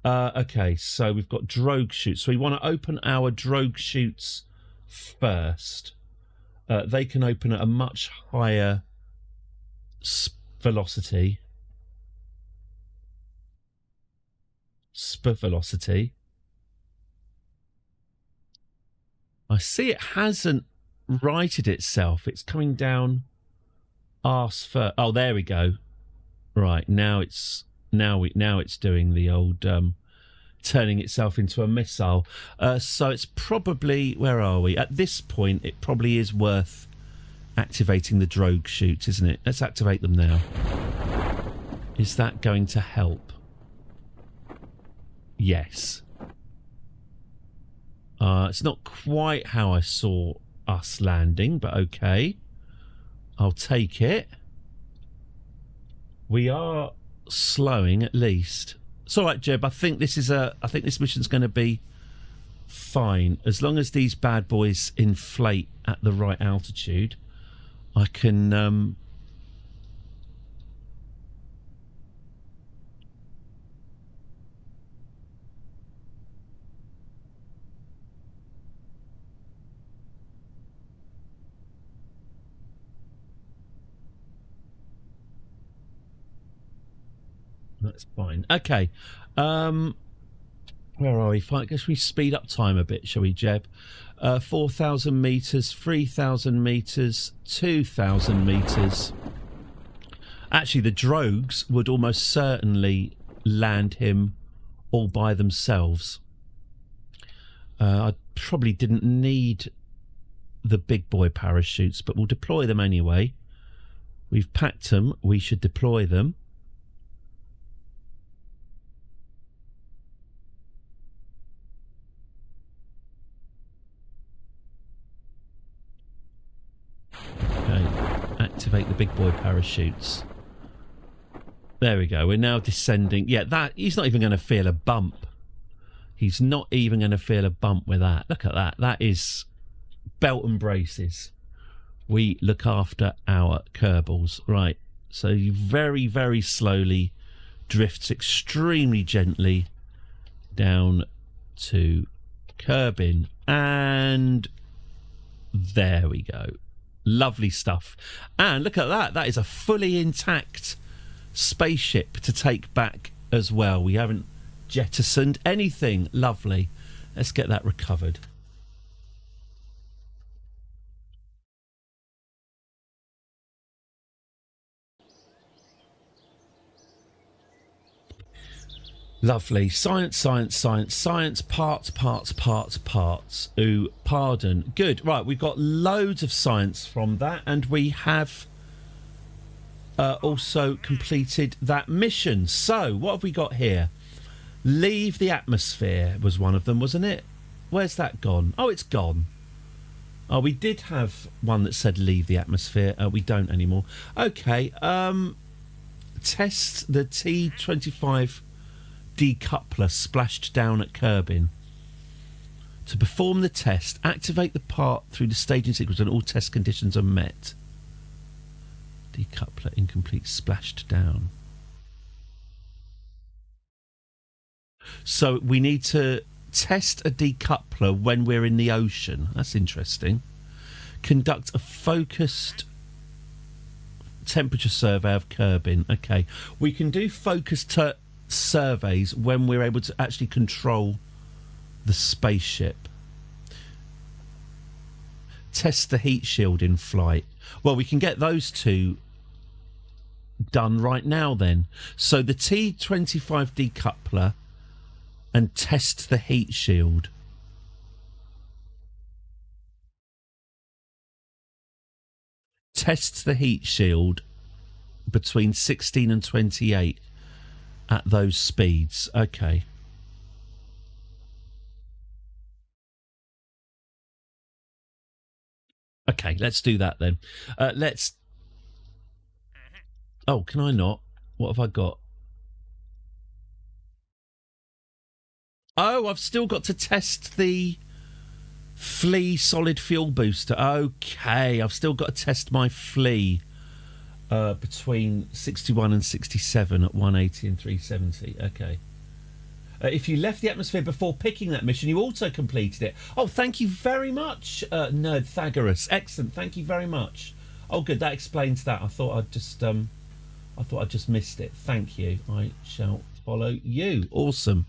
Okay, so we've got drogue chutes. So we want to open our drogue chutes first. They can open at a much higher velocity. Velocity. I see it hasn't righted itself. It's coming down arse first. Oh, there we go. Right, now it's doing the old turning itself into a missile. So it's probably, where are we? At this point, it probably is worth activating the drogue chutes, isn't it? Let's activate them now. Is that going to help? Yes. It's not quite how I saw us landing, but okay. I'll take it. We are slowing at least. It's all right, Jeb. I think this mission's going to be fine as long as these bad boys inflate at the right altitude. I can. That's fine. Okay. Where are we? I guess we speed up time a bit, shall we, Jeb? 4,000 meters, 3,000 meters, 2,000 meters. Actually, the drogues would almost certainly land him all by themselves. I probably didn't need the big boy parachutes, but we'll deploy them anyway. We've packed them. We should deploy them. Okay. Activate the big boy parachutes. There we go. We're now descending. Yeah, that he's not even going to feel a bump. He's not even going to feel a bump with that. Look at that. That is belt and braces. We look after our Kerbals. Right. So he very, very slowly drifts extremely gently down to Kerbin. And there we go. Lovely stuff. And look at that. That is a fully intact spaceship to take back as well. We haven't jettisoned anything. Lovely. Let's get that recovered. Lovely. Science, science, science, science, parts, parts, parts, parts. Ooh, pardon. Good. Right, we've got loads of science from that, and we have also completed that mission. So, what have we got here? Leave the atmosphere was one of them, wasn't it? Where's that gone? Oh, it's gone. Oh, we did have one that said leave the atmosphere. We don't anymore. Okay. Test the T-25 decoupler splashed down at Kerbin. To perform the test, activate the part through the staging sequence when all test conditions are met. Decoupler incomplete, splashed down. So we need to test a decoupler when we're in the ocean. That's interesting. Conduct a focused temperature survey of Kerbin. Okay, we can do focused surveys when we're able to actually control the spaceship. Test the heat shield in flight. Well, we can get those two done right now then. So the T-25 decoupler and test the heat shield. Test the heat shield between 16 and 28 at those speeds. Okay. Okay, let's do that then. Let's... Oh, can I not? What have I got? Oh, I've still got to test the flea solid fuel booster. Okay, I've still got to test my flea between 61 and 67 at 180 and 370. Okay. If you left the atmosphere before picking that mission, you also completed it. Oh, thank you very much, Nerdthagoras. Excellent. Thank you very much. Oh, good. That explains that. I thought I'd just missed it. Thank you. I shall follow you. Awesome.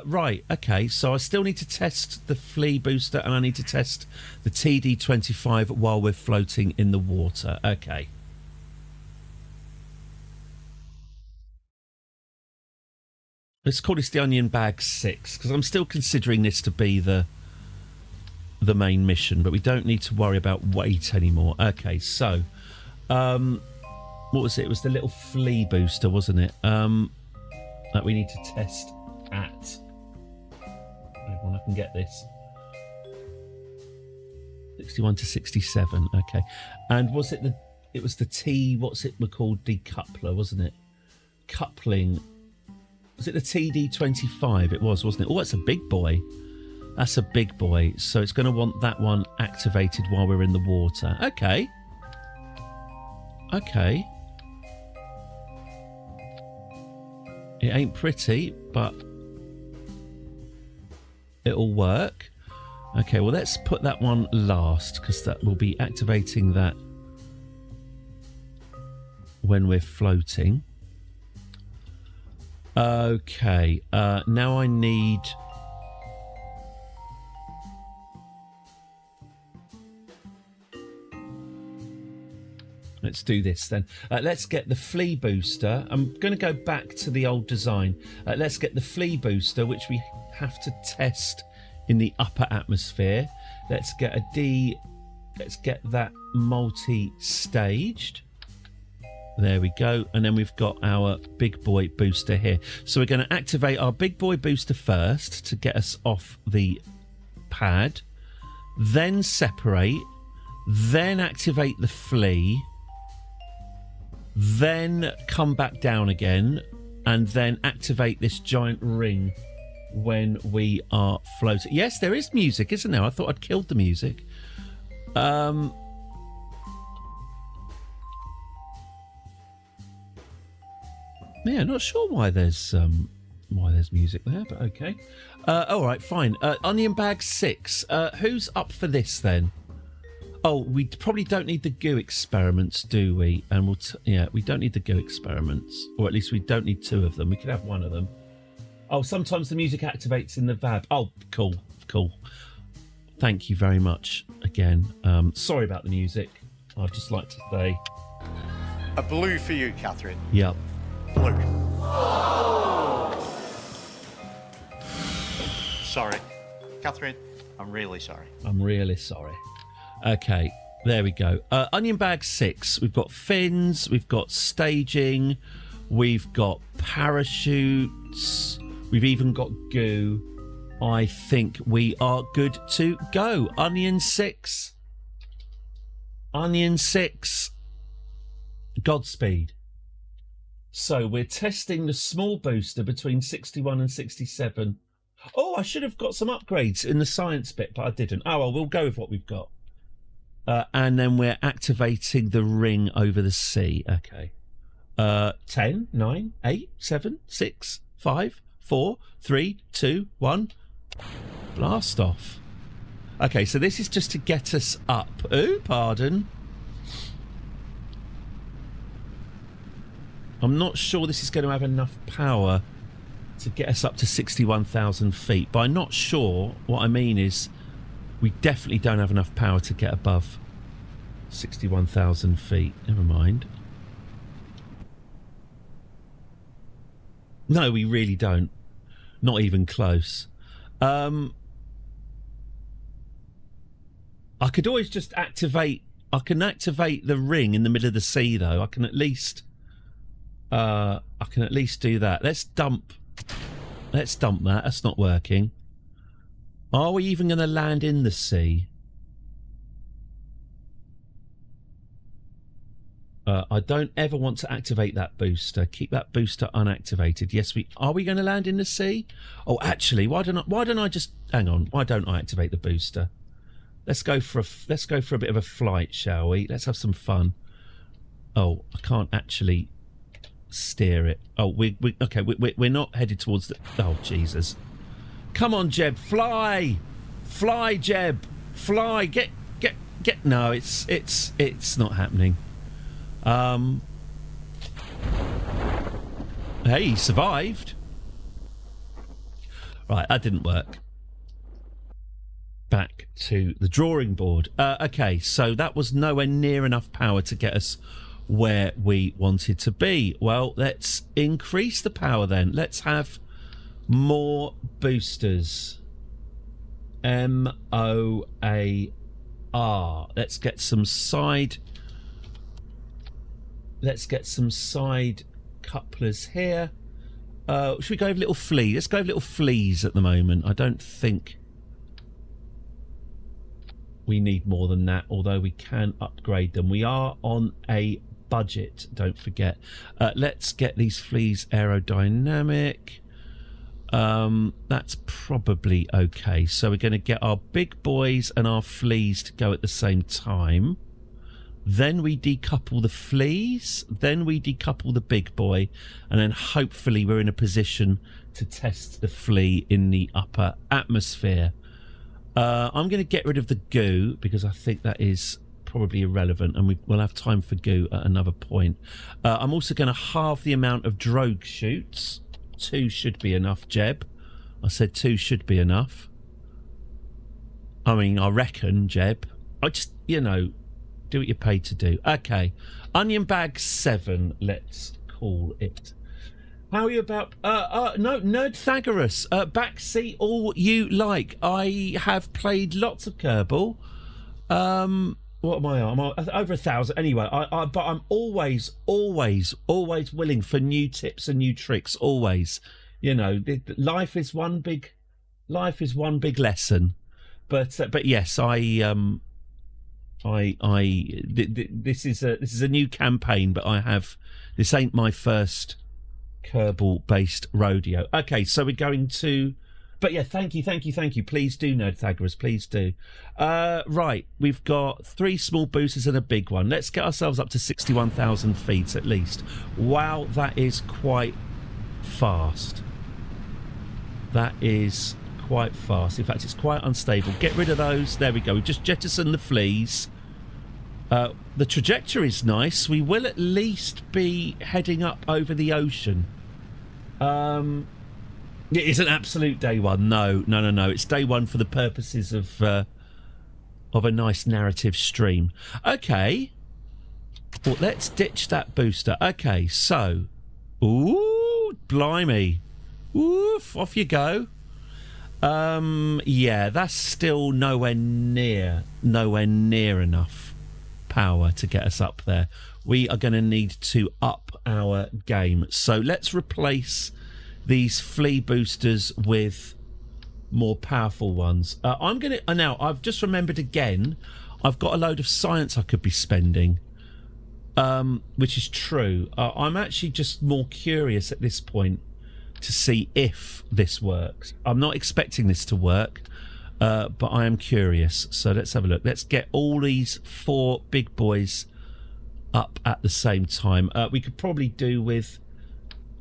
Right. Okay. So I still need to test the flea booster, and I need to test the TD-25 while we're floating in the water. Okay. Let's call this the Onion Bag 6, because I'm still considering this to be the main mission, but we don't need to worry about weight anymore. Okay, so what was it? It was the little flea booster, wasn't it? That we need to test at. Hang on, I can get this. 61 to 67. Okay, and was it it was the T? What's it called? Decoupler, wasn't it? Coupling. Was it the TD-25? It was, wasn't it? Oh, that's a big boy. That's a big boy. So it's going to want that one activated while we're in the water. Okay. Okay. It ain't pretty, but it'll work. Okay, well, let's put that one last, because that will be activating that when we're floating. Okay, now I need... Let's do this then. Let's get the flea booster. I'm going to go back to the old design. Let's get the flea booster, which we have to test in the upper atmosphere. Let's get a D. Let's get that multi-staged. There we go. And then we've got our big boy booster here. So we're going to activate our big boy booster first to get us off the pad. Then separate. Then activate the flea. Then come back down again. And then activate this giant ring when we are floating. Yes, there is music, isn't there? I thought I'd killed the music. Yeah, not sure why there's music there, but okay. All right, fine. Onion bag 6. Who's up for this then? Oh, we probably don't need the goo experiments, do we? And we don't need the goo experiments, or at least we don't need 2 of them. We could have 1 of them. Oh, sometimes the music activates in the VAB. Oh, cool. Thank you very much again. Sorry about the music. I'd just like to say A blue for you, Catherine. Yep. Blue. Sorry. Catherine, I'm really sorry. I'm really sorry. Okay, there we go. Onion bag 6. We've got fins, we've got staging, we've got parachutes, we've even got goo. I think we are good to go. Onion 6. Onion 6. Godspeed. So we're testing the small booster between 61 and 67. Oh, I should have got some upgrades in the science bit, but I didn't. Oh, well, we'll go with what we've got. And then we're activating the ring over the sea. Okay. 10, 9, 8, 7, 6, 5, 4, 3, 2, 1. Blast off. Okay, so this is just to get us up. Oh, pardon. I'm not sure this is going to have enough power to get us up to 61,000 feet. By not sure, what I mean is we definitely don't have enough power to get above 61,000 feet. Never mind. No, we really don't. Not even close. I could always just activate... I can activate the ring in the middle of the sea, though. I can at least do that. Let's dump that. That's not working. Are we even going to land in the sea? I don't ever want to activate that booster. Keep that booster unactivated. Yes, are we going to land in the sea? Oh, actually, why don't I just hang on? Why don't I activate the booster? Let's go for a bit of a flight, shall we? Let's have some fun. Oh, I can't actually steer it. Oh, we're not headed towards the... Oh, Jesus. Come on, Jeb, fly! Fly, Jeb! Fly! Get... No, it's not happening. Hey, he survived. Right, that didn't work. Back to the drawing board. Okay, so that was nowhere near enough power to get us where we wanted to be. Well, let's increase the power then. Let's have more boosters. MOAR. Let's get some side couplers here. Should we go with little flea? Let's go with little fleas at the moment. I don't think we need more than that, although we can upgrade them. We are on a budget, don't forget. Let's get these fleas aerodynamic. That's probably okay. So we're going to get our big boys and our fleas to go at the same time. Then we decouple the fleas, then we decouple the big boy, and then hopefully we're in a position to test the flea in the upper atmosphere. I'm going to get rid of the goo because I think that is probably irrelevant, and we'll have time for goo at another point. I'm also going to halve the amount of drogue shoots. 2 should be enough, Jeb. I said 2 should be enough. I mean, I reckon, Jeb. I just, do what you're paid to do. Okay. Onion bag 7, let's call it. How are you about... no, Nerdthagoras. Backseat all you like. I have played lots of Kerbal. What am I on? I'm over 1,000. Anyway, but I'm always willing for new tips and new tricks. Always, you know, life is one big lesson. But yes, this is a new campaign, but this ain't my first Kerbal based rodeo. Okay, so we're going to. But yeah, thank you. Please do, Nerdthagoras, please do. Right, we've got 3 small boosters and a big one. Let's get ourselves up to 61,000 feet at least. Wow, that is quite fast. That is quite fast. In fact, it's quite unstable. Get rid of those. There we go. We've just jettisoned the fleas. The trajectory is nice. We will at least be heading up over the ocean. It isn't absolute day one. No. It's day one for the purposes of a nice narrative stream. Okay. Well, let's ditch that booster. Okay, so. Ooh, blimey. Oof, off you go. Yeah, that's still nowhere near enough power to get us up there. We are going to need to up our game. So let's replace these flea boosters with more powerful ones. Now I've just remembered again, I've got a load of science I could be spending, which is true. I'm actually just more curious at this point to see if this works. I'm not expecting this to work, but I am curious. So let's have a look. Let's get all these 4 big boys up at the same time. We could probably do with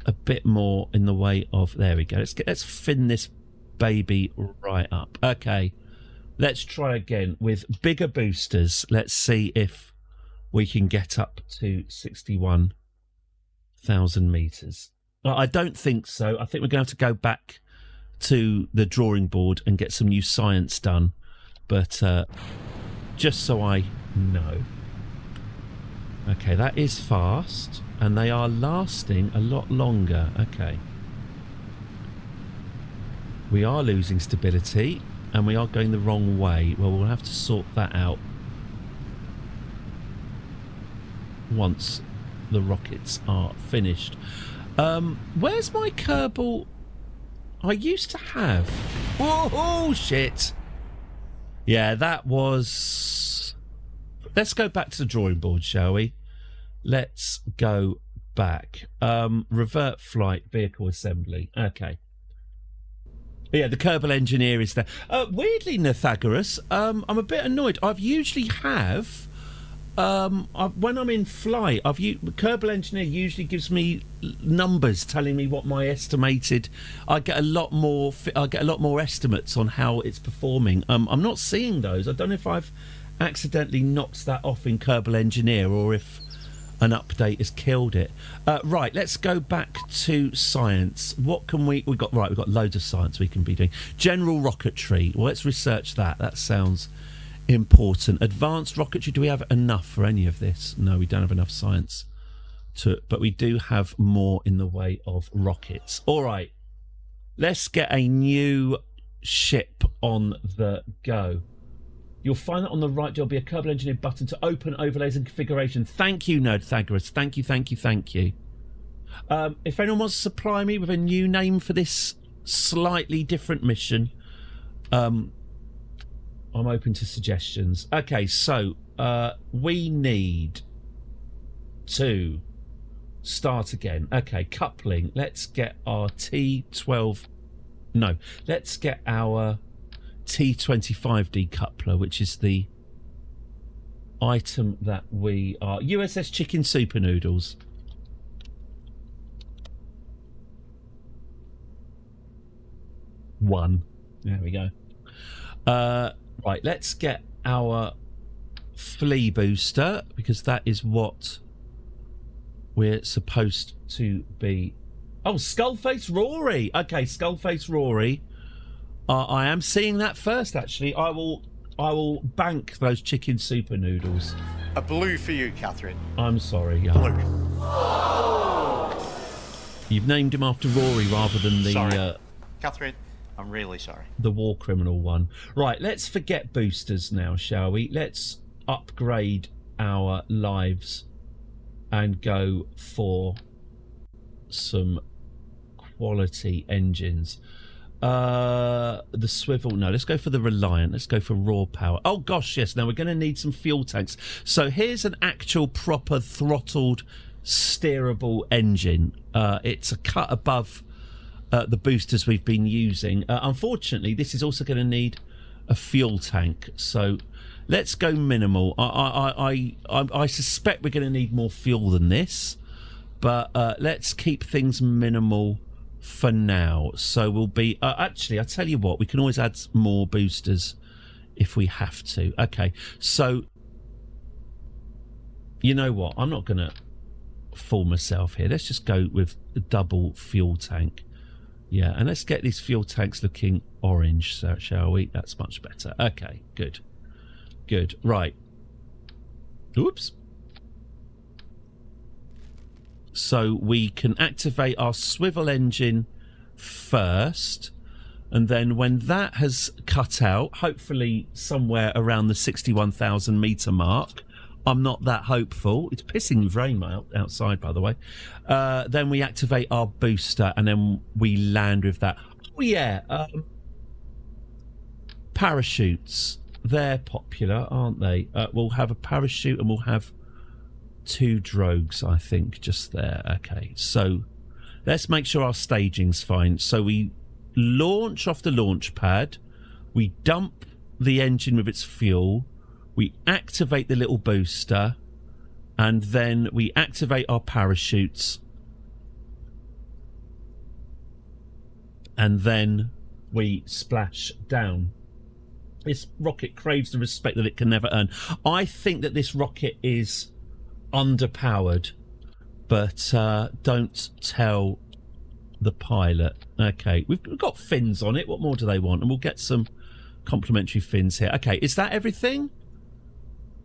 a bit more in the way of, there we go. Let's fin this baby right up. Okay, let's try again with bigger boosters. Let's see if we can get up to 61,000 meters. I don't think so. I think we're going to have to go back to the drawing board and get some new science done, but just so I know. Okay, that is fast, and they are lasting a lot longer. Okay. We are losing stability, and we are going the wrong way. Well, we'll have to sort that out once the rockets are finished. Where's my Kerbal I used to have? Oh, shit. Yeah, that was... Let's go back to the drawing board, shall we? Let's go back. Revert flight, vehicle assembly. Okay. Yeah, the Kerbal engineer is there. Weirdly, Nerdthagoras, I'm a bit annoyed. I've usually have... when I'm in flight, Kerbal engineer usually gives me numbers telling me what my estimated. I get a lot more estimates on how it's performing. I'm not seeing those. I don't know if I've accidentally knocked that off in Kerbal engineer or if an update has killed it. Right, let's go back to science. What can we've got loads of science we can be doing. General rocketry. Well, let's research that. That sounds important. Advanced rocketry, do we have enough for any of this? No, we don't have enough science but we do have more in the way of rockets. All right, let's get a new ship on the go. You'll find that on the right there'll be a Kerbal engineer button to open overlays and configuration. Thank you, Nerdthagoras. Thank you. If anyone wants to supply me with a new name for this slightly different mission, I'm open to suggestions. Okay, so we need to start again. Okay, coupling. Let's get our T12. No, let's get our T25 decoupler, which is the item that we are. USS Chicken Super Noodles. One. There we go. Right, let's get our flea booster because that is what we're supposed to be. Oh, Skullface Rory. Okay, Skullface Rory. I am seeing that first, actually. I will bank those chicken super noodles. A blue for you, Catherine. I'm sorry. Blue. You've named him after Rory rather than the... Sorry. Catherine, I'm really sorry. The war criminal one. Right, let's forget boosters now, shall we? Let's upgrade our lives and go for some quality engines. The swivel, no, let's go for the Reliant. Let's go for raw power. Oh gosh, yes. Now we're going to need some fuel tanks. So here's an actual proper throttled steerable engine. It's a cut above the boosters we've been using. Unfortunately, this is also going to need a fuel tank. So let's go minimal. I suspect we're going to need more fuel than this, but let's keep things minimal for now. So we'll be actually, I tell you what, we can always add more boosters if we have to. Okay, so you know what, I'm not gonna fool myself here. Let's just go with a double fuel tank. Yeah, and let's get these fuel tanks looking orange, so shall we? That's much better. Okay, good, right. Oops. So we can activate our swivel engine first, and then when that has cut out, hopefully somewhere around the 61,000 meter mark, I'm not that hopeful, it's pissing with rain outside by the way, then we activate our booster and then we land with that. Oh yeah, parachutes, they're popular, aren't they? We'll have a parachute and we'll have 2 drogues, I think, just there. Okay, so let's make sure our staging's fine. So we launch off the launch pad, we dump the engine with its fuel, we activate the little booster, and then we activate our parachutes, and then we splash down. This rocket craves the respect that it can never earn. I think that this rocket is underpowered, but don't tell the pilot. Okay, we've got fins on it. What more do they want? And we'll get some complimentary fins here. Okay, is that everything?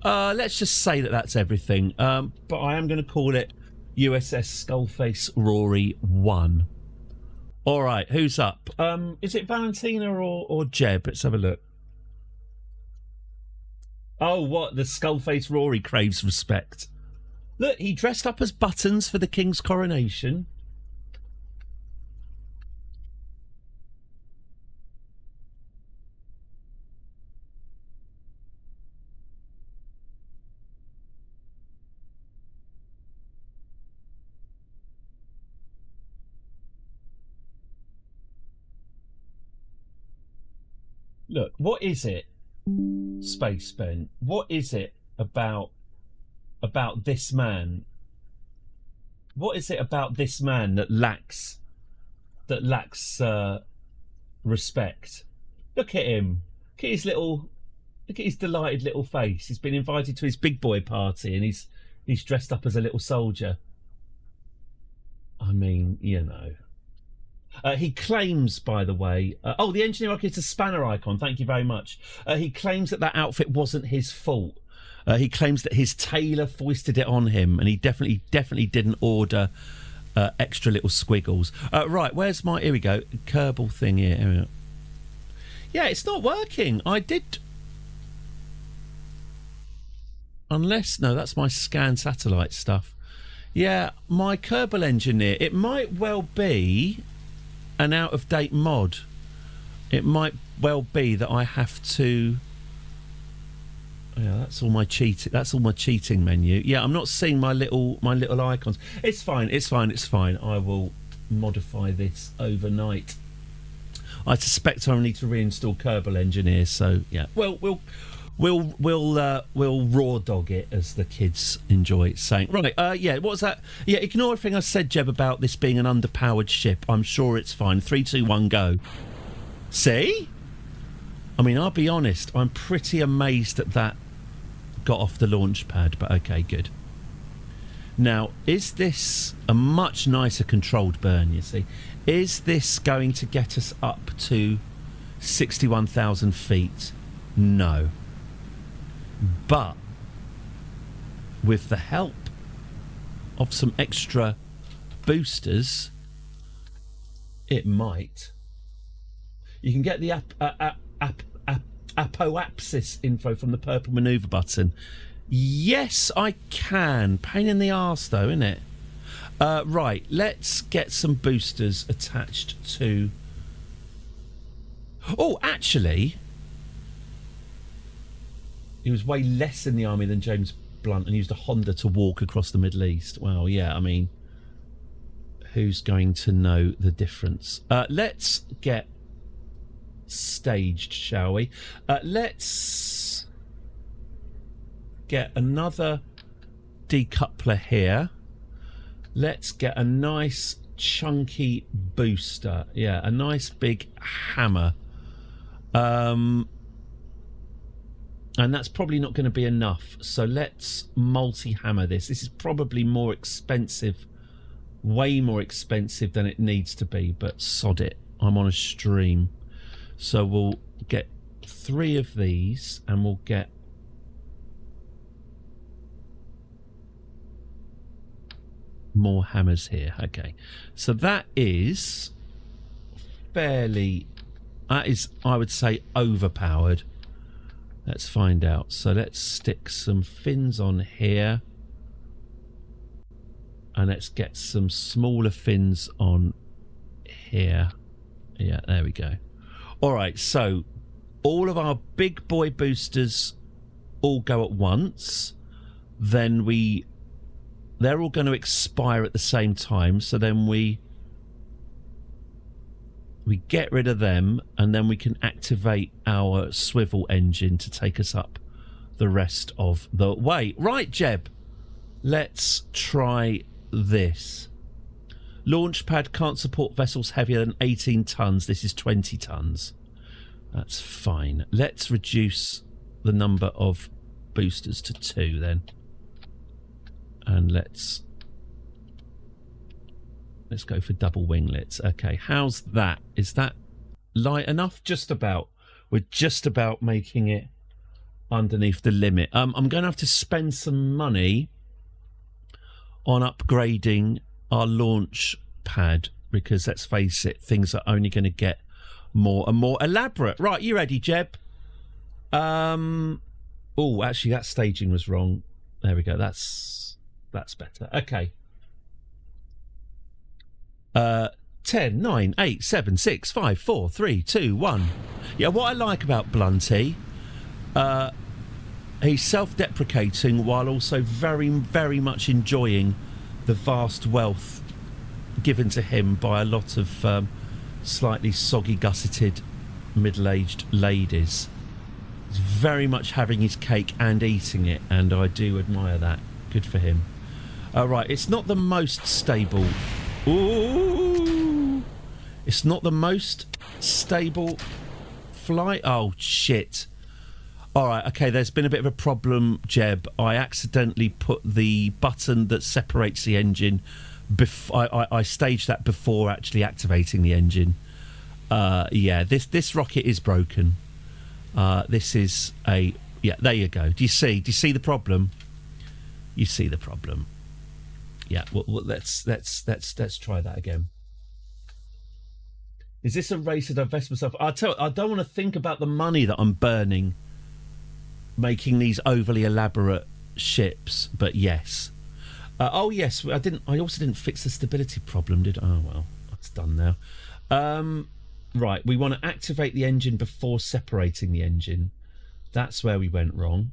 Let's just say that that's everything. But I am going to call it USS Skullface Rory 1. All right, who's up? Is it Valentina or Jeb? Let's have a look. Oh, what? The Skullface Rory craves respect. Look, he dressed up as Buttons for the King's coronation. Look, what is it, Space Ben? What is it about this man? What is it about this man that lacks respect? Look at him. Look at his delighted little face. He's been invited to his big boy party and he's dressed up as a little soldier. I mean, you know. He claims, by the way... oh, the engineer rocket is a spanner icon. Thank you very much. He claims that outfit wasn't his fault. He claims that his tailor foisted it on him, and he definitely didn't order extra little squiggles. Right, where's my... Here we go. Kerbal thing here. Here we go. Yeah, it's not working. I did... Unless... No, that's my scan satellite stuff. Yeah, my Kerbal engineer. It might well be an out-of-date mod. It might well be that I have to... Yeah, that's all my cheating. That's all my cheating menu. Yeah, I'm not seeing my little icons. It's fine. I will modify this overnight. I suspect I'll need to reinstall Kerbal Engineer. So yeah, well, we'll raw dog it, as the kids enjoy saying. Right. Yeah. What's that? Yeah. Ignore everything I said, Jeb, about this being an underpowered ship. I'm sure it's fine. 3, 2, 1, go. See? I mean, I'll be honest. I'm pretty amazed at that. Got off the launch pad, but okay, good. Now, is this a much nicer controlled burn, you see? Is this going to get us up to 61,000 feet? No. But with the help of some extra boosters, it might. You can get the apoapsis info from the purple manoeuvre button? Yes, I can. Pain in the arse, though, isn't it? Right, let's get some boosters attached to... Oh, actually, he was way less in the army than James Blunt and used a Honda to walk across the Middle East. Well, yeah, I mean, who's going to know the difference? Let's get staged, shall we? Let's get another decoupler here. Let's get a nice chunky booster. Yeah, a nice big hammer. And that's probably not going to be enough. So let's multi-hammer this. This is probably more expensive, way more expensive than it needs to be, but sod it. I'm on a stream. So we'll get 3 of these and we'll get more hammers here. Okay. So that is fairly, that is, I would say, overpowered. Let's find out. So let's stick some fins on here. And let's get some smaller fins on here. Yeah, there we go. All right, so all of our big boy boosters all go at once. Then they're all going to expire at the same time. So then we get rid of them, and then we can activate our swivel engine to take us up the rest of the way. Right, Jeb, let's try this. Launch pad can't support vessels heavier than 18 tons. This is 20 tons. That's fine. Let's reduce the number of boosters to 2 then. And let's go for double winglets. Okay, how's that? Is that light enough? Just about. We're just about making it underneath the limit. I'm going to have to spend some money on upgrading our launch pad because, let's face it, things are only going to get more and more elaborate. Right, you ready, Jeb? Oh, actually, that staging was wrong. There we go. That's better. Okay. 10, 9, 8, 7, 6, 5, 4, 3, 2, 1. Yeah, what I like about Blunty, he's self-deprecating while also very, very much enjoying the vast wealth given to him by a lot of slightly soggy gusseted middle-aged ladies. He's very much having his cake and eating it, and I do admire that. Good for him. Right, it's not the most stable. Ooh, it's not the most stable flight. Oh shit! All right, okay. There's been a bit of a problem, Jeb. I accidentally put the button that separates the engine. I staged that before actually activating the engine. Yeah, this rocket is broken. This is a yeah. There you go. Do you see the problem? You see the problem. Yeah, well, let's try that again. Is this a race to divest myself? I don't want to think about the money that I'm burning making these overly elaborate ships, but yes. Oh yes, I also didn't fix the stability problem, did I? Oh well, that's done now. Right, we want to activate the engine before separating the engine. That's where we went wrong.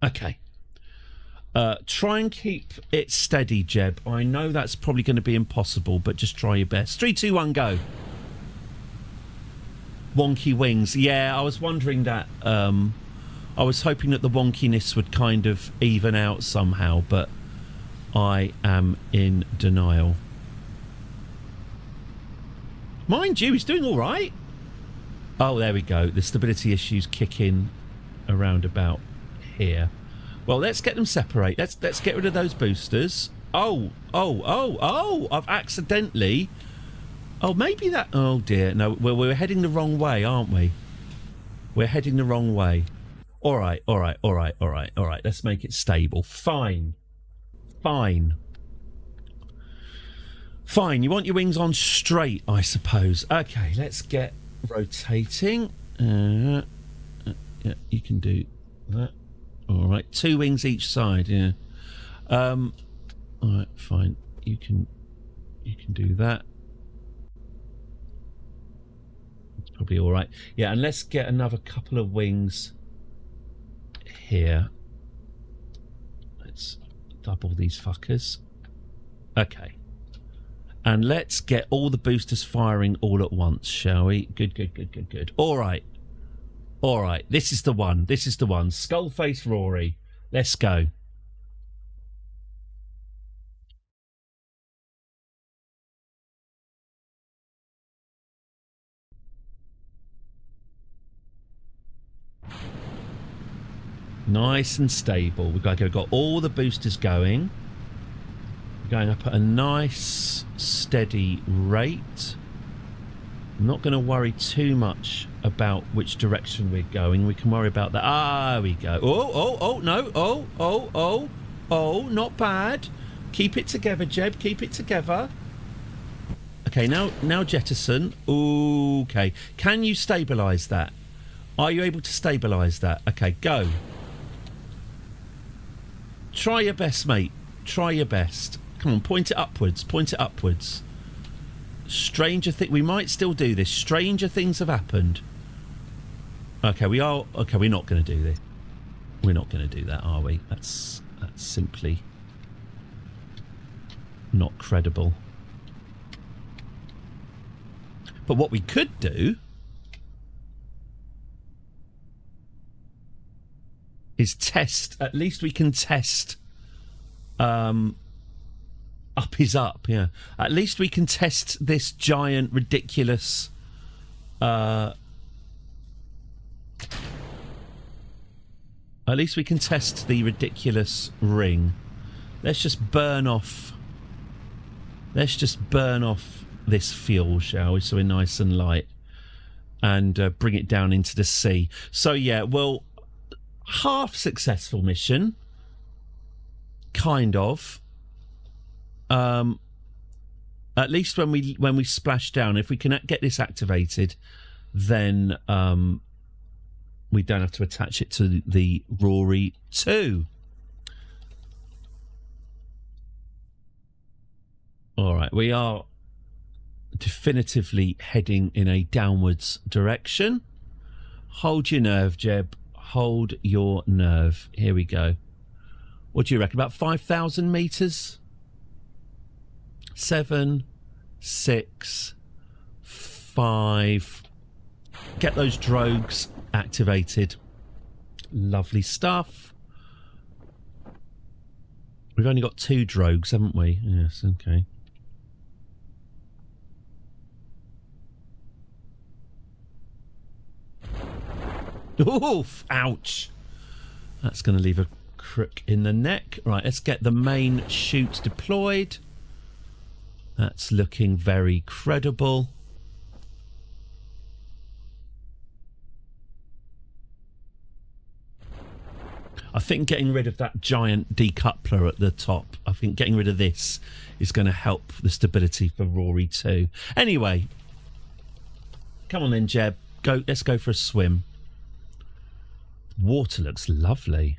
Okay. Try and keep it steady, Jeb. I know that's probably going to be impossible, but just try your best. 3, 2, 1, go. Wonky wings. Yeah, I was wondering that. I was hoping that the wonkiness would kind of even out somehow, but I am in denial. Mind you, he's doing all right. Oh, there we go. The stability issues kick in around about here. Well, let's get them separate. Let's get rid of those boosters. Oh, I've accidentally... Oh, maybe that... Oh, dear. No, we're heading the wrong way, aren't we? We're heading the wrong way. All right. Let's make it stable. Fine. Fine, you want your wings on straight, I suppose. Okay, let's get rotating. Yeah, you can do that. All right, 2 wings each side. Yeah. All right, fine. You can do that. It's probably all right. Yeah, and let's get another couple of wings here. Let's double these fuckers. Okay. And let's get all the boosters firing all at once, shall we? Good. All right. This is the one. Skullface Rory. Let's go. Nice and stable. We've got all the boosters going. We're going up at a nice, steady rate. I'm not going to worry too much about which direction we're going. We can worry about that. Ah, we go. Oh, no. Oh, not bad. Keep it together, Jeb. Keep it together. Okay, now jettison. Okay. Can you stabilise that? Are you able to stabilise that? Okay, go. Try your best, mate. Try your best. Come on, point it upwards. Point it upwards. We might still do this. Stranger things have happened. Okay, we're not going to do this. We're not going to do that, are we? That's simply not credible. But what we could do is test. At least we can test. Up is up, yeah. At least we can test this giant, ridiculous. At least we can test the ridiculous ring. Let's just burn off. This fuel, shall we? So we're nice and light, and bring it down into the sea. So yeah, well, half successful mission, kind of. At least when we splash down, if we can get this activated, then we don't have to attach it to the Rory 2. All right, we are definitively heading in a downwards direction. Hold your nerve, Jeb. Hold your nerve. Here we go. What do you reckon? About 5,000 metres? 7, 6, 5. Get those drogues activated. Lovely stuff. We've only got 2 drogues, haven't we? Yes, okay. Oof! Ouch! That's going to leave a crook in the neck. Right, let's get the main chute deployed. That's looking very credible. I think getting rid of that giant decoupler at the top, I think getting rid of this is going to help the stability for Rory 2. Anyway, come on then, Jeb. Let's go for a swim. Water looks lovely.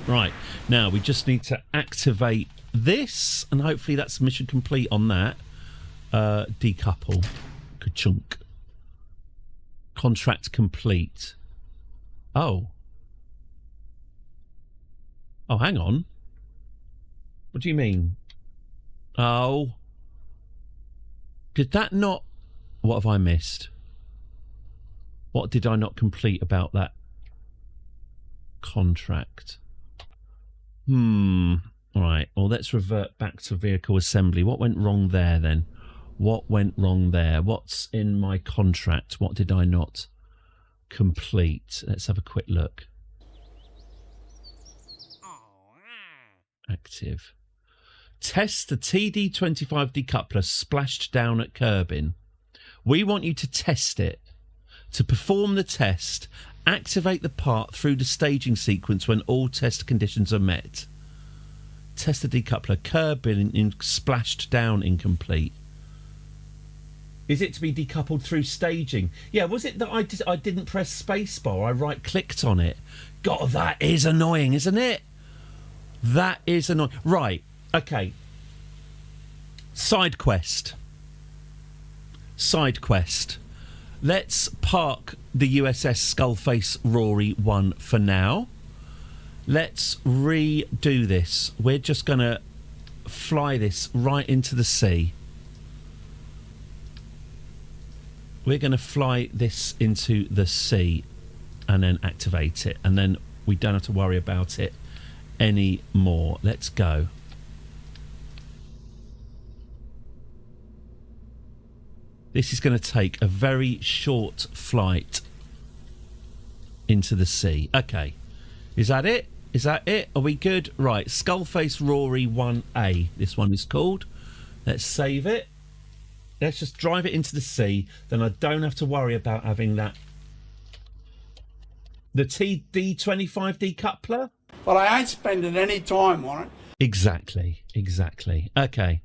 Right, now we just need to activate this, and hopefully that's mission complete on that. Decouple. Ka-chunk. Contract complete. Oh, hang on. What do you mean? Oh. Did that not... What have I missed? What did I not complete about that contract? Right, well, let's revert back to vehicle assembly. What went wrong there, then? What went wrong there? What's in my contract? What did I not complete? Let's have a quick look. Active. Test the TD25 decoupler splashed down at curbing. We want you to test it. To perform the test, activate the part through the staging sequence when all test conditions are met. Test the decoupler. Curbing in splashed down incomplete. Is it to be decoupled through staging? Yeah, was it that I didn't press spacebar? I right-clicked on it. God, that is annoying, isn't it? That is annoying. Right, okay. Side quest. Let's park the USS Skullface Rory 1 for now. Let's redo this. We're just going to fly this right into the sea. We're going to fly this into the sea and then activate it. And then we don't have to worry about it anymore. Let's go. This is going to take a very short flight into the sea. Okay. Is that it? Is that it? Are we good? Right. Skullface Rory 1A. This one is called. Let's save it. Let's just drive it into the sea. Then I don't have to worry about having that. The TD25 decoupler? But I ain't spending any time on it. Exactly. Okay.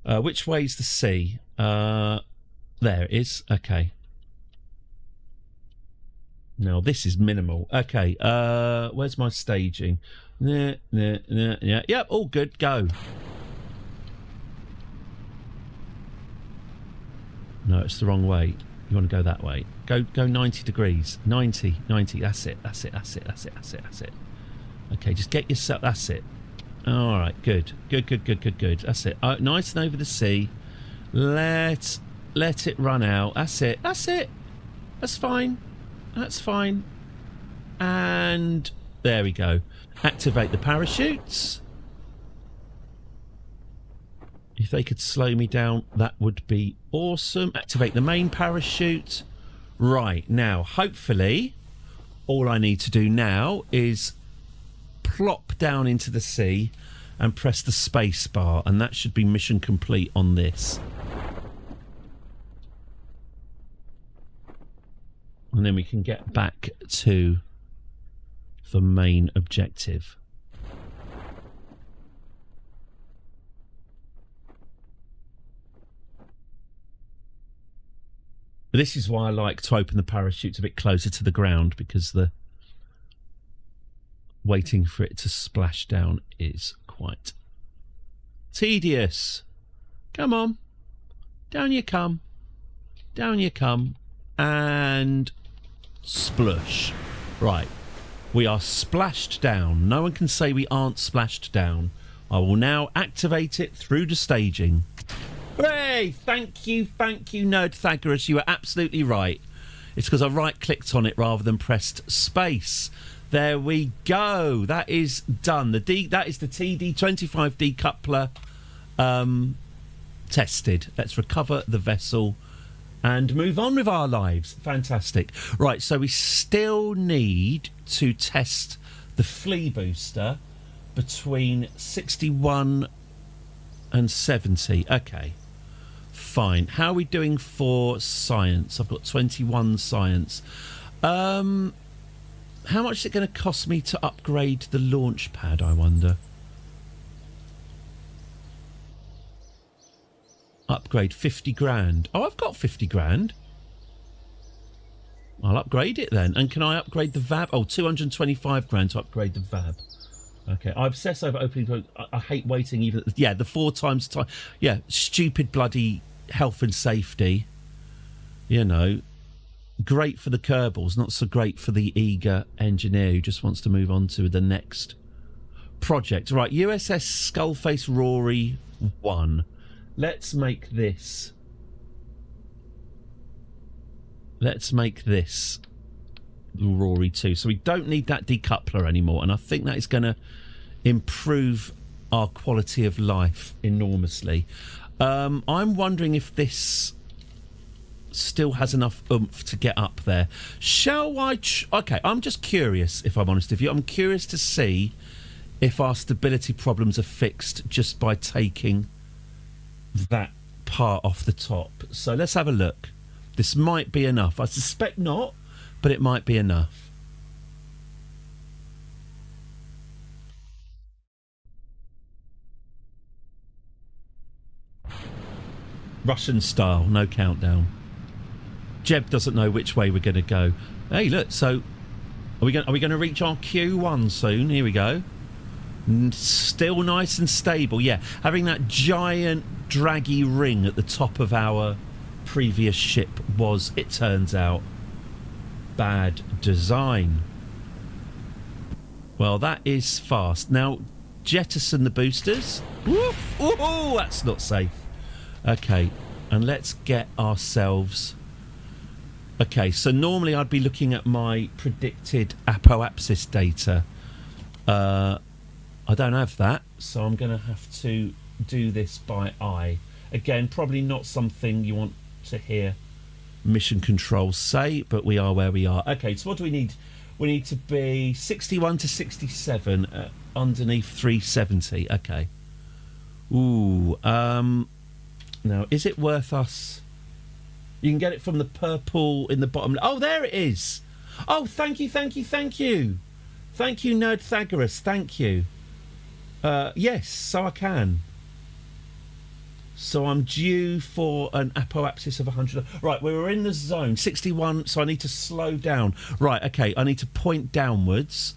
Which way's the sea? There it is. Okay. Now this is minimal. Okay. Where's my staging? Yeah. Yep. All good. Go. No, it's the wrong way. You want to go that way. Go 90 degrees. 90. That's it. Okay, just get yourself. That's it. All right. Good. That's it. Nice and over the sea. Let it run out. That's it. That's fine. And there we go. Activate the parachutes. If they could slow me down, that would be awesome. Activate the main parachute. Right, now, hopefully, all I need to do now is plop down into the sea and press the space bar, and that should be mission complete on this. And then we can get back to the main objective. This is why I like to open the parachutes a bit closer to the ground, because the waiting for it to splash down is quite tedious. Come on. Down you come. And splush. Right. We are splashed down. No one can say we aren't splashed down. I will now activate it through the staging. Hooray! Thank you, Nerdthagoras. You are absolutely right. It's because I right-clicked on it rather than pressed space. There we go. That is done. That is the TD25 decoupler tested. Let's recover the vessel and move on with our lives. Fantastic. Right, so we still need to test the flea booster between 61 and 70. Okay. Fine. How are we doing for science? I've got 21 science. How much is it going to cost me to upgrade the launch pad, I wonder? Upgrade 50 grand. Oh, I've got 50 grand. I'll upgrade it then. And can I upgrade the VAB? Oh, 225 grand to upgrade the VAB. Okay, I obsess over opening. I hate waiting even. Yeah, the 4 times time. Yeah, stupid bloody health and safety. You know, great for the Kerbals, not so great for the eager engineer who just wants to move on to the next project. Right, USS Skullface Rory 1. Let's make this. Rory 2. So we don't need that decoupler anymore, and I think that is going to improve our quality of life enormously. I'm wondering if this still has enough oomph to get up there. Shall I... Okay, I'm just curious, if I'm honest with you. I'm curious to see if our stability problems are fixed just by taking that part off the top. So let's have a look. This might be enough. I suspect not, but it might be enough. Russian style, no countdown. Jeb doesn't know which way we're going to go. Hey, look, so are we going to reach our Q1 soon? Here we go. Still nice and stable. Yeah, having that giant draggy ring at the top of our previous ship was, it turns out, bad design. Well, that is fast. Now, jettison the boosters. Woof! Ooh, that's not safe. Okay, and let's get ourselves... Okay, so normally I'd be looking at my predicted apoapsis data. I don't have that, so I'm going to have to do this by eye. Again, probably not something you want to hear mission control say, but we are where we are. Okay, so what do we need? We need to be 61 to 67 underneath 370. Okay. Ooh, now, is it worth us... You can get it from the purple in the bottom. Oh, there it is. Oh, thank you, thank you, thank you. Thank you, Nerdthagoras. Thank you. Yes, so I can. So I'm due for an apoapsis of 100. Right, we were in the zone. 61, so I need to slow down. Right, okay, I need to point downwards.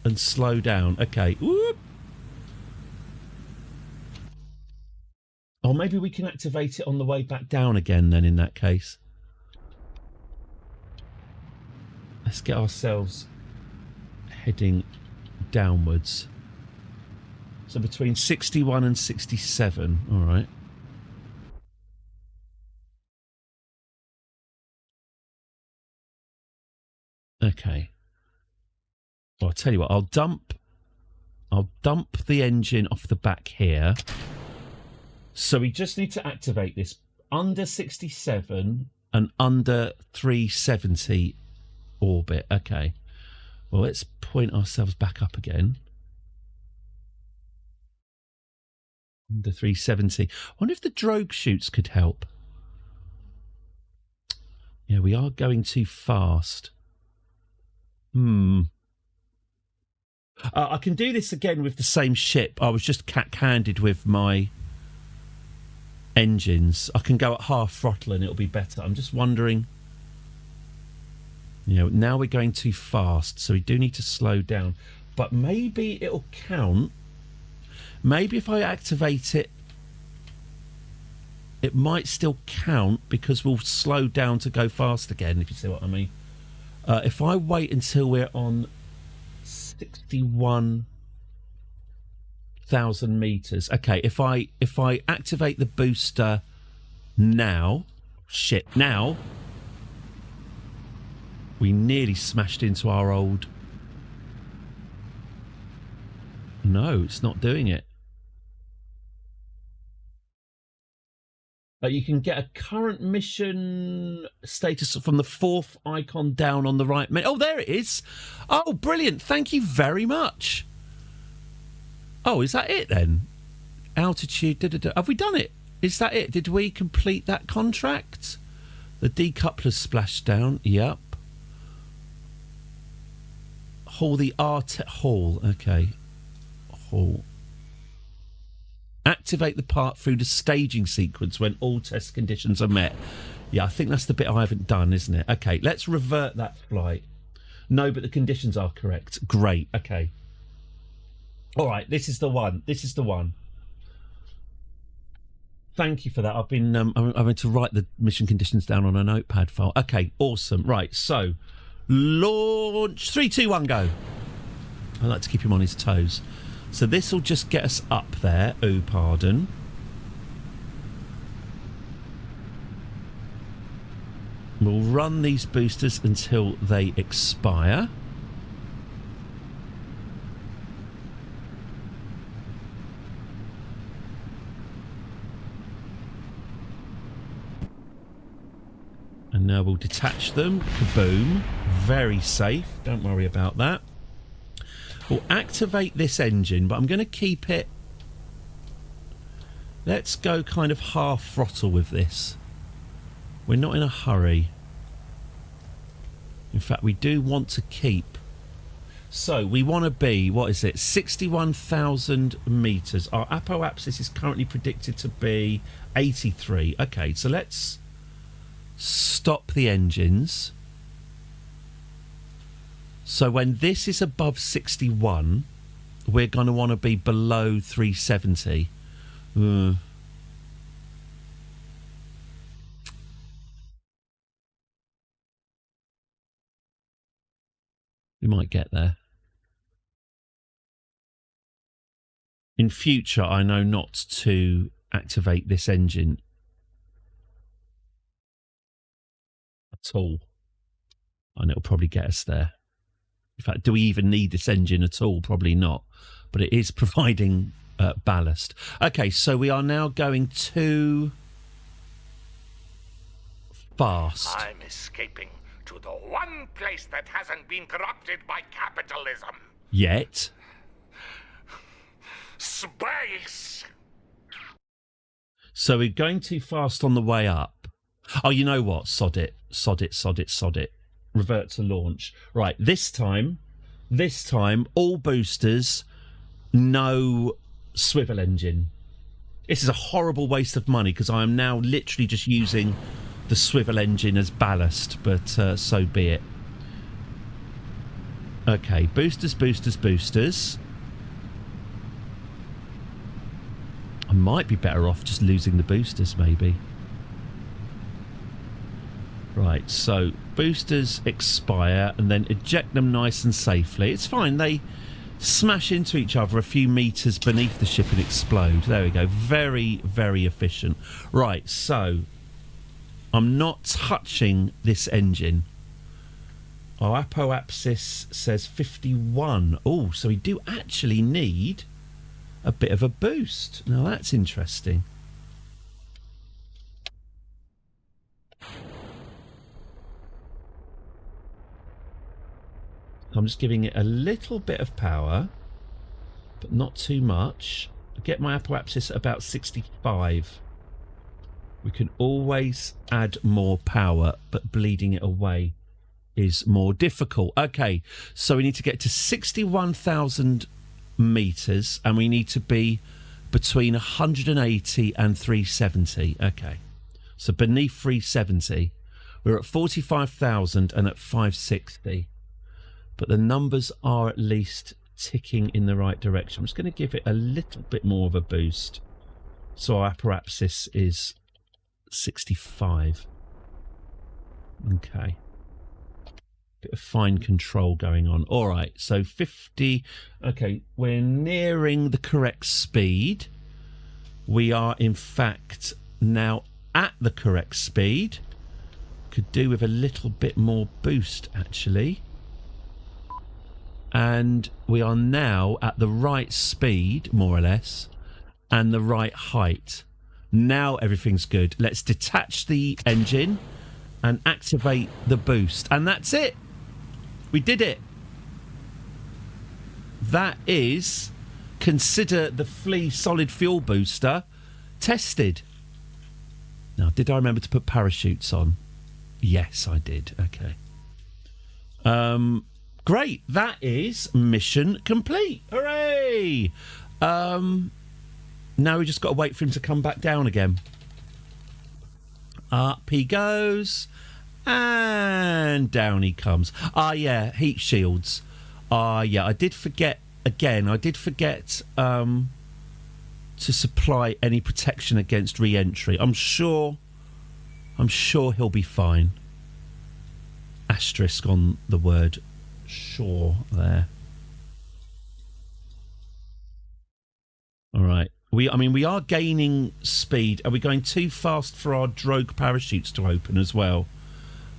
And slow down. Okay. Whoop. Or maybe we can activate it on the way back down again then in that case. Let's get ourselves heading downwards. So between 61 and 67. All right. Okay. Well, I'll tell you what, I'll dump the engine off the back here. So we just need to activate this under 67 and under 370 orbit. Okay. Well, let's point ourselves back up again. Under 370. I wonder if the drogue chutes could help. Yeah, we are going too fast. I can do this again with the same ship. I was just cack-handed with my engines. I can go at half throttle and it'll be better. I'm just wondering... You know, now we're going too fast, so we do need to slow down. But maybe it'll count. Maybe if I activate it, it might still count because we'll slow down to go fast again, if you see what I mean. If I wait until we're on 61,000 meters. Okay, if I activate the booster now, now we nearly smashed into our old... No, it's not doing it. You can get a current mission status from the fourth icon down on the right. Oh, there it is. Oh, brilliant. Thank you very much. Oh, is that it then? Altitude. Have we done it? Is that it? Did we complete that contract? The decoupler's splashed down. Yep. Haul the haul. Okay. Haul. Activate the part through the staging sequence when all test conditions are met. Yeah, I think that's the bit I haven't done, isn't it? Okay, let's revert that flight. No, but the conditions are correct. Great, okay. All right, this is the one. This is the one. Thank you for that. I've been having to write the mission conditions down on a notepad file. Okay, awesome. Right, so launch 3, 2, 1, go. I like to keep him on his toes. So this will just get us up there. Oh, pardon. We'll run these boosters until they expire. And now we'll detach them. Kaboom. Very safe. Don't worry about that. We'll activate this engine, but I'm going to keep it... Let's go kind of half throttle with this. We're not in a hurry. In fact, we do want to keep... So, we want to be, what is it, 61,000 metres. Our apoapsis is currently predicted to be 83. Okay, so let's stop the engines. So when this is above 61, we're going to want to be below 370. We might get there. In future, I know not to activate this engine at all. And it'll probably get us there. In fact, do we even need this engine at all? Probably not. But it is providing ballast. Okay, so we are now going too fast. I'm escaping to the one place that hasn't been corrupted by capitalism. Yet. Space! So we're going too fast on the way up. Oh, you know what? Sod it. Sod it, sod it, sod it. Revert to launch. Right, this time, all boosters, no swivel engine. This is a horrible waste of money because I am now literally just using the swivel engine as ballast, but so be it. Okay, boosters, boosters, boosters. I might be better off just losing the boosters, maybe. Right, so boosters expire and then eject them nice and safely. It's fine, they smash into each other a few metres beneath the ship and explode. There we go, very, very efficient. Right, so I'm not touching this engine. Our apoapsis says 51. Oh, so we do actually need a bit of a boost. Now that's interesting. I'm just giving it a little bit of power, but not too much. I get my apoapsis at about 65. We can always add more power, but bleeding it away is more difficult. Okay, so we need to get to 61,000 metres, and we need to be between 180 and 370. Okay, so beneath 370. We're at 45,000 and at 560. But the numbers are at least ticking in the right direction. I'm just going to give it a little bit more of a boost. So our apoapsis is 65. Okay. Bit of fine control going on. All right, so 50. Okay, we're nearing the correct speed. We are, in fact, now at the correct speed. Could do with a little bit more boost, actually. And we are now at the right speed, more or less, and the right height. Now everything's good. Let's detach the engine and activate the boost. And that's it. We did it. That is, consider the Flea solid fuel booster tested. Now, did I remember to put parachutes on? Yes, I did. Okay. Great, that is mission complete. Hooray! Now we just got to wait for him to come back down again. Up he goes. And down he comes. Ah, yeah, heat shields. Ah, yeah, I did forget, again, to supply any protection against re-entry. I'm sure he'll be fine. Asterisk on the word sure there. All right. We are gaining speed. Are we going too fast for our drogue parachutes to open as well?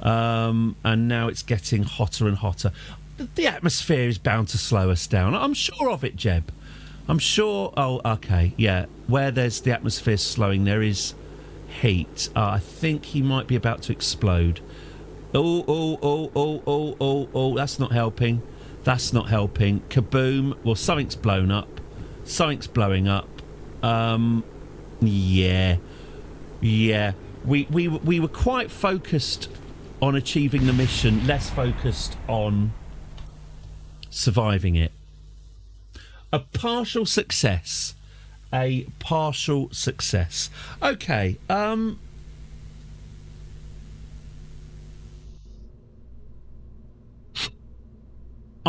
And now it's getting hotter and hotter. The atmosphere is bound to slow us down. I'm sure of it, Jeb. I'm sure. Oh, okay. Yeah. Where there's the atmosphere slowing, there is heat. I think he might be about to explode. Oh, that's not helping. That's not helping. Kaboom. Well, something's blown up. Something's blowing up. Yeah. Yeah. We were quite focused on achieving the mission, less focused on surviving it. A partial success. A partial success. Okay. I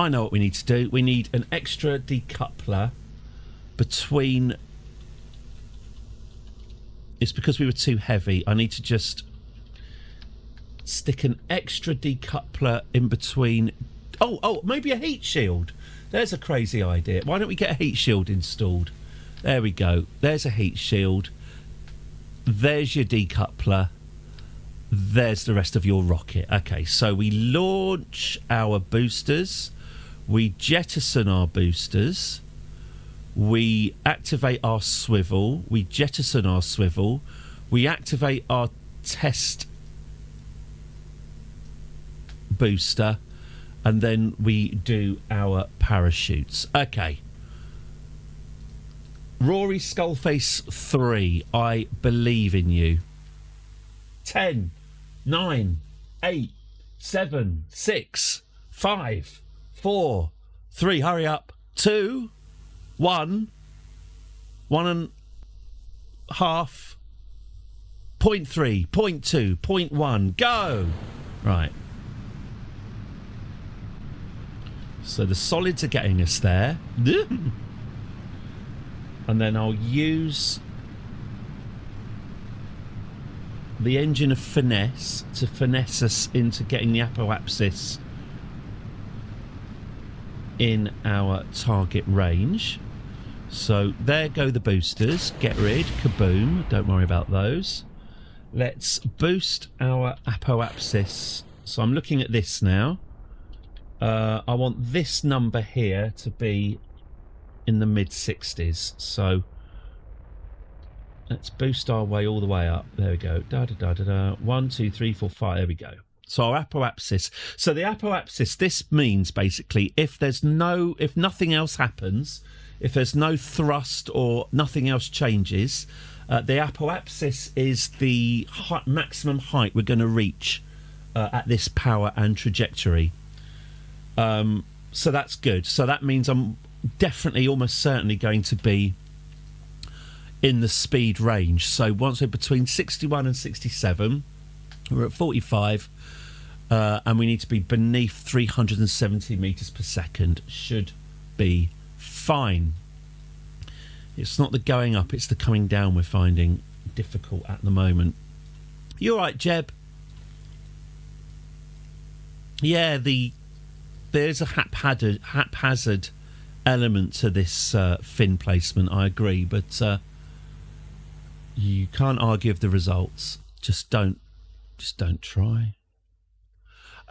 know what we need to do. We need an extra decoupler between... It's because we were too heavy. I need to just stick an extra decoupler in between. Oh, maybe a heat shield. There's a crazy idea. Why don't we get a heat shield installed? There we go. There's a heat shield. There's your decoupler. There's the rest of your rocket. Okay, so we launch our boosters. We jettison our boosters. We activate our swivel. We jettison our swivel. We activate our test booster. And then we do our parachutes. Okay. Rory Skullface 3, I believe in you. 10, 9, 8, 7, 6, 5, 4, 3, hurry up. 2, 1, 1.5, 0.3, 0.2, 0.1, go! Right. So the solids are getting us there. And then I'll use the engine of finesse to finesse us into getting the apoapsis in our target range. So there go the boosters. Get rid. Kaboom. Don't worry about those. Let's boost our apoapsis. So I'm looking at this now. I want this number here to be in the mid-60s. So let's boost our way all the way up. There we go. Da da da da da. 1, 2, 3, 4, 5. There we go. So our apoapsis. So the apoapsis. This means basically if nothing else happens, if there's no thrust or nothing else changes, the apoapsis is the maximum height we're going to reach at this power and trajectory. So that's good. So that means I'm definitely, almost certainly going to be in the speed range. So once we're between 61 and 67, we're at 45, and we need to be beneath 370 meters per second. Should be fine. It's not the going up, it's the coming down we're finding difficult at the moment. You all right, Jeb? Yeah, there's a haphazard element to this fin placement, I agree, but you can't argue with the results. Just don't try.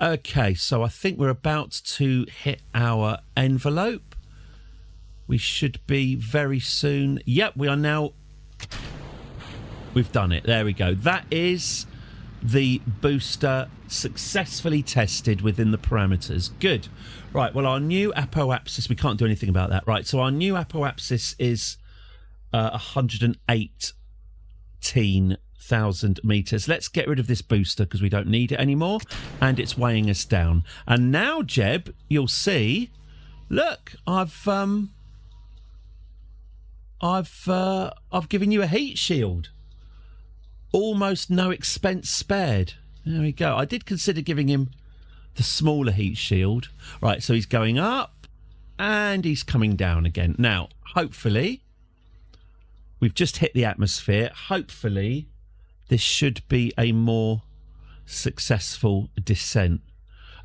Okay, so I think we're about to hit our envelope. We should be very soon. Yep, we are now. We've done it. There we go. That is the booster successfully tested within the parameters. Good. Right, well, our new apoapsis, we can't do anything about that. Right, so our new apoapsis is 118,000 meters. Let's get rid of this booster because we don't need it anymore, and it's weighing us down. And now, Jeb, you'll see, look, I've given you a heat shield. Almost no expense spared. There we go. I did consider giving him the smaller heat shield. Right, so he's going up and he's coming down again. Now, hopefully, we've just hit the atmosphere. Hopefully, this should be a more successful descent.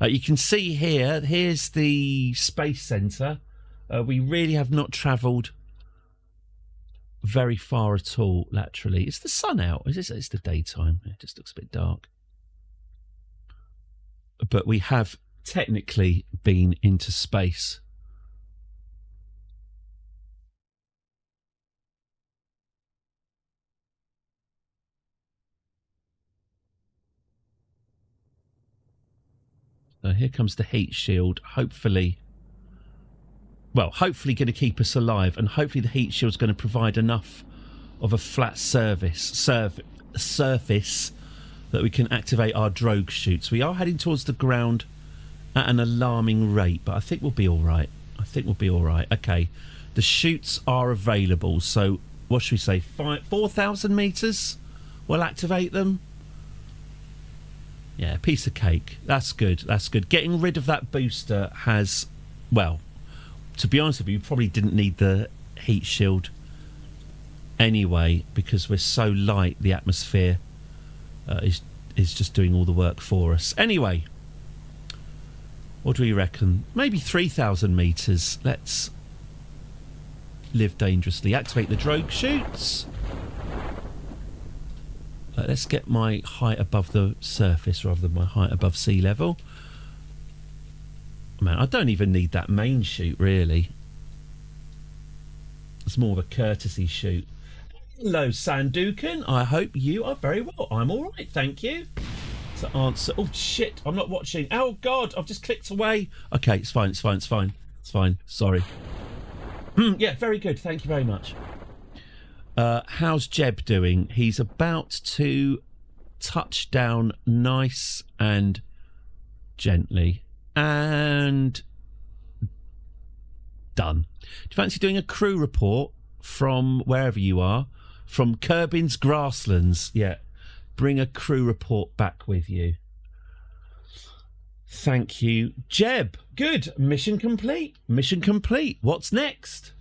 You can see here's the space center. We really have not travelled very far at all laterally. Is the sun out? It's the daytime. It just looks a bit dark. But we have technically been into space. So here comes the heat shield. Hopefully well, hopefully going to keep us alive, and hopefully the heat shield's going to provide enough of a flat surface that we can activate our drogue chutes. We are heading towards the ground at an alarming rate, but I think we'll be all right. Okay, the chutes are available, so what should we say? 4,000 metres? We'll activate them. Yeah, piece of cake. That's good. Getting rid of that booster has, well, to be honest with you, probably didn't need the heat shield anyway, because we're so light, the atmosphere is just doing all the work for us. Anyway, what do we reckon? Maybe 3,000 metres. Let's live dangerously. Activate the drogue chutes. Let's get my height above the surface rather than my height above sea level. Man, I don't even need that main chute, really. It's more of a courtesy chute. Hello, Sandukan. I hope you are very well. I'm all right, thank you. To answer... Oh, shit, I'm not watching. Oh, God, I've just clicked away. Okay, it's fine. Sorry. Yeah, very good. Thank you very much. How's Jeb doing? He's about to touch down nice and gently. And done. Do you fancy doing a crew report from wherever you are? From Kerbin's Grasslands? Yeah. Bring a crew report back with you. Thank you, Jeb. Good. Mission complete. What's next?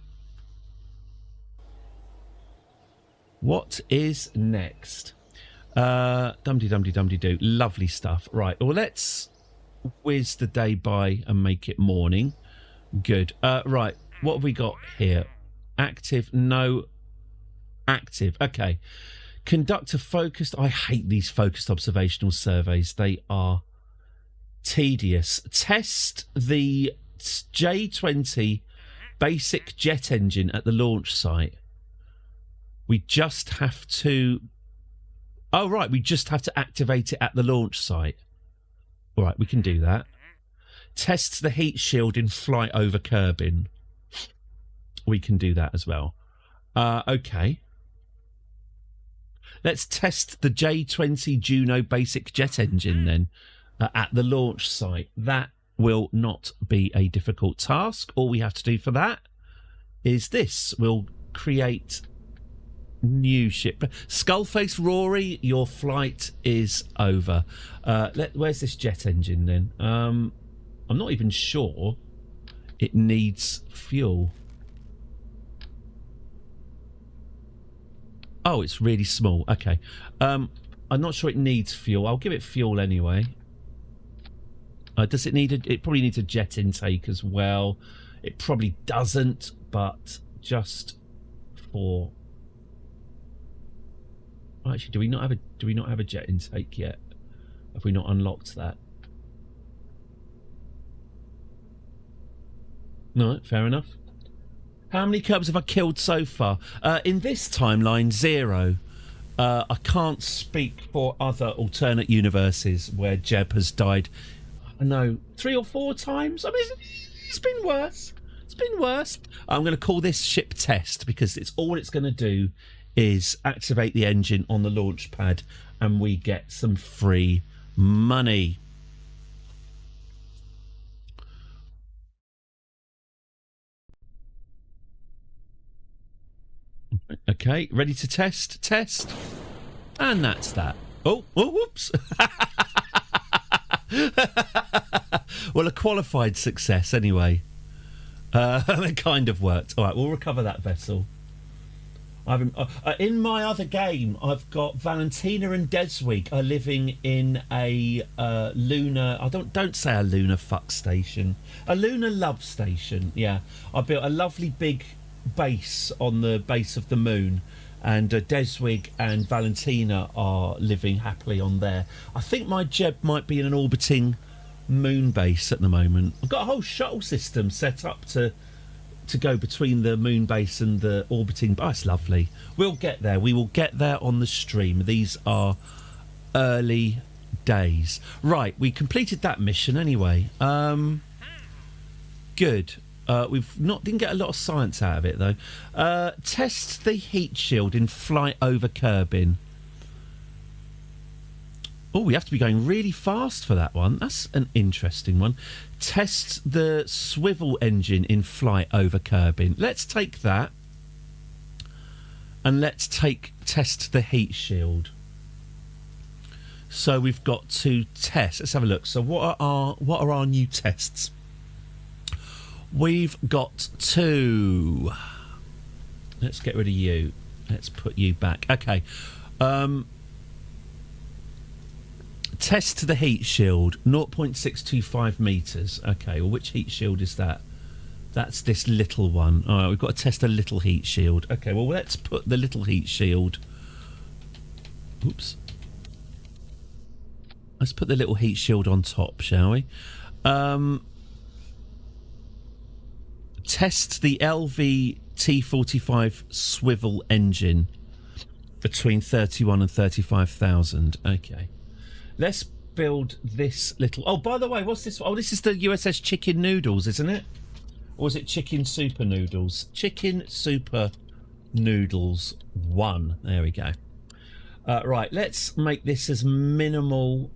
What is next? Dum-de-dum-de-dum-de-do. Lovely stuff. Right, well, let's whiz the day by and make it morning. Good. Right, what have we got here? Active, no. Active, okay. Conduct a focused... I hate these focused observational surveys. They are tedious. Test the J-20 basic jet engine at the launch site. We just have to... Oh, right, we just have to activate it at the launch site. All right, we can do that. Test the heat shield in flight over Kerbin. We can do that as well. Okay. Let's test the J-20 Juno basic jet engine then at the launch site. That will not be a difficult task. All we have to do for that is this. We'll create... new ship. Skullface Rory, your flight is over. Where's this jet engine then? I'm not even sure it needs fuel. Oh, it's really small. Okay. I'm not sure it needs fuel. I'll give it fuel anyway. Does it need it probably needs a jet intake as well. It probably doesn't, but just for... Actually, do we not have a jet intake yet? Have we not unlocked that? No, fair enough. How many cubs have I killed so far? In this timeline, 0. I can't speak for other alternate universes where Jeb has died. I know 3 or 4 times. I mean, it's been worse. I'm going to call this ship test because it's all it's going to do is activate the engine on the launch pad and we get some free money. Okay, ready to test? Test. And that's that. Oh, whoops. Well, a qualified success anyway. It kind of worked. All right, we'll recover that vessel. In my other game, I've got Valentina and Deswig are living in a lunar... don't say a lunar fuck station. A lunar love station, yeah. I built a lovely big base on the base of the moon, and Deswig and Valentina are living happily on there. I think my Jeb might be in an orbiting moon base at the moment. I've got a whole shuttle system set up to go between the moon base and the orbiting... Oh, it's lovely. We'll get there. We will get there on the stream. These are early days. Right, we completed that mission anyway. Good. We've not didn't get a lot of science out of it though. Test the heat shield in flight over curbing. Oh, we have to be going really fast for that one. That's an interesting one. Test the swivel engine in flight over curbing. Let's take that. And let's test the heat shield. So we've got to test. Let's have a look. So what are our new tests? We've got two. Let's get rid of you. Let's put you back. Okay. Test the heat shield, 0.625 metres. Okay, well, which heat shield is that? That's this little one. All right, we've got to test a little heat shield. Okay, well, let's put the little heat shield. Oops. Let's put the little heat shield on top, shall we? Test the LV T45 swivel engine between 31 and 35,000. Okay. Let's build this little... Oh, by the way, what's this? Oh, this is the USS Chicken Noodles, isn't it? Or is it Chicken Super Noodles? Chicken Super Noodles 1. There we go. Right, let's make this as minimal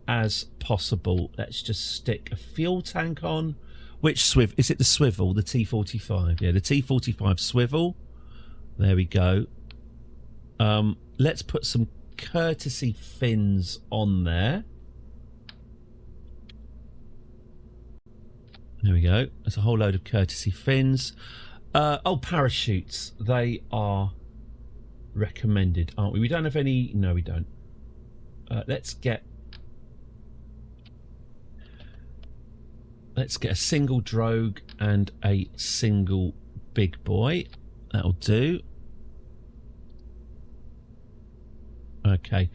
as possible. Let's just stick a fuel tank on. Which swivel? Is it the swivel? The T45? Yeah, the T45 swivel. There we go. Let's put some courtesy fins on there. There we go. There's a whole load of courtesy fins. Oh, parachutes. They are recommended, aren't we? We don't have any... No, we don't. Let's get a single drogue and a single big boy. That'll do. Okay.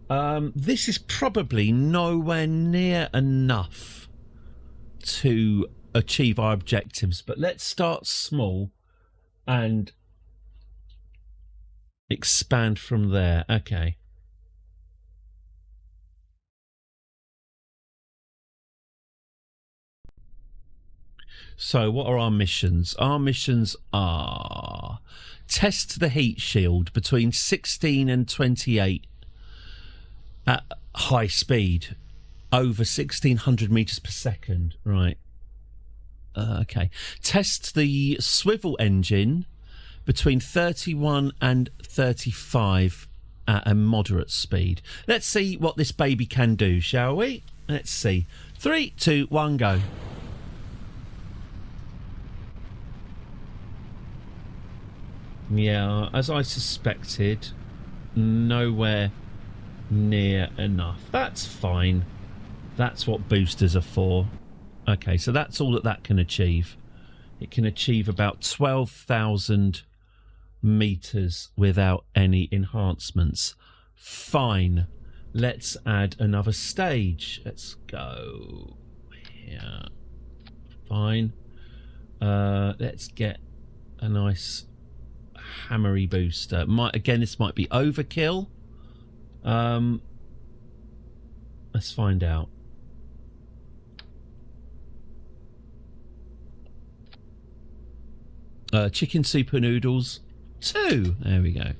This is probably nowhere near enough to achieve our objectives, but let's start small and expand from there. Okay. So what are our missions? Our missions are test the heat shield between 16 and 28 at high speed, over 1600 meters per second. Right. Okay. Test the swivel engine between 31 and 35 at a moderate speed. Let's see what this baby can do, shall we? Let's see. 3, 2, 1, go. Yeah, as I suspected, nowhere near enough. That's fine. That's what boosters are for. Okay, so that's all that can achieve. It can achieve about 12,000 meters without any enhancements. Fine. Let's add another stage. Let's go here. Fine. Let's get a nice hammery booster. Again, this might be overkill. Let's find out. Chicken Super Noodles 2. There we go.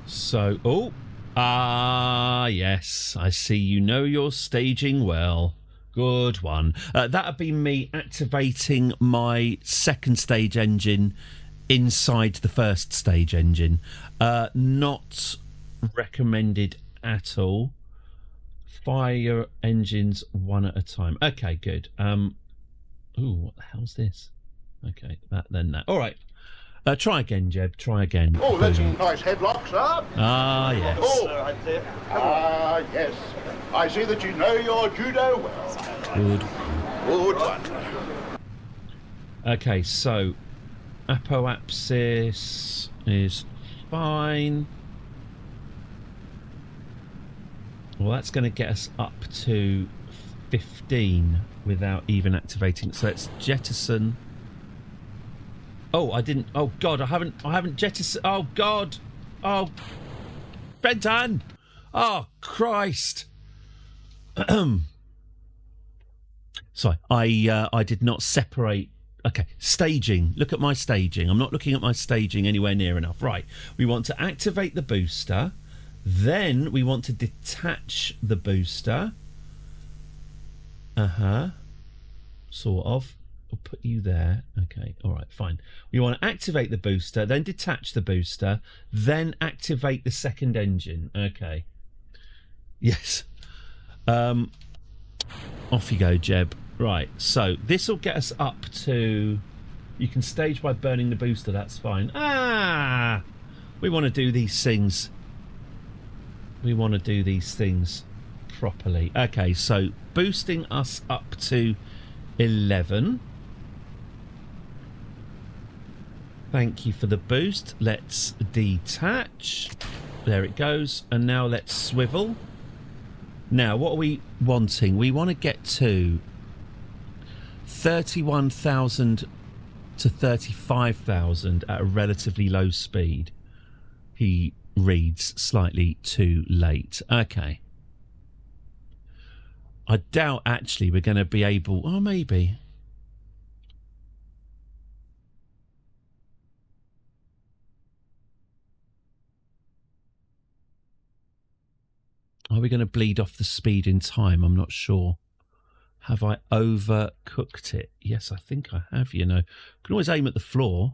So, yes, I see you know your staging well. Good one. That would be me activating my second stage engine inside the first stage engine. Not recommended at all. Fire engines one at a time. Okay, good. Ooh, what the hell's this? Okay, that. All right. Try again, Jeb. Try again. Oh, that's a nice headlock, sir. Ah, yes. Oh, yes. I see that you know your judo well. Good. Good one. Okay, so apoapsis is fine. Well, that's going to get us up to 15 without even activating. So let's jettison. Oh, I didn't. Oh God, I haven't jettisoned. Oh God. Oh, Benton. Oh Christ. Sorry, I did not separate. Okay, staging. Look at my staging. I'm not looking at my staging anywhere near enough. Right, we want to activate the booster. Then we want to detach the booster. Sort of. I'll put you there. Okay, all right, fine. We want to activate the booster, then detach the booster, then activate the second engine. Okay. Yes. Off you go, Jeb. Right, so this will get us up to... You can stage by burning the booster, that's fine. We want to do these things. We want to do these things properly. Okay, so boosting us up to 11. Thank you for the boost. Let's detach. There it goes. And now let's swivel. Now, what are we wanting? We want to get to 31,000 to 35,000 at a relatively low speed. He reads slightly too late. Okay. I doubt actually we're going to be able... Oh, maybe. Are we going to bleed off the speed in time? I'm not sure. Have I overcooked it? Yes, I think I have, you know. Can always aim at the floor.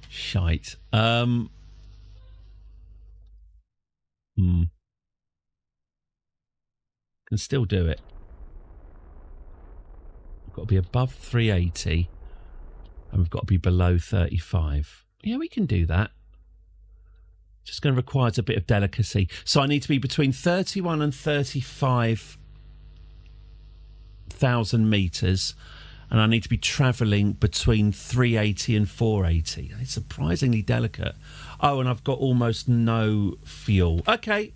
Shite. Can still do it. We've got to be above 380 and we've got to be below 35. Yeah, we can do that. Just going to require a bit of delicacy. So I need to be between 31 and 35,000 metres, and I need to be travelling between 380 and 480. It's surprisingly delicate. Oh, and I've got almost no fuel. Okay,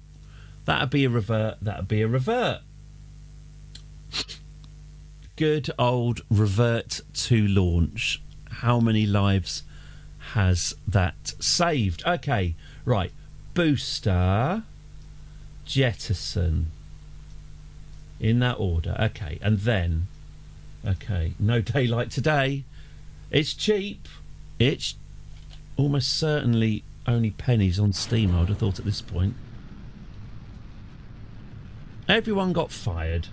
that'd be a revert. That'd be a revert. Good old revert to launch. How many lives has that saved? Okay, right. Booster, jettison. In that order. Okay, and then... Okay, no daylight today. It's cheap. It's almost certainly only pennies on Steam, I would have thought at this point. Everyone got fired.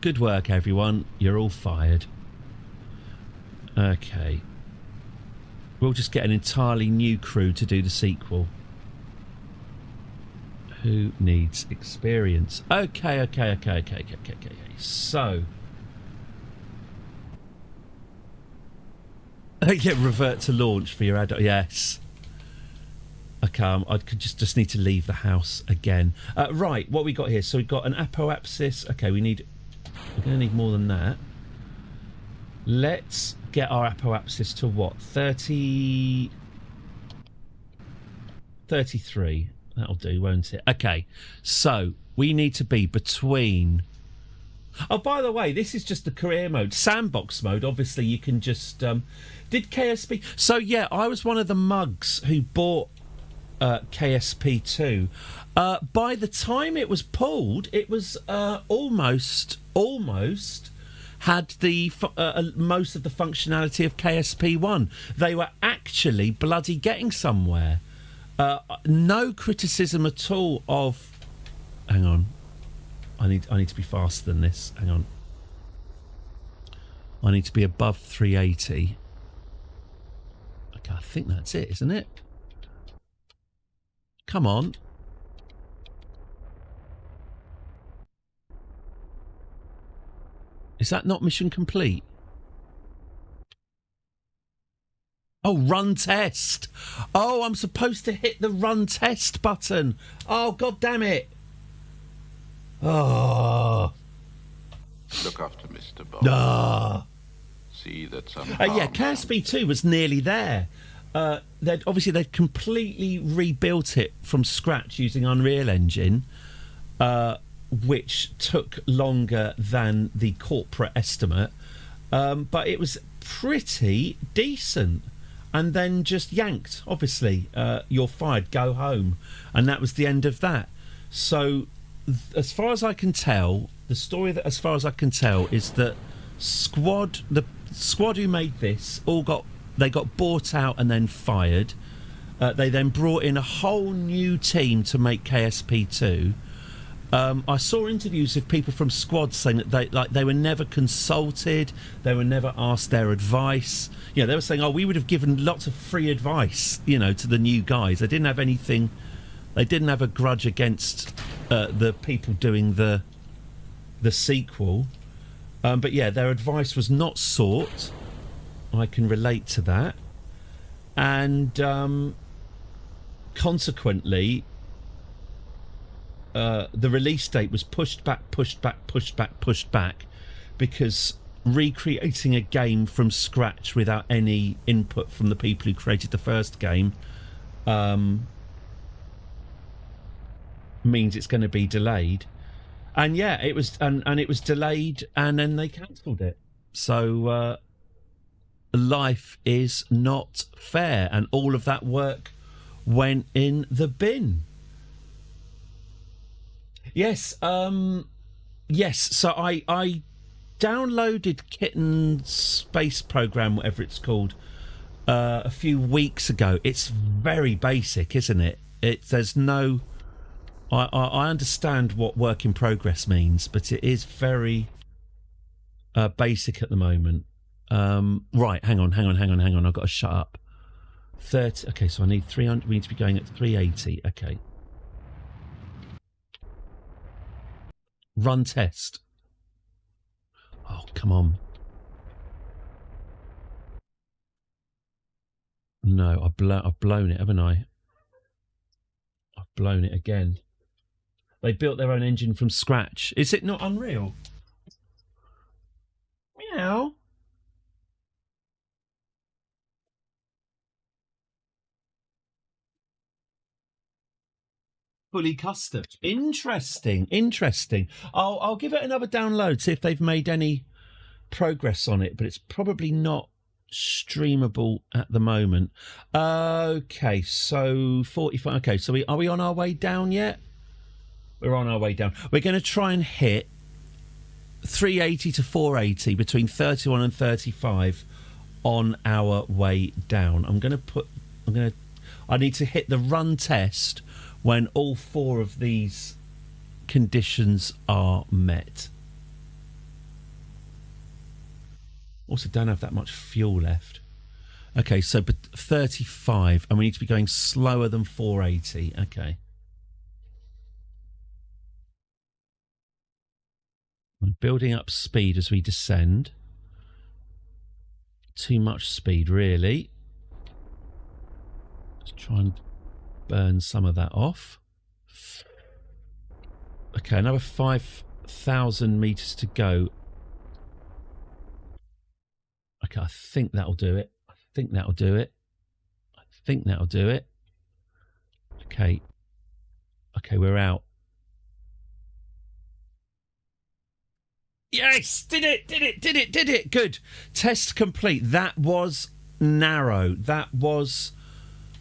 Good work, everyone. You're all fired. Okay. We'll just get an entirely new crew to do the sequel. Who needs experience? Okay. So... Yeah, revert to launch for your adult. Yes. Okay, I could just need to leave the house again. Right, what we got here? So we've got an apoapsis. Okay, we're going to need more than that. Let's get our apoapsis to what? 33. That'll do, won't it? Okay, so we need to be between... Oh, by the way, this is just the career mode. Sandbox mode, obviously, you can just... Did KSP... So, yeah, I was one of the mugs who bought KSP2. By the time it was pulled, it was almost had the most of the functionality of KSP1. They were actually bloody getting somewhere. No criticism at all of... Hang on. I need to be faster than this. Hang on. I need to be above 380. Okay, I think that's it, isn't it? Come on. Is that not mission complete? Oh, run test. Oh, I'm supposed to hit the run test button. Oh, God damn it. Oh. Look after Mr. Bond. Ah. See that some. Yeah, KSP 2 was nearly there. They'd completely rebuilt it from scratch using Unreal Engine, which took longer than the corporate estimate, but it was pretty decent. And then just yanked. Obviously, you're fired. Go home, and that was the end of that. So, as far as I can tell, the story that, as far as I can tell, is that the squad who made this got bought out and then fired. They then brought in a whole new team to make KSP2. I saw interviews of people from Squad saying that they were never consulted, they were never asked their advice. You know, they were saying, "Oh, we would have given lots of free advice, you know, to the new guys." They didn't have anything. They didn't have a grudge against the people doing the sequel. But yeah, their advice was not sought. I can relate to that, and consequently. The release date was pushed back because recreating a game from scratch without any input from the people who created the first game means it's going to be delayed. And yeah, it was, and it was delayed, and then they cancelled it. So life is not fair, and all of that work went in the bin. Yes, yes. So I downloaded Kitten's Space Program, whatever it's called, a few weeks ago. It's very basic, isn't it? There's no. I understand what work in progress means, but it is very basic at the moment. Right, hang on. I've got to shut up. 30. Okay, so I need 300. We need to be going at 380. Okay. Run test. Oh, come on. No, I've blown it, haven't I? I've blown it again. They built their own engine from scratch. Is it not Unreal? Meow. Fully custom. Interesting. I'll give it another download, see if they've made any progress on it, but it's probably not streamable at the moment. Okay, so 45. Okay, so are we on our way down yet? We're on our way down. We're going to try and hit 380 to 480 between 31 and 35 on our way down. I need to hit the run test when all four of these conditions are met. Also, don't have that much fuel left. Okay, so 35, and we need to be going slower than 480. Okay. I'm building up speed as we descend. Too much speed, really. Let's try and burn some of that off. Okay, another 5,000 meters to go. Okay, I think that'll do it. Okay. Okay, we're out. Yes! Did it! Good. Test complete. That was narrow. That was...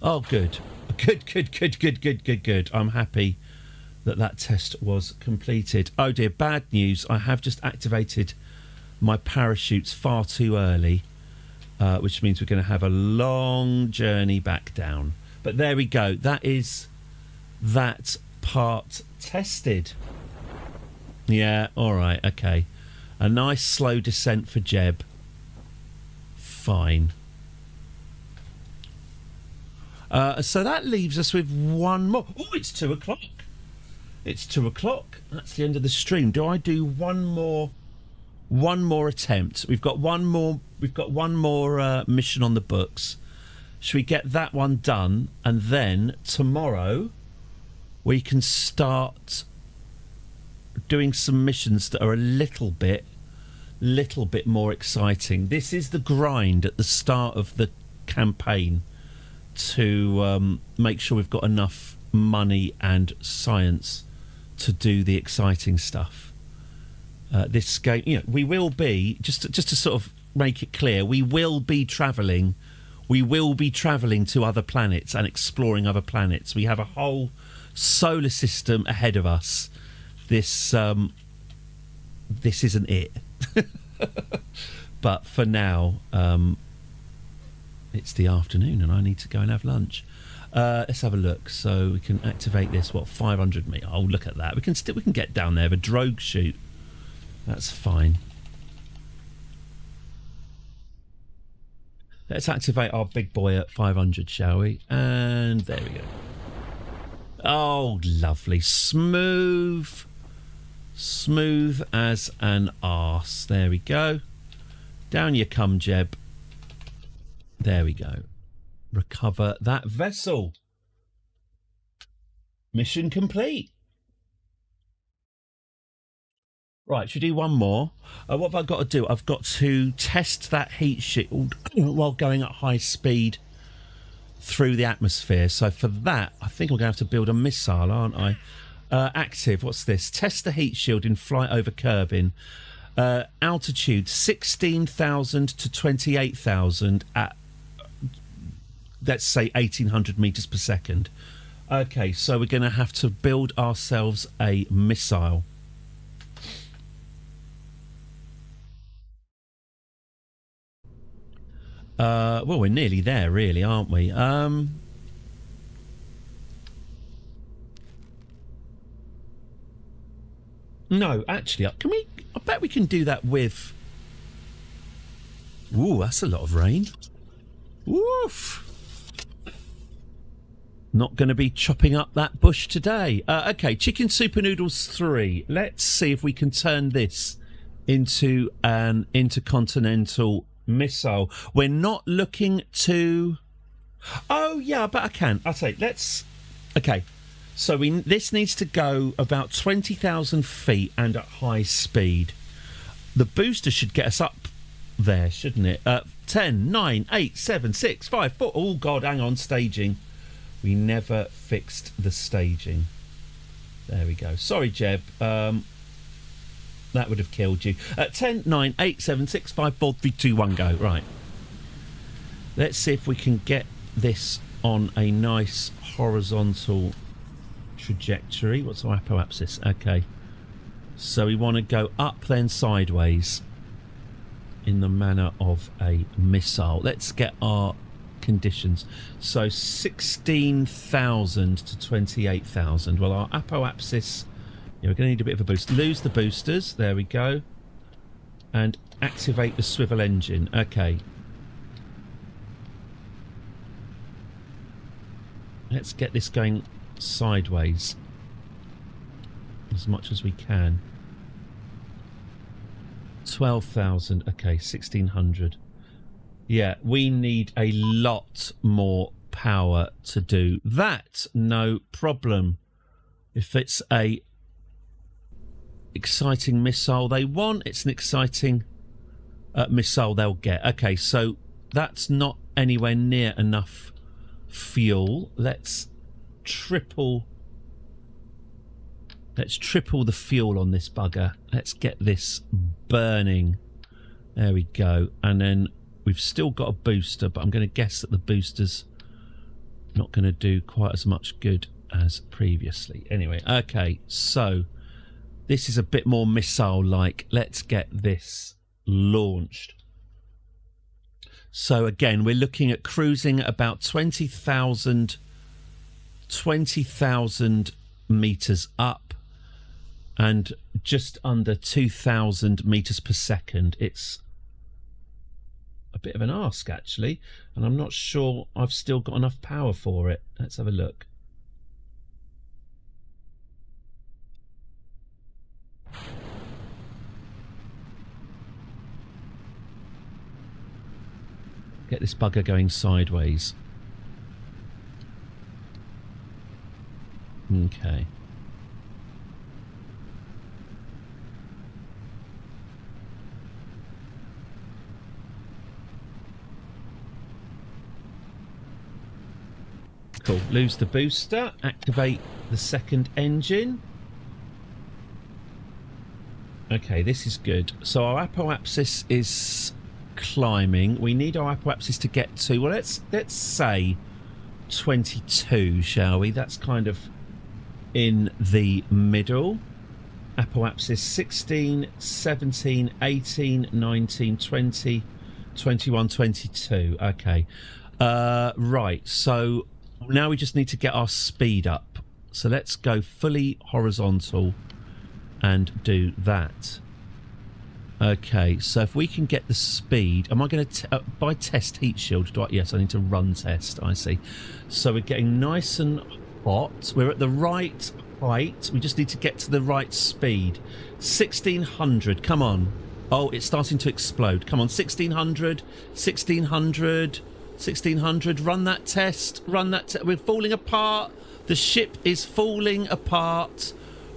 Oh, good. Good. I'm happy that test was completed. Oh dear, bad news. I have just activated my parachutes far too early, which means we're going to have a long journey back down. But there we go. That is that part tested. Yeah, all right, okay. A nice slow descent for Jeb. Fine. So that leaves us with one more. Oh, it's 2 o'clock. It's 2 o'clock. That's the end of the stream. Do I do one more attempt? We've got one more mission on the books. Should we get that one done, and then tomorrow we can start doing some missions that are a little bit little bit more exciting. This is the grind at the start of the campaign to make sure we've got enough money and science to do the exciting stuff. This game, you know, we will be, just to sort of make it clear, we will be travelling to other planets and exploring other planets. We have a whole solar system ahead of us. This isn't it. But for now, it's the afternoon and I need to go and have lunch. Let's have a look. So we can activate this. What, 500 meters? Oh, look at that. We can get down there. The drogue chute. That's fine. Let's activate our big boy at 500, shall we? And there we go. Oh, lovely. Smooth as an arse. There we go. Down you come, Jeb. There we go. Recover that vessel. Mission complete. Right, should we do one more? What have I got to do? I've got to test that heat shield while going at high speed through the atmosphere. So for that, I think I'm going to have to build a missile, aren't I? Active, what's this? Test the heat shield in flight over Kerbin. Altitude 16,000 to 28,000 at, let's say, 1,800 meters per second. Okay, so we're going to have to build ourselves a missile. Well, we're nearly there, really, aren't we? No, actually, can we? I bet we can do that with. Ooh, that's a lot of rain. Woof. Not going to be chopping up that bush today. Okay, Chicken Super Noodles 3. Let's see if we can turn this into an intercontinental missile. We're not looking to. Oh yeah, but I can. I'll say let's. Okay, so this needs to go about 20,000 feet and at high speed. The booster should get us up there, shouldn't it? 10, 9, 8, 7, 6, 5, 4. Oh God, hang on, staging. We never fixed the staging. There we go. Sorry, Jeb. That would have killed you. 10, 9, 8, 7, 6, 5, 4, 3, 2, 1, go. Right. Let's see if we can get this on a nice horizontal trajectory. What's our apoapsis? Okay. So we want to go up then sideways in the manner of a missile. Let's get our conditions. So 16,000 to 28,000. Well, our apoapsis... Yeah, we're going to need a bit of a boost. Lose the boosters. There we go. And activate the swivel engine. Okay. Let's get this going sideways as much as we can. 12,000. Okay, 1,600. Yeah, we need a lot more power to do that. No problem. If it's a exciting missile they want, it's an exciting missile they'll get. Okay, so that's not anywhere near enough fuel. Let's triple the fuel on this bugger. Let's get this burning. There we go. And then we've still got a booster, but I'm going to guess that the booster's not going to do quite as much good as previously. Anyway, okay, so this is a bit more missile-like. Let's get this launched. So again, we're looking at cruising at about 20,000 meters up and just under 2,000 meters per second. It's a bit of an ask, actually, and I'm not sure I've still got enough power for it. Let's have a look. Get this bugger going sideways. Okay. Cool. Lose the booster. Activate the second engine. Okay, this is good. So our apoapsis is climbing. We need our apoapsis to get to, well, let's say 22, shall we? That's kind of in the middle. Apoapsis 16, 17, 18, 19, 20, 21, 22. Okay. Right, so now we just need to get our speed up. So let's go fully horizontal and do that. Okay, so if we can get the speed, am I going to by test heat shield? Yes, I need to run test. I see. So we're getting nice and hot. We're at the right height. We just need to get to the right speed. 1600. Come on. Oh, it's starting to explode. Come on, 1600, 1600, 1600. Run that test. Run that. We're falling apart. The ship is falling apart.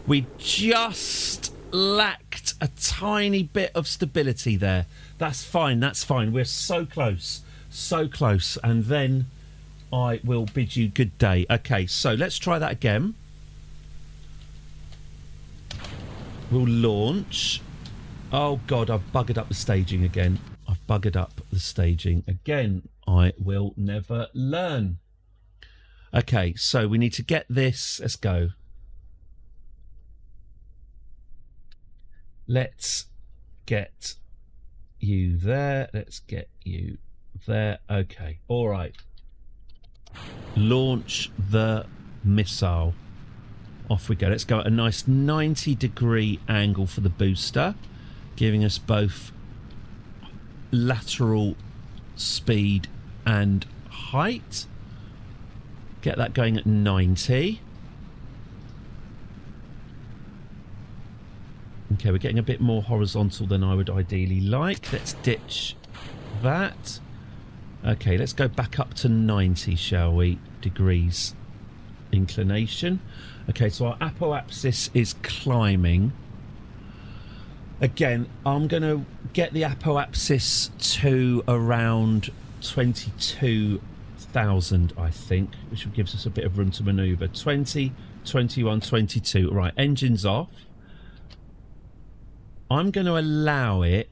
We just lacked a tiny bit of stability there. That's fine. That's fine. We're so close. So close. And then I will bid you good day. Okay, so let's try that again. We'll launch. Oh, God, I've buggered up the staging again. I've buggered up the staging again. I will never learn. Okay, so we need to get this. Let's go. Let's get you there. Let's get you there. Okay, all right. Launch the missile. Off we go. Let's go at a nice 90-degree angle for the booster, giving us both lateral speed and height. Get that going at 90. Okay, we're getting a bit more horizontal than I would ideally like. Let's ditch that. Okay, let's go back up to 90, shall we? Degrees inclination. Okay, so our apoapsis is climbing. Again, I'm going to get the apoapsis to around 22,000, I think, which gives us a bit of room to manoeuvre. 20, 21, 22. Right, engines off. I'm going to allow it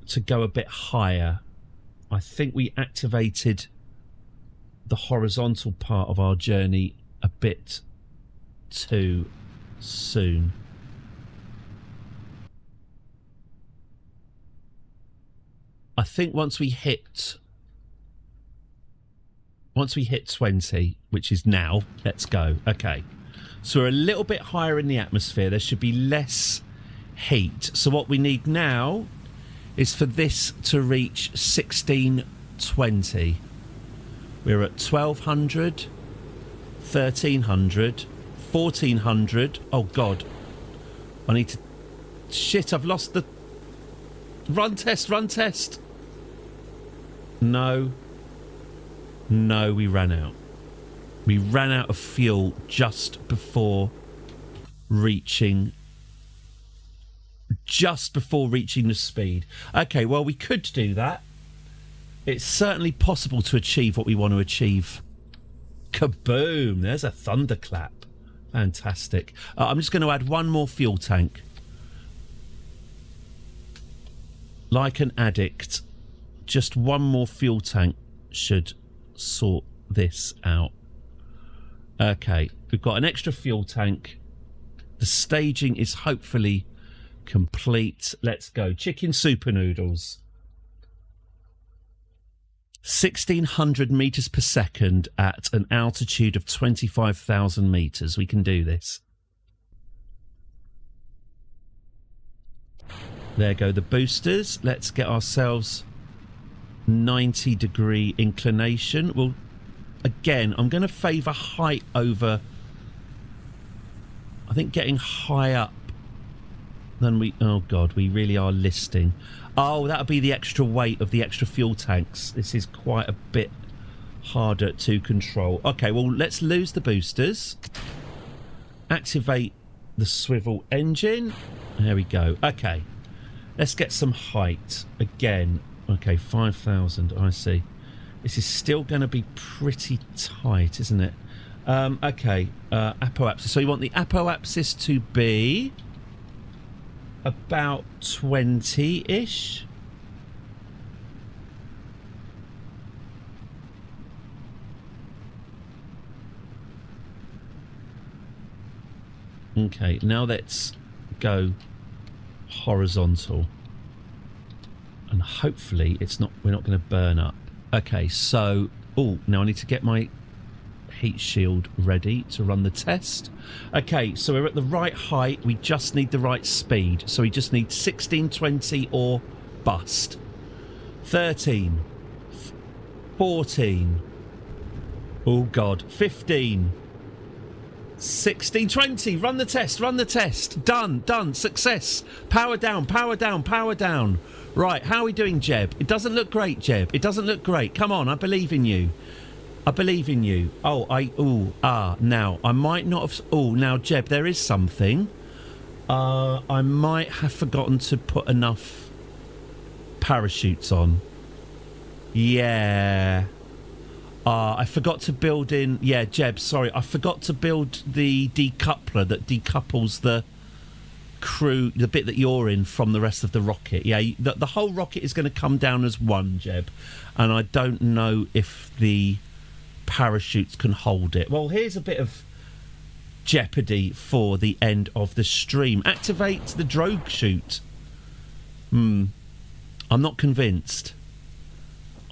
to go a bit higher. I think we activated the horizontal part of our journey a bit too soon. I think once we hit 20, which is now, let's go. Okay, so we're a little bit higher in the atmosphere. There should be less heat. So what we need now is for this to reach 1620. We're at 1200, 1300, 1400. Oh God, I need to, shit, I've lost the run test. No, we ran out of fuel just before reaching the speed. Okay, well, we could do that. It's certainly possible to achieve what we want to achieve. Kaboom! There's a thunderclap. Fantastic. I'm just going to add one more fuel tank. Like an addict, just one more fuel tank should sort this out. Okay, we've got an extra fuel tank. The staging is hopefully complete. Let's go. Chicken super noodles. 1600 meters per second at an altitude of 25,000 meters. We can do this. There go the boosters. Let's get ourselves 90-degree inclination. Well, again, I'm going to favour height over, I think, getting high up than we... Oh, God, we really are listing. Oh, that'll be the extra weight of the extra fuel tanks. This is quite a bit harder to control. Okay, well, let's lose the boosters. Activate the swivel engine. There we go. Okay, let's get some height again. Okay, 5,000, I see. This is still going to be pretty tight, isn't it? Okay, apoapsis. So you want the apoapsis to be about 20-ish. Okay, now let's go horizontal. And hopefully we're not going to burn up. Okay, so... Oh, now I need to get my heat shield ready to run the test. Okay, so we're at the right height. We just need the right speed. So we just need 16, 20 or bust. 13. 14. Oh, God. 15. 16, 20. Run the test. Run the test. Done. Done. Success. Power down. Power down. Power down. Right. How are we doing, Jeb? It doesn't look great, Jeb. It doesn't look great. Come on. I believe in you. I believe in you. Oh, now. I might not have... Oh, now, Jeb, there is something. I might have forgotten to put enough parachutes on. Yeah. I forgot to build in... Yeah, Jeb, sorry. I forgot to build the decoupler that decouples the crew, the bit that you're in, from the rest of the rocket. Yeah, the whole rocket is going to come down as one, Jeb. And I don't know if the parachutes can hold it. Well, here's a bit of jeopardy for the end of the stream. Activate the drogue chute. I'm not convinced.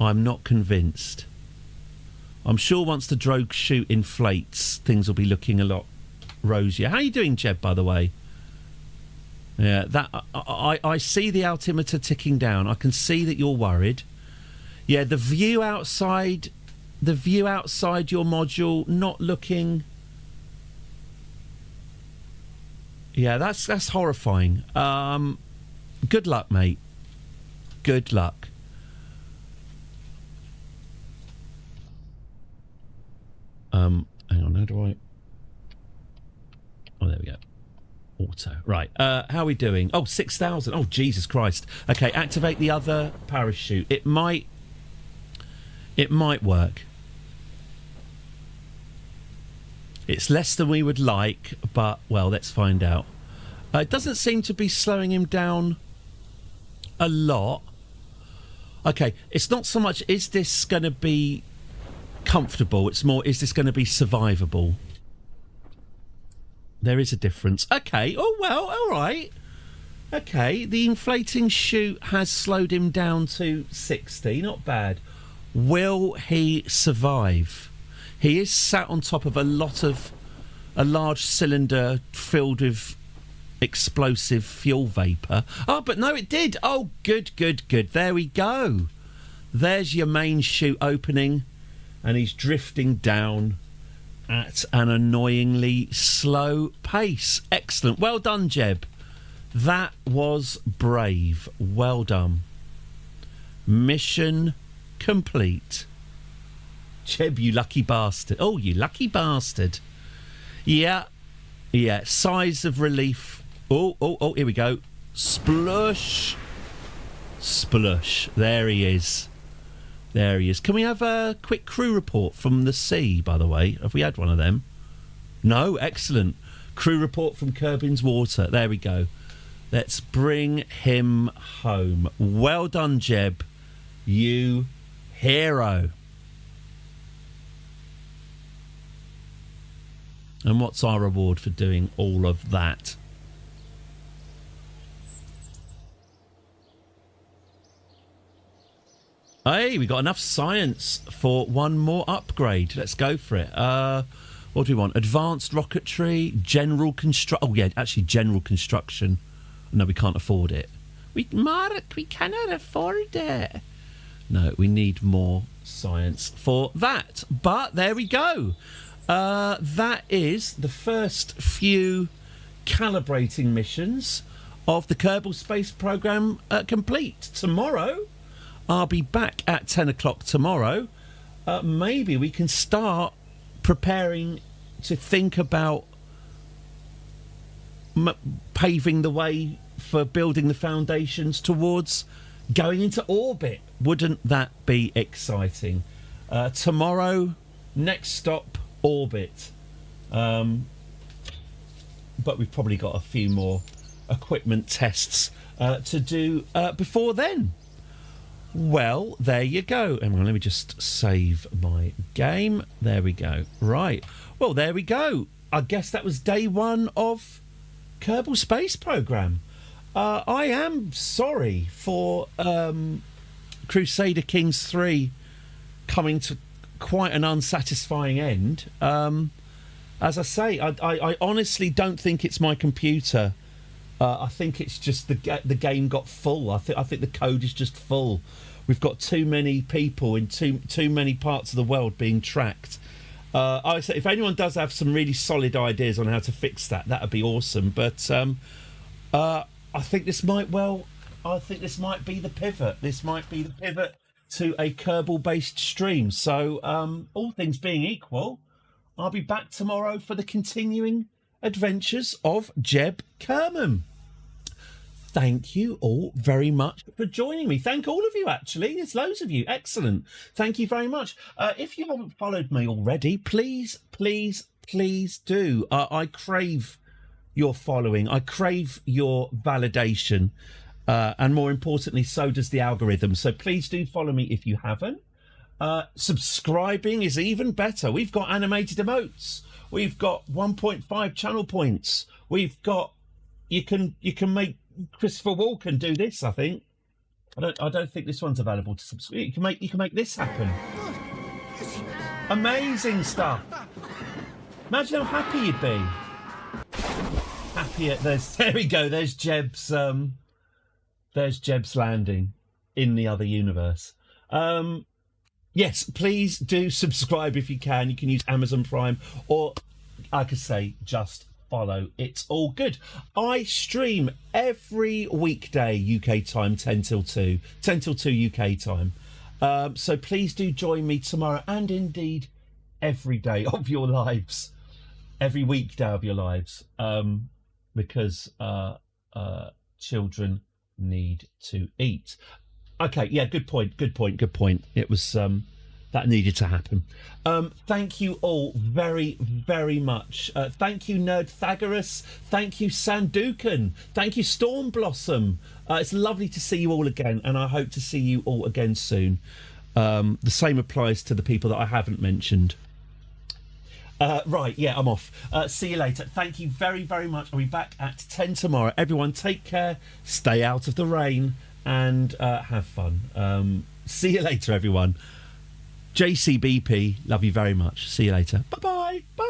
I'm not convinced. I'm sure once the drogue chute inflates, things will be looking a lot rosier. How are you doing, Jeb, by the way? Yeah, that I see the altimeter ticking down. I can see that you're worried. Yeah, the view outside your module not looking... Yeah, that's horrifying. Good luck, mate. Good luck. Hang on, how do I... Oh, there we go. Auto. Right, how are we doing? Oh, 6,000. Oh, Jesus Christ. Okay, activate the other parachute. It might work. It's less than we would like, but, well, let's find out. It doesn't seem to be slowing him down a lot. Okay, it's not so much, is this going to be comfortable? It's more, is this going to be survivable? There is a difference. Okay, oh, well, all right. Okay, the inflating chute has slowed him down to 60. Not bad. Will he survive? He is sat on top of a large cylinder filled with explosive fuel vapour. Oh, but no, it did. Oh, good. There we go. There's your main chute opening, and he's drifting down at an annoyingly slow pace. Excellent. Well done, Jeb. That was brave. Well done. Mission complete. Jeb, you lucky bastard. Oh, you lucky bastard. Yeah. Sighs of relief. Oh, here we go. Splush. There he is. Can we have a quick crew report from the sea, by the way? Have we had one of them? No? Excellent. Crew report from Kerbin's Water. There we go. Let's bring him home. Well done, Jeb. You hero. And what's our reward for doing all of that? Hey, we got enough science for one more upgrade. Let's go for it. What do we want? Advanced rocketry, general construction. Oh, yeah, actually, general construction. No, we can't afford it. Mark, we cannot afford it. No, we need more science for that. But there we go. That is the first few calibrating missions of the Kerbal Space Program complete. Tomorrow, I'll be back at 10 o'clock tomorrow. Maybe we can start preparing to think about paving the way for building the foundations towards going into orbit. Wouldn't that be exciting? Tomorrow, next stop, Orbit. But we've probably got a few more equipment tests to do before then. Well, there you go. Hang on, let me just save my game. There we go. Right. Well, there we go. I guess that was day one of Kerbal Space Program. I am sorry for Crusader Kings III coming to quite an unsatisfying end. As I say, I honestly don't think it's my computer. I think it's just the game got full. I think the code is just full. We've got too many people in too many parts of the world being tracked. I say, if anyone does have some really solid ideas on how to fix that, that'd be awesome. But I think this might be the pivot. This might be the pivot to a Kerbal-based stream. So all things being equal, I'll be back tomorrow for the continuing adventures of Jeb Kerman. Thank you all very much for joining me. Thank all of you, actually. There's loads of you. Excellent. Thank you very much. If you haven't followed me already, please do. I crave your following. I crave your validation. And more importantly, so does the algorithm. So please do follow me if you haven't. Subscribing is even better. We've got animated emotes. We've got 1.5 channel points. We've got you can make Christopher Walken do this. I think I don't think this one's available to subscribe. You can make this happen. Amazing stuff. Imagine how happy you'd be. Happy at there we go. There's Jeb's landing in the other universe. Yes, please do subscribe if you can. You can use Amazon Prime, or I could say just follow. It's all good. I stream every weekday UK time, 10 till 2 UK time. So please do join me tomorrow, and indeed every day of your lives, every weekday of your lives, because children need to eat. Okay, yeah, good point. It was that needed to happen. Thank you all very, very much. Thank you, Nerdthagoras. Thank you, Sandukan. Thank you, Storm Blossom. It's lovely to see you all again, and I hope to see you all again soon. The same applies to the people that I haven't mentioned. Right, yeah, I'm off. See you later. Thank you very, very much. I'll be back at 10 tomorrow. Everyone, take care, stay out of the rain, and have fun. See you later, everyone. JCBP, love you very much. See you later. Bye-bye. Bye.